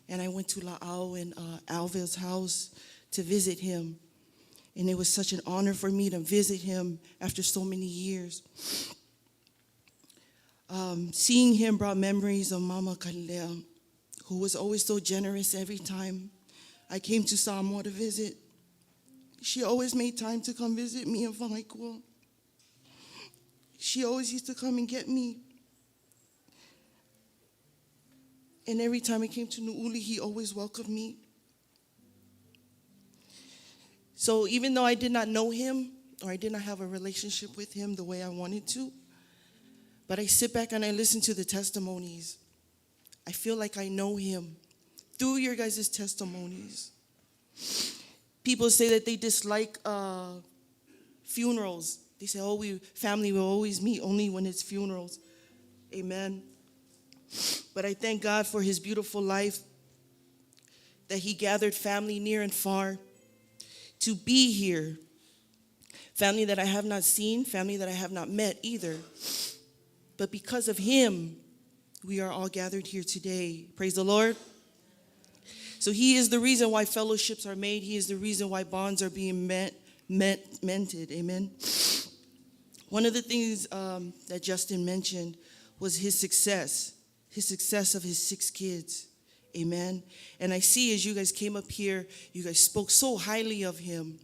And I went to La'au and Alva's house to visit him. And it was such an honor for me to visit him after so many years. Seeing him brought memories of Mama Kailea, who was always so generous every time I came to Samoa to visit. She always made time to come visit me in Whangaikua. She always used to come and get me. And every time I came to Nu'uli, he always welcomed me. So even though I did not know him, or I did not have a relationship with him the way I wanted to, but I sit back and I listen to the testimonies, I feel like I know him through your guys' testimonies. People say that they dislike funerals. They say, oh, family will always meet only when it's funerals. Amen. But I thank God for his beautiful life, that he gathered family near and far to be here. Family that I have not seen, family that I have not met either. But because of him, we are all gathered here today. Praise the Lord. So he is the reason why fellowships are made. He is the reason why bonds are being mended. Amen. One of the things that Justin mentioned was his success of his 6 kids. Amen. And I see as you guys came up here, you guys spoke so highly of him.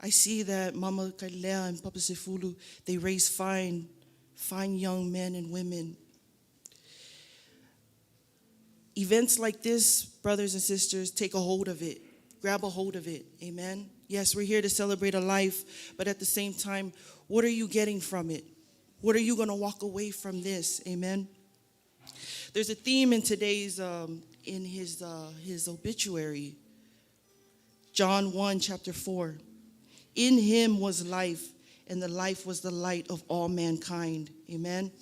I see that Mama Kailea and Papa Sefulu, they raised fine young men and women. Events like this, brothers and sisters, take a hold of it. Grab a hold of it. Amen. Yes, we're here to celebrate a life, but at the same time, what are you getting from it? What are you going to walk away from this? Amen. There's a theme in today's, in his obituary. John 1, chapter 4. In him was life, and the life was the light of all mankind. Amen.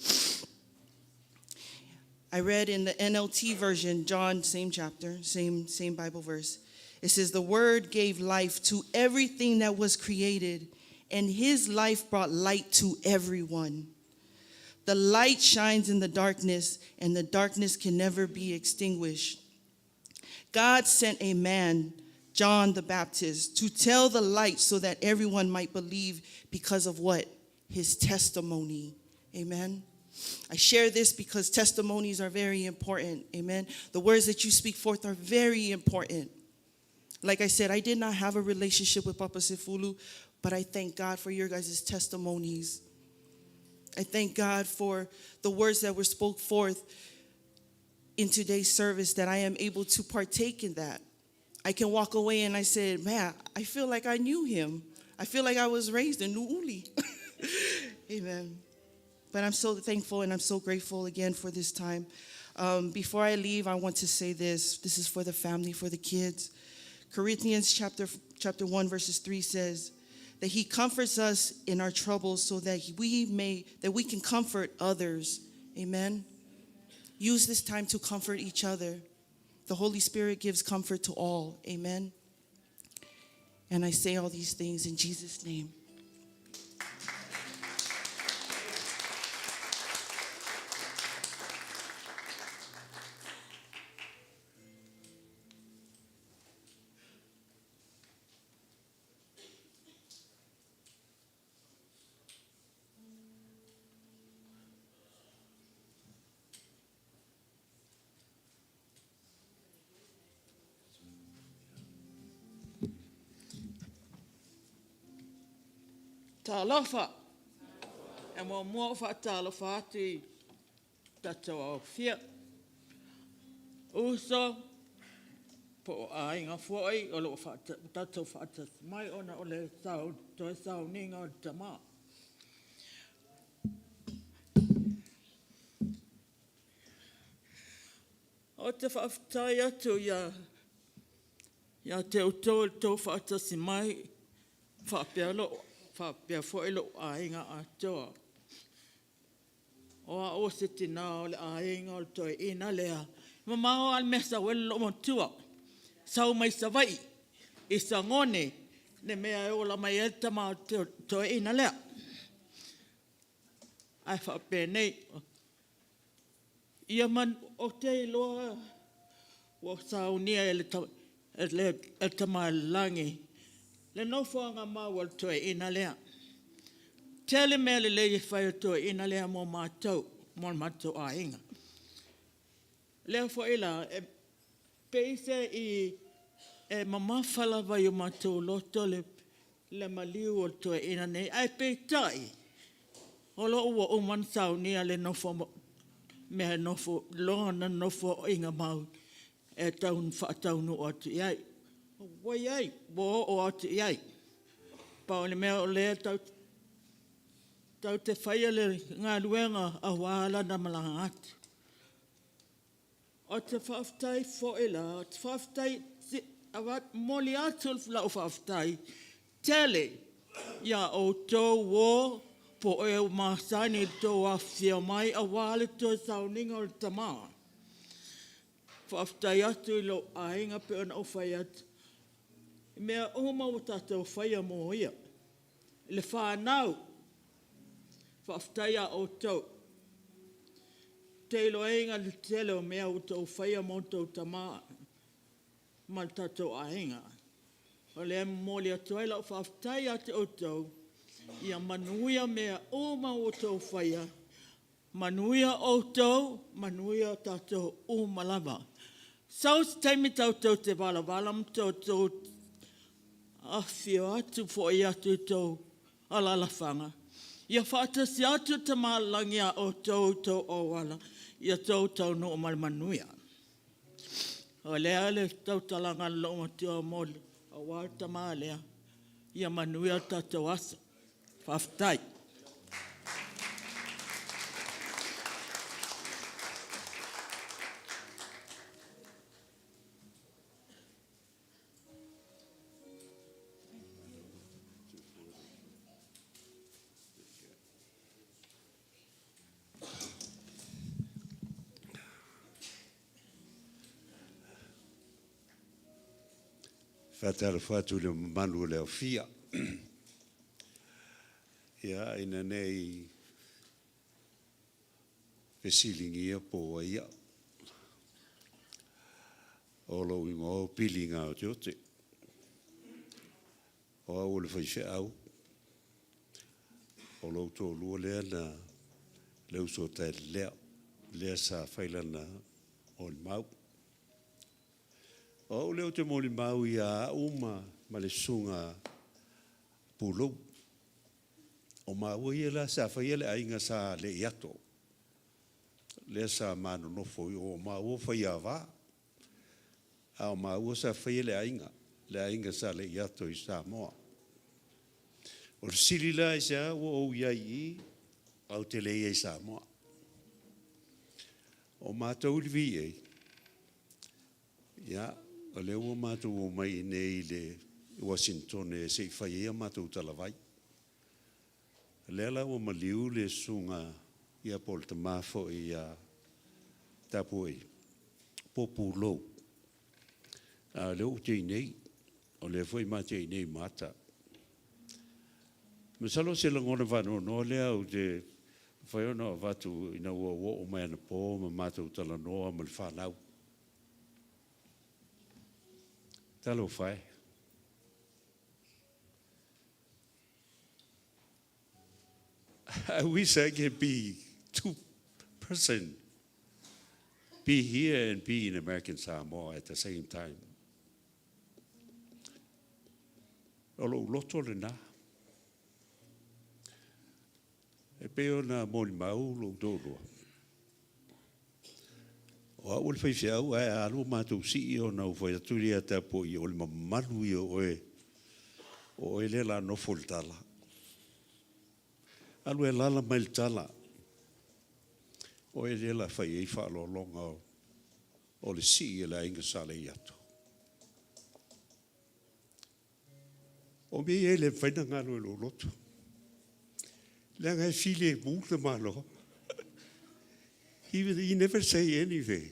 I read in the NLT version, John, same chapter, same Bible verse. It says, the word gave life to everything that was created, and his life brought light to everyone. The light shines in the darkness, and the darkness can never be extinguished. God sent a man, John the Baptist, to tell the light so that everyone might believe because of what? His testimony. Amen. I share this because testimonies are very important. Amen. The words that you speak forth are very important. Like I said, I did not have a relationship with Papa Sefulu, but I thank God for your guys' testimonies. I thank God for the words that were spoke forth in today's service, that I am able to partake in that. I can walk away and I said, man, I feel like I knew him. I feel like I was raised in Nu'uli. Amen. But I'm so thankful and I'm so grateful again for this time. Before I leave, I want to say this. This is for the family, for the kids. Corinthians chapter 1, verses 3 says that he comforts us in our troubles so that we can comfort others. Amen. Use this time to comfort each other. The Holy Spirit gives comfort to all. Amen. And I say all these things in Jesus' name. Talofa. E mo fa talofa ati tato fia. Uso po ainga foi o lo fa tato fa mai ona ole sau to sau ninga tama. O te whaaftai atu ia te utou tō whaatasi mai, whaapea whaelo ainga atoa. O a o se tina o le ainga o le toi ina lea. Mamao al mesa welo mo tua. Sau mai savai, isa ngone, ne mea e ola mai e tama toi ina lea. Ai whaapea nei. Ia man o te loa o saunia e tama langi. Le nofoanga mau al toi ina lea. Tele mea le lei whai o toi ina lea mo mātou a inga. Lea whaila, peise i mamawhala vai o mātou loto le maliu o toi ina nei. Ai peitai, o lo ua uman saunia le nofo mea nofo, lona nofo inga mau e taun whaataunu o atu iai. Wai ai, bo o atu iai. Pao le mea o lea tau te whaia le ngā ruenga a wāla na malanga atu. O te whaaftai whoela, o te whaaftai, moli atu la o whaaftai, tele, ia o tō wō, po e o māsani tō a whia mai, a wāle tō sauninga o tamaa. Whaaftai atu i lo ainga pe ona o whai atu. Mea oma o tātou whaia mō ia. Le whānau, whaaftai a o tau. Te ilo ainga le tele o mea o tau whaia mō tau tamaa. Mal tātou ainga. O le mōli atu ai lau whaaftai atu o tau. Ia manuia mea oma o tau whaia. Manuia o tau, manuia tātou o malava. Sau taimi tau te wala tau a whio atu fo i atu tau alalawhanga. Ia whaatasi atu te mālangia o tau o wala. Ia tau no o manuia. O lea le tau talanga lo o tua mole. O wata maa lea. Ia manuia tātou asa. Whaftai. Fatala fatu le manu le fia. Ia ina nei fesilingia po ia. Olo ingo pilinga o jote. O au le fai au. Olo to lua lea na leu so te lea sa failana o mau. O leo te moli mau ia uma ma le sunga pulou. O mau ia la sa whaia le ainga sa le iato. Le sa mano no foi o mau whaia wā. A o mau sa whaia le ainga sa le iato i Samoa. O le sili la i sa o iai i au te le i Samoa. O mātou li vi ei. Ia. O leo o mātou o mai nei le Washington e se whaia mātou talawai. Lela o maliu le sunga ia pol te mafo i a Tapua'i To'asefulu Laulu. A leo te nei, o le foi ma te nei mata. Masalo se langona vano no lea o te whaiona vatu ina ua o mai ana pō ma mātou talanoa ma le whanau. Talo fai. I wish I could be 2%, be here and be in American Samoa at the same time. Olo loto le na. E peo na moli mau lo dolo. O au le whaiwhia au e alu mātou si o nau whai aturi a tapo i o le mamanu i o e le la nofo le tala. Alu e lala mai le tala. O e le la whai e wha lo longa o. o le si e la inga sa le iato. O me e le whaina ngalo e lo loto. Le anga e fili e mūta malo. He never say anything.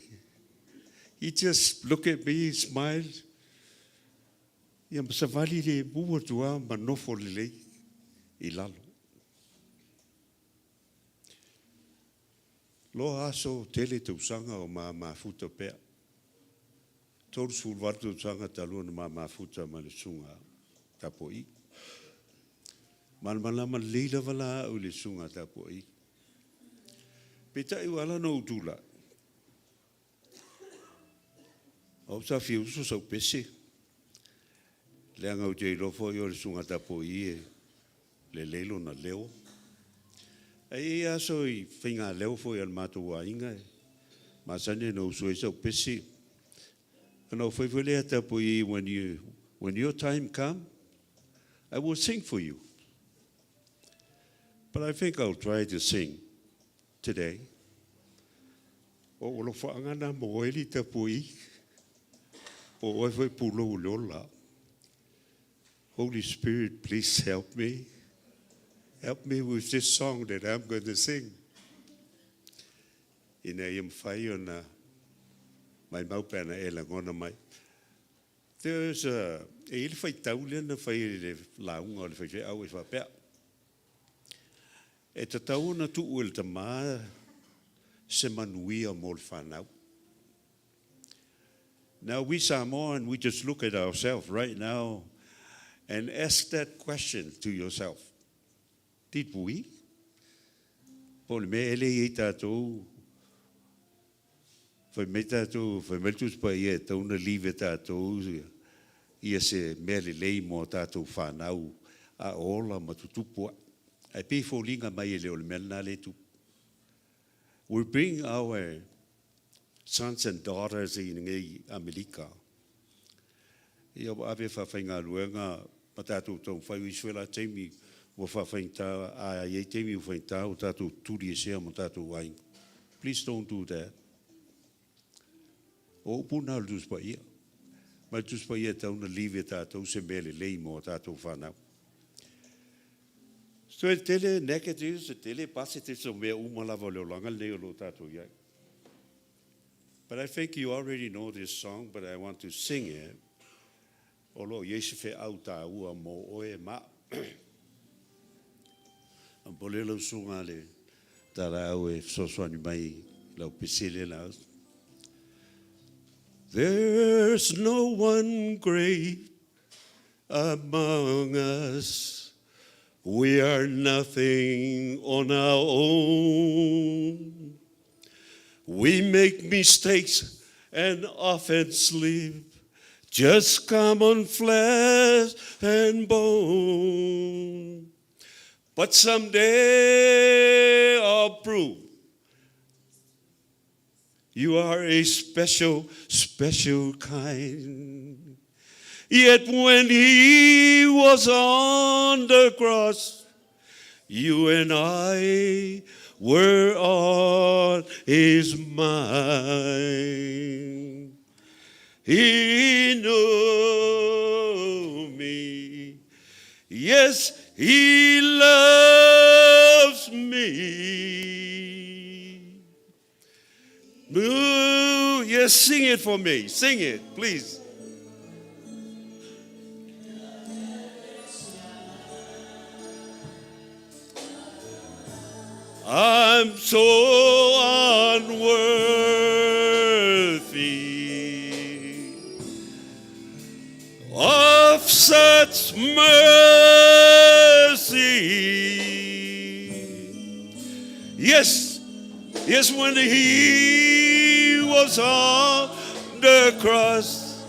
He just look at me, smile. Ia masavali le mua tua manofo le lei I lalo. Lo aso tele te usanga o mafuta pea. Tolu sulvatu usanga talua na mafuta malesunga Tapua'i. Malmalama leila vala o le sunga Tapua'i. Peta I wala no utula. O sa fiusu sa pese. Le anga o te ilofo I o le sunga Tapua'i e le leilo na leo. E aso I whinga leo fo I al matua inga e. Masane no usue sa pese. And I'll faithfully Tapua'i when your time come, I will sing for you. But I think I'll try to sing today. O lo whaangana moeli Tapua'i. O oe pulo ulola. Holy Spirit, please help me. Help me with this song that I'm going to sing. Ina iam whai ona mai maupena e la ngona mai. There's a ili whai taulia na whai le launga o le whai au e whapea. E ta tau na tu uel ta maa se manuia mo le whanau. Now we Samoan, we just look at ourselves right now and ask that question to yourself. Did we? Po le me ele I tātou. Whai me tātou, whai meltus pa ia tauna liwe tātou. Ia se mea le lei mo tātou whanau a ola matutupua. Ai pe fōlinga mai e leo le mea nā le tu. We bring our sons and daughters in America. Ia ave whawhainga luenga ma tātou tau whai Israela teimi wa whawhainta a ye teimi whainta o tātou turi e sea mo tātou wain. Please don't do that. O puna lus pa ia. Ma tus pa ia tauna liwe tātou se mele lei mo tātou whanau. So e tele negatives, e tele positives o mea umalawa leo langa leo lo tātou iai. But I think you already know this song, but I want to sing it. O lo Yesu fe au tā ua mo oe ma. Am polelo sunga le tara au e soswani mai lau pisile lau. There's no one great among us. We are nothing on our own. We make mistakes and often slip, just common flesh and bone. But someday I'll prove you are a special, special kind. Yet when he was on the cross, you and I were on his mind. He knew me. Yes, he loves me. Ooh, yes, sing it for me. Sing it, please. I'm so unworthy of such mercy. Yes, yes, when he was on the cross,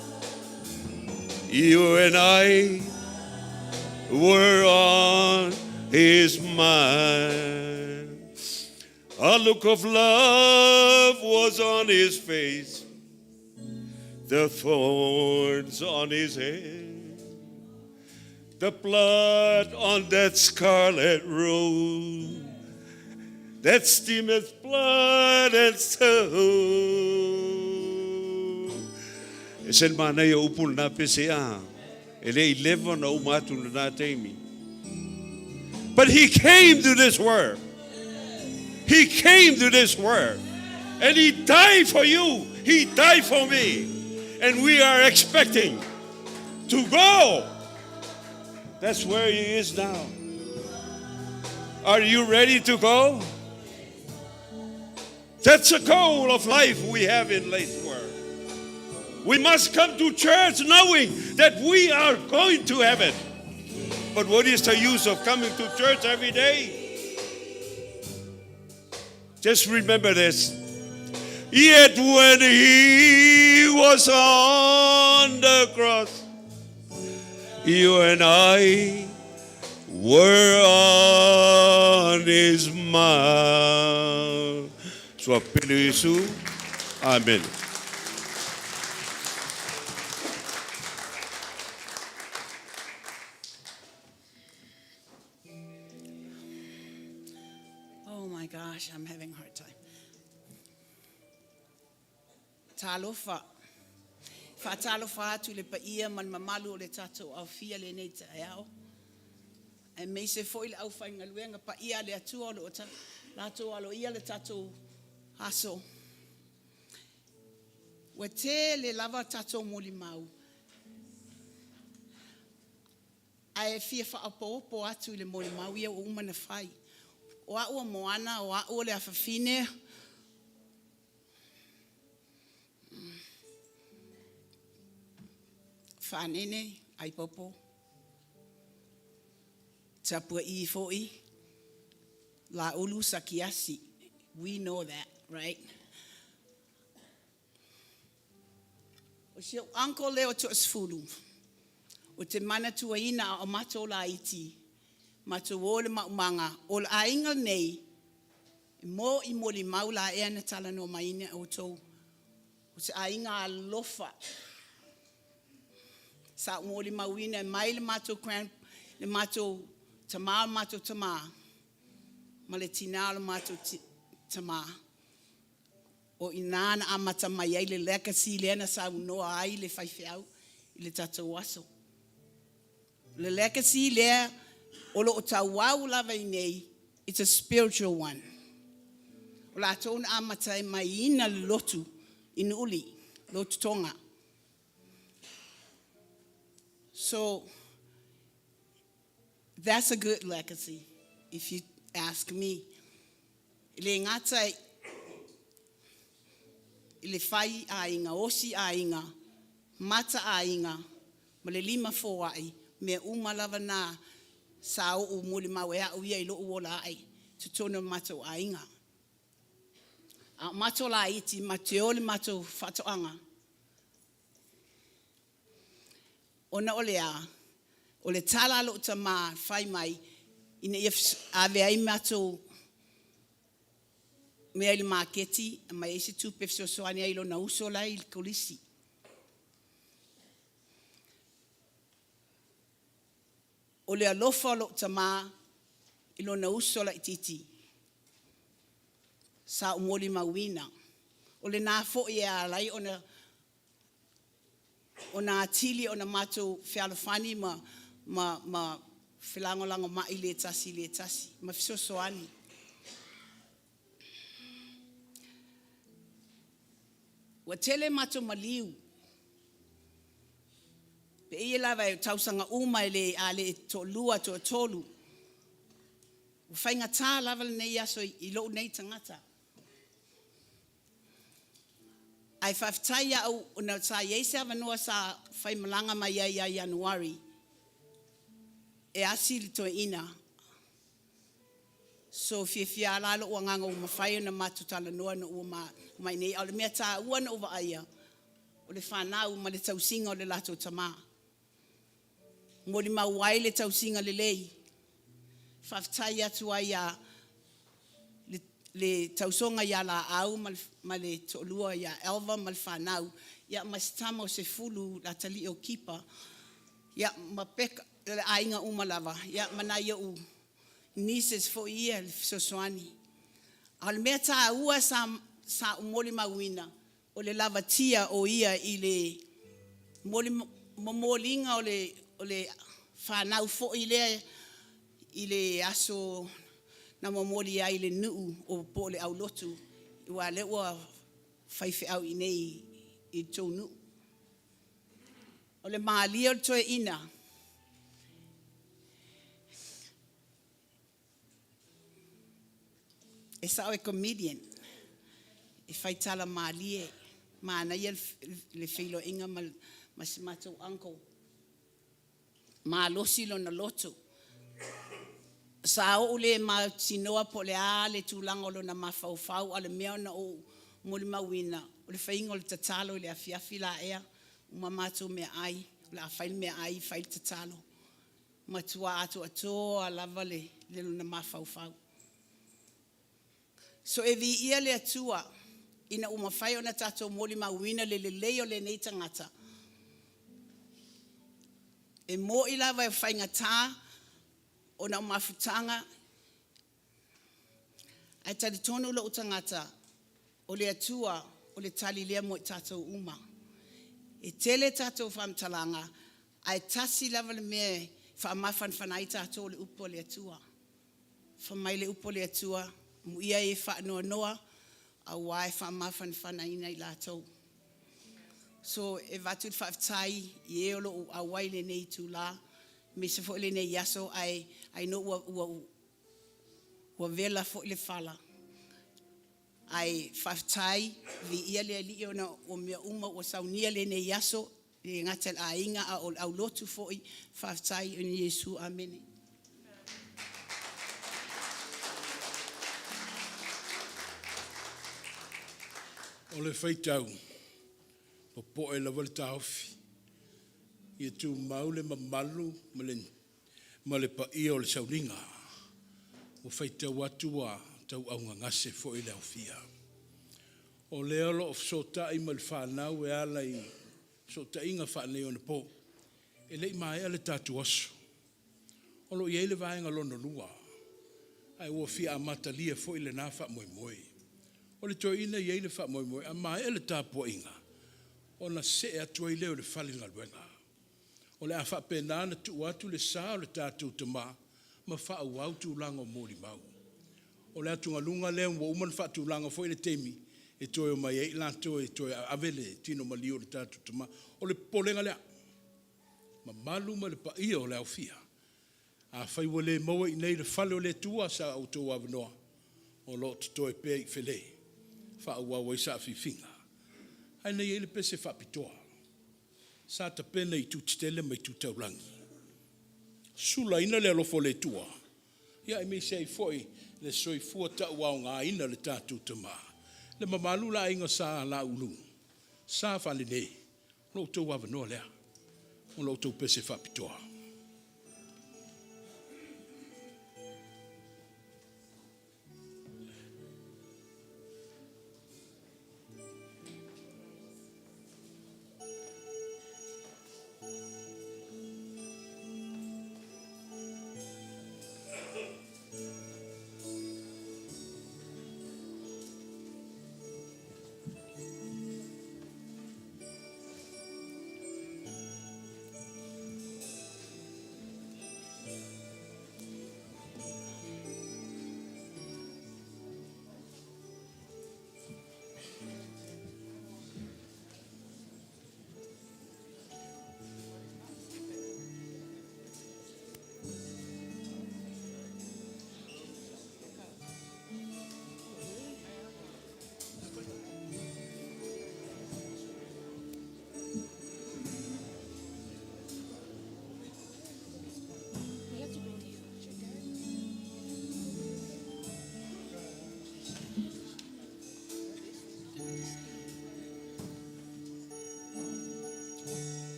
you and I were on his mind. A look of love was on his face, the thorns on his head, the blood on that scarlet robe, that steameth blood and stone. E sen mana ia upul na PCA. Ele 11 na umatu na teimi. But he came to this world. He came to this world. And he died for you. He died for me. And we are expecting to go. That's where he is now. Are you ready to go? That's the goal of life we have in this world. We must come to church knowing that we are going to heaven. But what is the use of coming to church every day? Just remember this. Yet when he was on the cross, you and I were on his mind. Swapilo Yesu. Amen. Oh my gosh, I'm having a hard time. Talofa. Fa talofa atu le paia man mamalu le tato au fia le nei taeao. E me se foi le au whainga luenga paia le atua lo ota. Lato alo ia le tato haso. Wa te le lava tato moli mau. Ai fia fa apo atu le moli mau ia o umana fai. O a ua moana, o a ua le afafine. Whanene, ai popo. Tapua'i fo'i. Laulu sakiasi. We know that, right? O si uncle leo To'asefulu. O te mana tuaina o mato la iti. Mato ole maumanga. O la ainga nei. Mo I moli maula ea na tala no maine o tau. O te ainga alofa. Sa moli mawina mai le mato cran le mato tama ma le tina le mato tama o inana amata mai le legacy le na sa no ai le faifeau le tata waso le legacy le o lo tawau la nei. It's a spiritual one. O la tona amata mai ina lotu in uli lotu tonga. So that's a good legacy, if you ask me. Le ngata le fai ainga, osi ainga, mata ainga, ma le lima foai, me umalava na sao o muli mawea uia ilo uola ai, tutono mato ainga. A mato la iti, mateole mato fatoanga. Ona olea, ole tala lo tama fai mai, ina if ave ai mato mea ili maketi, ma esi tu pefso soani ai lo na uso la il kolisi. Ole alofa lo tama ilo na uso la ititi. Sa umoli mawina. Ole na fo ia lai ona atili ona mato fialofani ma filangolango ma ile tasi ma fisosoani wa tele mato maliu pe ia vai tausanga uma ile ale to lua to tolu u fainga ta lava nei aso ilo nei tangata ai faftai au una sa yesa vanua sa fai malanga mai ya January e asili to ina so fia la lo nganga o mafai na matutala no na o mai nei au me ta u na over aya o le fana u ma le tausinga o le lato tama mo li mawai le tausinga le lei faftai atu aya le tausonga ya la au ma le tolua ya elva mal fanau ya mastamo se fulu la tali o kipa ya mapeka le ainga umalava ya manaya u nieces fo ia sosoani al meta ua sa umoli mawina o le lavatia o ia ile momolinga o le whanau fo i le aso na momoli ai le nuu o po le au lotu i wa le ua whaiwhi au i nei i tō nuu. O le maalia o le toe ina. E sao e comedian. E whaitala maalie. Maana ia le whilo inga ma si matou uncle. Maalosi lo na lotu. Sa o le ma sinoa po le a le tūlanga lo na mawhauwhau a le mea na o moli mawina. O le whainga o le tatalo le afiafi la ea. Uma matou mea ai. La whaile mea ai whaile tatalo. Matua atu ato a lava le lo na mawhauwhau. So e vi ia le atua. Ina uma whai o na tatou moli mawina le leo le nei tangata. E mo i lava e whainga tā o na mafutanga. Ai tari tonu la utangata o le atua o le tali lea mo i tatou uma. E tele tatou whamtalanga ai tasi lava le mea whamafan whanai tatou le upo le atua. Whamai le upo le atua mu ia e whanoa noa a wai whamafan whanai nei lātou. So e vatu whaftai i e olo a wai le nei tū la. Me se fo le nei yaso ai no ua vela fo le whala. Ai whaftai vi ia le li o na o mea uma o saunia le nei yaso le ngatel a inga a au lotu fo i whaftai o ni Yesu. Amen. O le whaitau, po po e lawa le tauwhi. Ia tū maule ma malu, Malepeai o le saulinga. O whaitau atua tau au ngangase fo i leo fia. O leo lo of sota i ma le whanau e ala i sota inga whanau o na po. E lei mai ale tatu aso. O lo i eile vaenga lono lua. Ai ua fia amata lia fo i le nā wha moi moi. O le toi ina i eile wha moi moi, a mai ele Tapua'i inga. O na se atua i leo le whalinga luenga. O le a wha penana tu atu le saa o le tātou tama, ma wha au au tu langa o mōri mau. O le atunga lunga leo wa uman wha tu langa fo i le temi, e toi o mai e lanto e toi avele tino malio le tātou tama. O le polenga lea, ma malu ma le pa ia o le au fia. A whai wale maua i nei le whale o le tua sa au tō avanoa. O lo te toi pe i whelei. Whaua sa whiwhinga. Ai nei ele pese whapitoa. Sa ta pena i tūtitele mai tūtaurangi. Sula ina le alofo le tua. Ia i mei sei foi le soifua tau au ngā ina le tātou tama. Le mamalu la inga sa la ulu. Sa whale ne. Lo tau wawanoa lea. O lo tau pese whapitoa.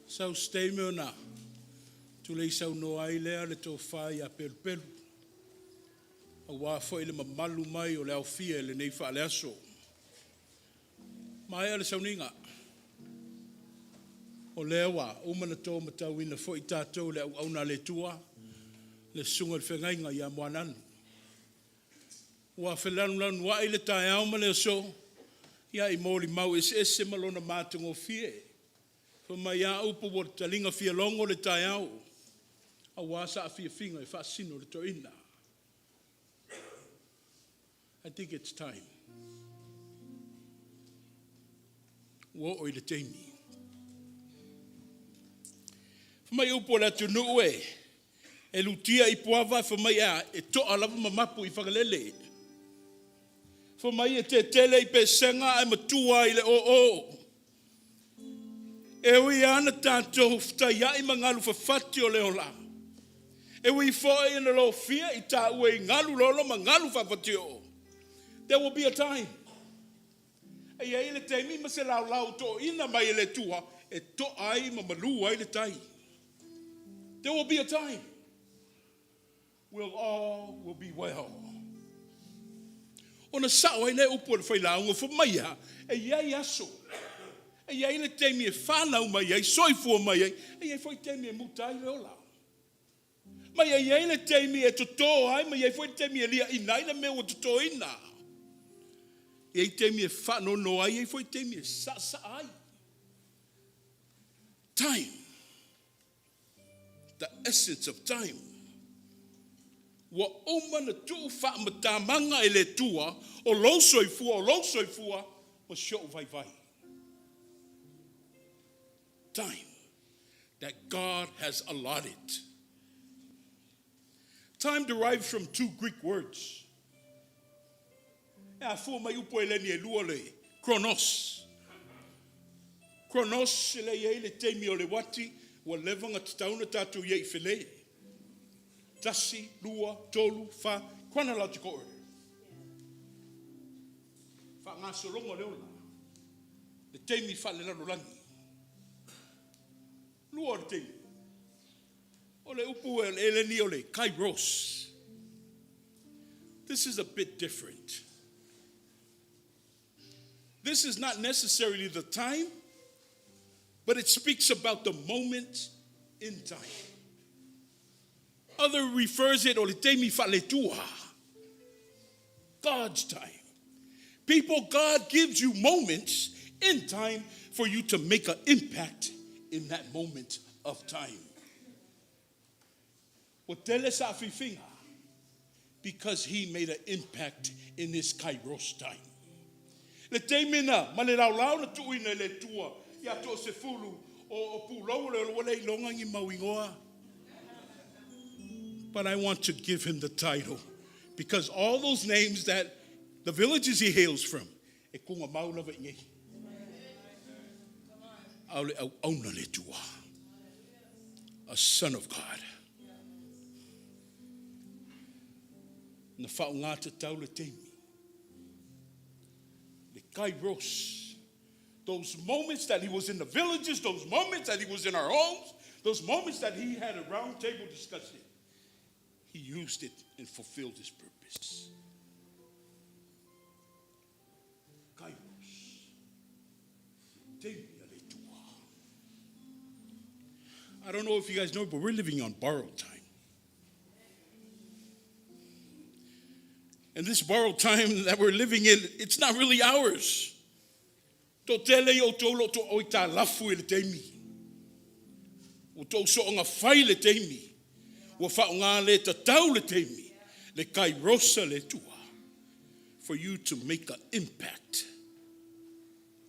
Sau stay me ona. Tu le sau no ai lea le tō whai a pelu. A wā fo ele mamalu mai o le au fia le nei wha le aso. Mai ale sau ninga. O lea wā, umana tō matau ina fo i tātou le au na le tua. Le sunga le whengainga i a moananu. Wā whelanu wa ile tae au ma le aso. Ia i mōli mau ese malona mātungo fie. Fa mai a upo wa talinga fia longo le tae au. A wasa a fia finga e whaasino le to ina. I think it's time. Wo oi le teimi. Fa mai upo le atu nue. E lutia i puava fa mai a e to alava mamapu i whakalele. Fa mai e te tele i pe senga e matua i le o. E ui ana tātou ftai ai mangalu whawhati o leo la. E ui fōi ina lo fia i tā ue i ngalu lolo mangalu whawhati o. There will be a time. E ia le teimi ma se lau to ina mai le tua e to ai ma malu ai le tai. There will be a time. We'll all will be well. Ona sao ai le upo le whailaunga whamaia e iai aso. E iai le teimi e whanau mai ai, soifua mai ai, e iai whai teimi e mutai le ola. Mai e iai le teimi e toto ai, mai iai whai teimi e lia inai le mea o toto ina. E iai teimi e whanono ai, e whai teimi e sa ai. Time. The essence of time. Wa omana tu wha matamanga e le tua, o lo soifua, o sho vai. Time that God has allotted. Time derived from two Greek words. E fu mai upo eleni e lua le, chronos. Chronos le ye le teimi o le wati, wa levanga tatauna tatu ye i whele. Tasi, lua, tolu, fa, chronological order. Fa ngā solonga leola. Le teimi fa le lano langi. Lua le teimi. O le upu e eleni o le kairos. This is a bit different. This is not necessarily the time, but it speaks about the moment in time. Other refers it o le teimi whaletua. God's time. People, God gives you moments in time for you to make an impact in that moment of time. O tele sa whiwhinga, because he made an impact in his kairos time. Le teimina, ma le laulau na tuina le tua, ia To'asefulu o pulau le wale ilonga ngi mawingoa. But I want to give him the title because all those names that the villages he hails from, e kunga maulava ingi. Auna le tua, a son of God. Na whaungata tau le teimi. Le kairos. Those moments that he was in the villages, those moments that he was in our homes, those moments that he had a round table discussion. He used it and fulfilled his purpose. Kairos. I don't know if you guys know, but we're living on borrowed time. And this borrowed time that we're living in, it's not really ours. To tele o tolo to oita lafu le teimi. O to so nga fai le teimi. Wa whaunga le tatau le teimi, le kairosa le tua, for you to make an impact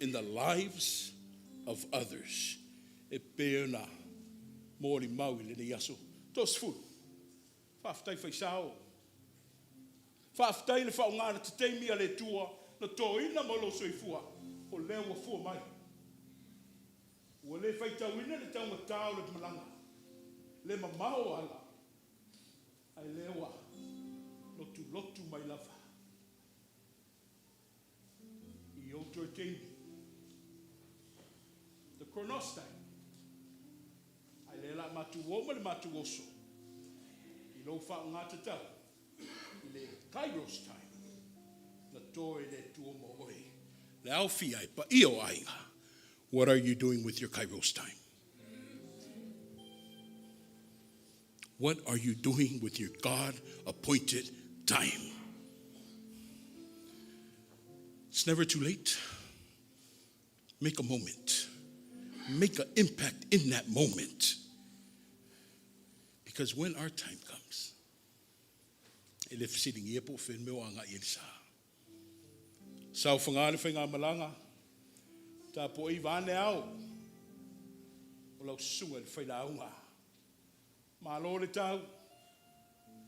in the lives of others. E peona mori maui le yaso. To'asefulu. Whaftai whaisao. Whaftai le whaunga le teimi le tua, na toina malo soifua, o leo wa fua mai. Wa le whaitauina le taunga tau le malanga. Le mamao ala. Ailao, lotu mai lava. I oto teimi. The chronos time. le la matu o ma le matu oso. I lo fa ngata tau. I le kairos time. Na toe le tuo mo oi. Le au fi ai pa io ainga. What are you doing with your kairos time? What are you doing with your God-appointed time? It's never too late. Make a moment. Make an impact in that moment. Because when our time comes, elef sitting here po fin me wanga ilsa. Sau whangare whinga malanga. Tapua'i vane au. O lau sunga le whailaunga. Malo le tau.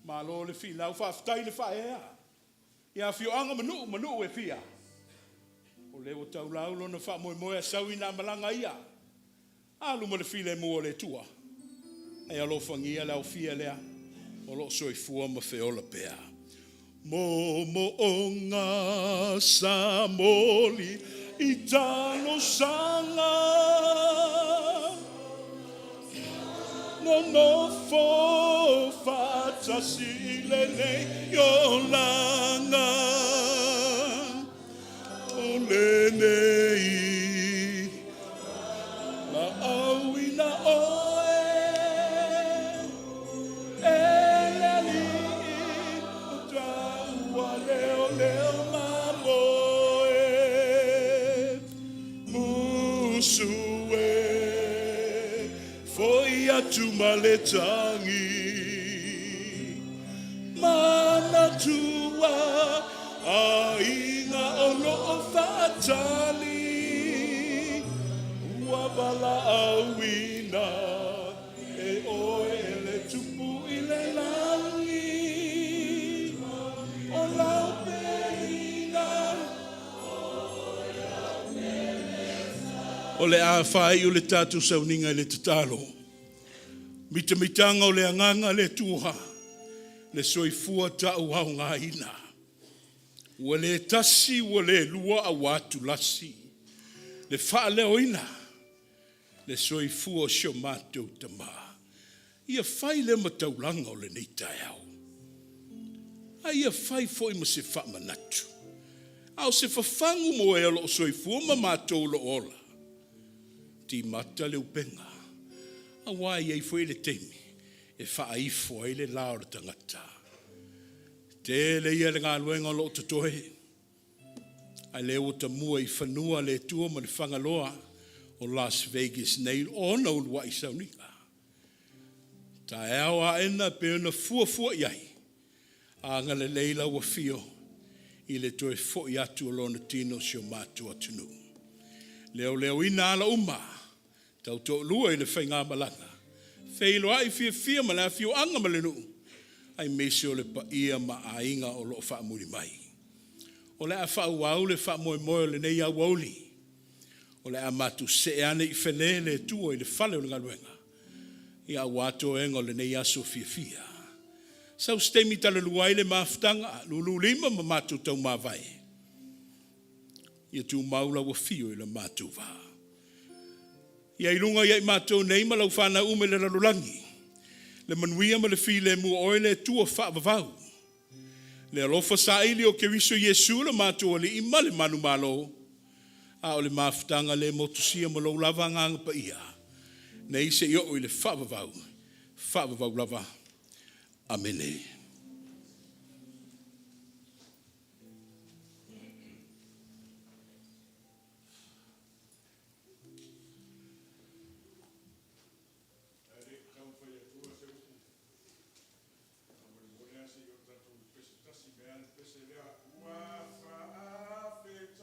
Malo le fi lau whaftai le whaea. Ia fio anga manu e fia. O leo tau laulo na wha moe moe sau ina malanga ia. Alu mo le fi le mua le tua. Ai alo whangia lau fia lea. O lo soi fua ma feola pea. Mo o ngā samoli I talo sanga. No fo fata si le ne yo langa. O le nei la awi na oe. E li o taua leo leo mamoe. Musue foi atu maletangi. Mana tua ainga ono o fatali. Wabala awina e oe le tupu I le langi. O lau perina. O le a whai o le tatu sauninga I le tatalo. Mitamitanga o le anganga le tuha. Le soifua tau hau ngā ina. Ua le tasi ua le lua a watu lasi. Le wha leo ina. Le soifua sio mātou tama. Ia whai le mataulanga o le nei tai au. A ia whai foi ma se wha manatu. Au se whafangu mo e alo soifua ma mātou lo ola. Ti mata le upenga. A wai ei foi le teimi. E whaifo e le laura tangata. Te le ia le ngā luenga lo tatoe. Ai le o ta mua I whanua le tua ma le whangaloa o Las Vegas nei o na ulua I saunika. Ta e awa ena pe ona fua iai. A ngale leila wa fio I le toe fo I atu o lona tino si o mātua tunu. Leo ina ala uma. Tau to lua I le whainga malanga. Feilo ai fia ma la fio anga ma le nuu. Ai mesi o le pa ia ma ainga o lo wha muri mai. O le a wha uau le wha moe moe le nei au auli. O le a matu se ane I whele le tua I le whale o le ngaluenga. I a wato enga o le nei aso fia. Sau stemi tala luai le maftanga, lulu lima ma matu tau mawai. Ia tu maula wa fio I le matu waa. Ia ilunga ia I mātou nei ma lau whana ume le ralulangi. Le manuia ma le fi le mua oe le tua whaavavau. Le alofa sa ili o ke wiso Yesu le mātou ali ima le manu malo. A o le maftanga le motusia ma lau lava nganga pa ia. Nei se i o I le whaavavau. Whaavavau lava. Amene. Hey!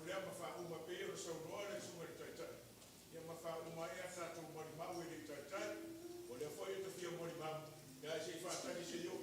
lea mawha uma pe o sa unoa le sunga le taitai. Ia mawha uma ea sa tau mori mau e le taitai. O lea fo e te fia mori mau. Ia se i whatani se yo